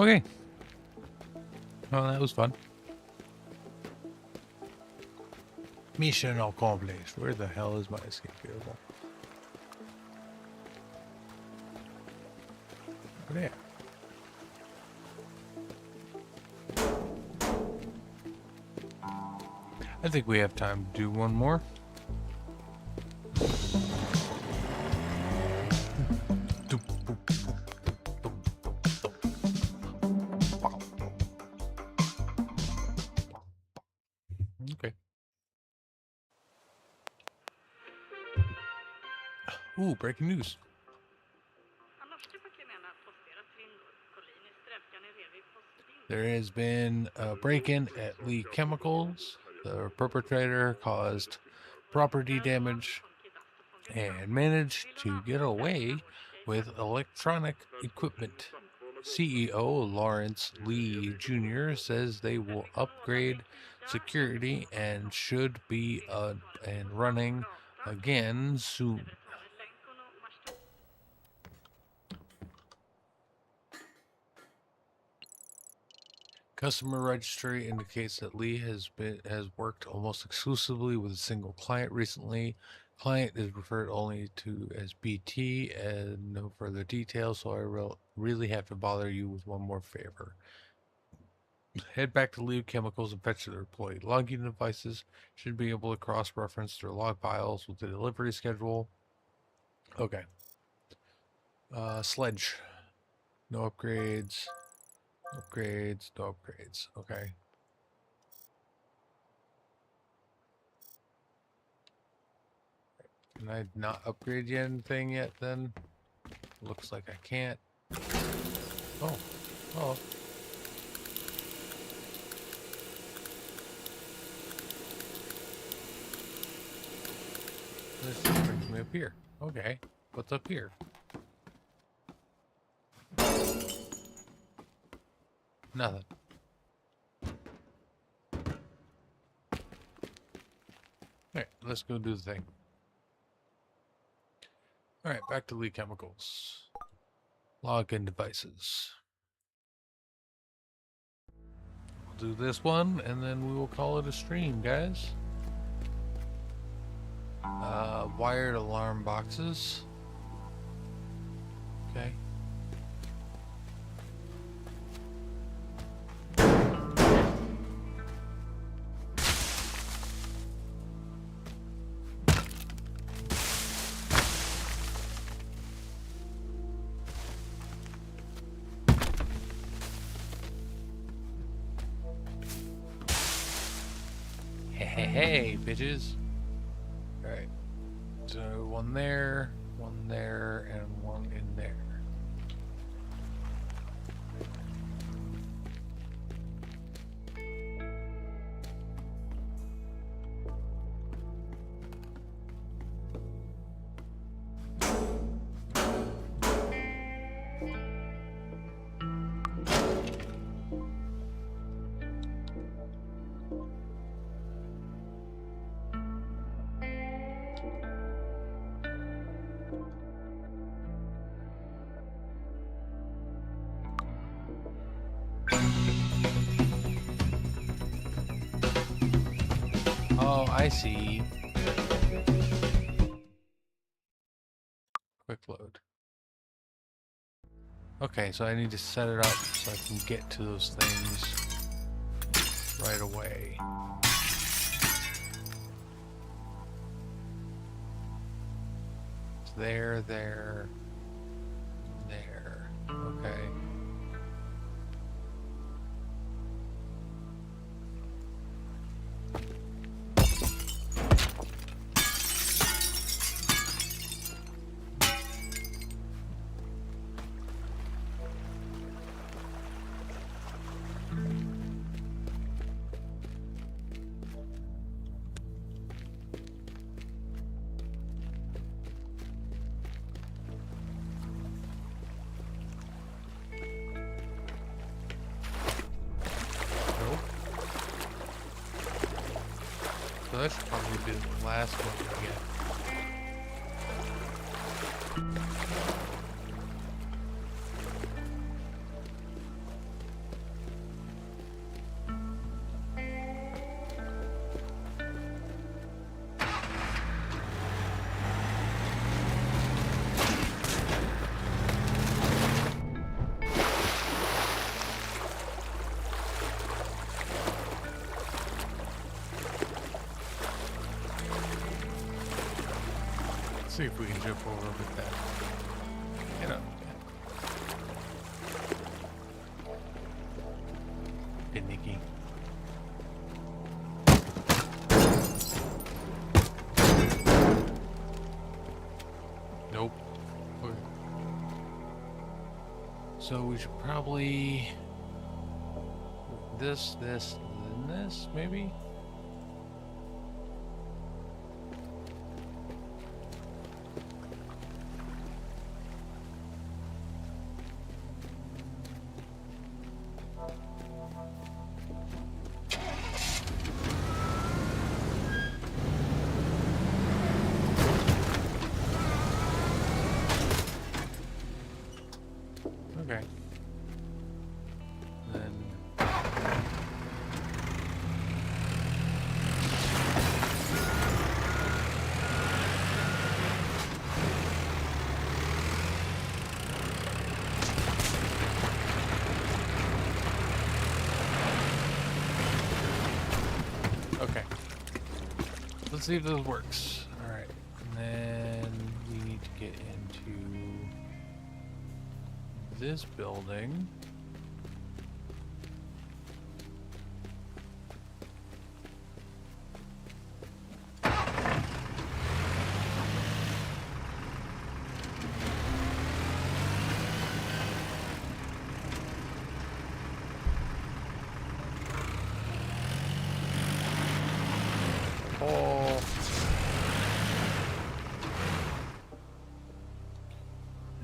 Okay. Well, that was fun. Mission accomplished. Where the hell is my escape vehicle? There. I think we have time to do one more. Okay. Ooh, breaking news. There has been a break-in at Lee Chemicals. The perpetrator caused property damage and managed to get away with electronic equipment. CEO Lawrence Lee Jr. says they will upgrade security and should be and running again soon. Customer registry indicates that Lee has worked almost exclusively with a single client recently. Client is referred only to as BT and no further details, so I really have to bother you with one more favor. Head back to Lee Chemicals and fetch their employee logging devices. Should be able to cross-reference their log files with the delivery schedule. Okay. Sledge. No upgrades. Upgrades. No upgrades. Okay. Can I not upgrade anything yet then? Looks like I can't. Oh. Oh. This just brings me up here. Okay. What's up here? Nothing. Alright, let's go do the thing. Alright, back to Lee Chemicals. Login devices. We'll do this one, and then we will call it a stream, guys. Wired alarm boxes. Okay. Hey, bitches. Alright. So one there, and one in there. Oh, I see. Quick load. Okay, so I need to set it up so I can get to those things right away. It's there. Okay. So that should probably be the last one we get. see if we can jump over with that. Get up. Finicky. Nope. Okay. So we should probably this, and this, maybe? Okay. Then okay. Let's see if this works. All right. And then we need to get into this building. Oh.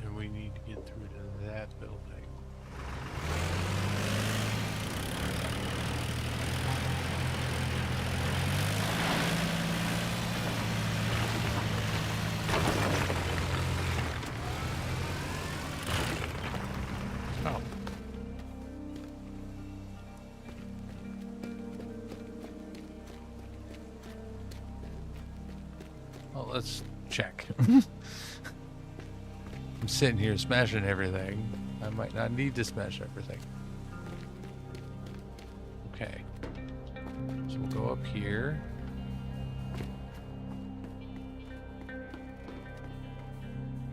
And we need to get through to that building. Oh. Well, let's check. I'm sitting here smashing everything. I might not need to smash everything. Okay. So we'll go up here.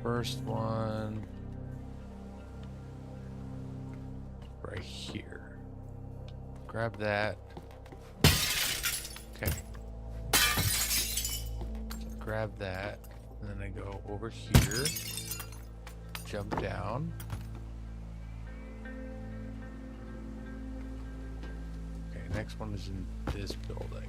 First one. Right here. Grab that. Okay. Grab that, and then I go over here, jump down. Okay, next one is in this building.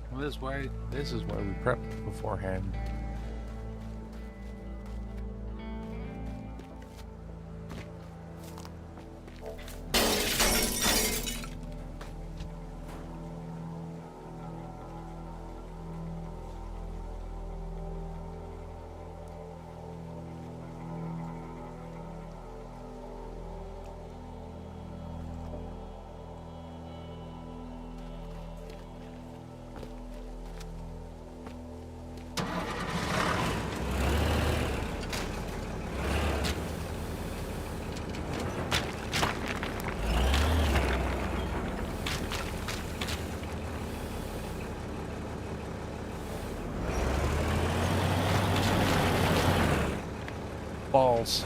Well, this is why we prep beforehand. balls.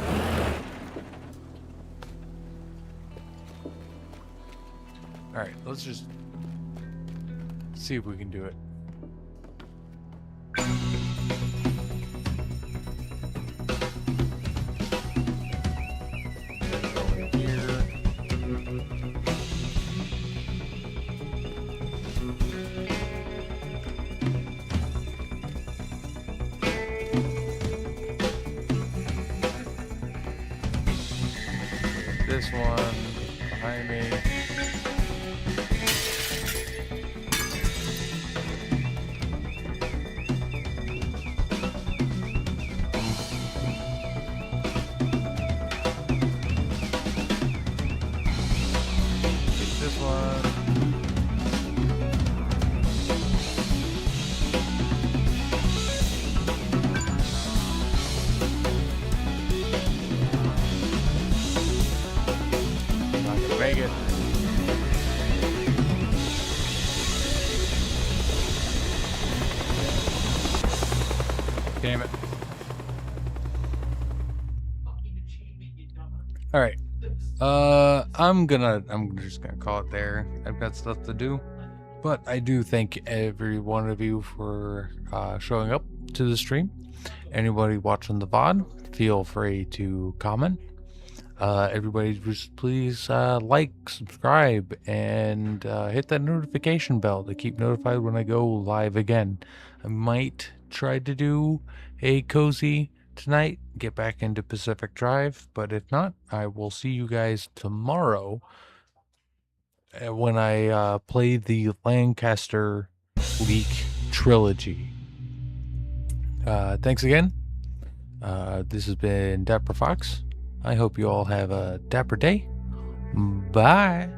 Alright, let's just see if we can do it. This one behind me. This one. Not gonna make it. Damn it. All right. I'm just gonna call it there. I've got stuff to do, but I do thank every one of you for showing up to the stream. Anybody watching the VOD, feel free to comment. Everybody just please like, subscribe, and hit that notification bell to keep notified when I go live again. I might try to do a cozy tonight, get back into Pacific Drive, but if not, I will see you guys tomorrow when I play the Lancaster Leak trilogy. Thanks again. This has been Dapper Fox. I hope you all have a dapper day. Bye.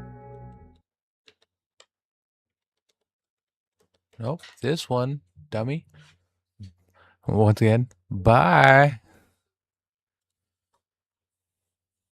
Nope, this one, dummy. Once again, bye.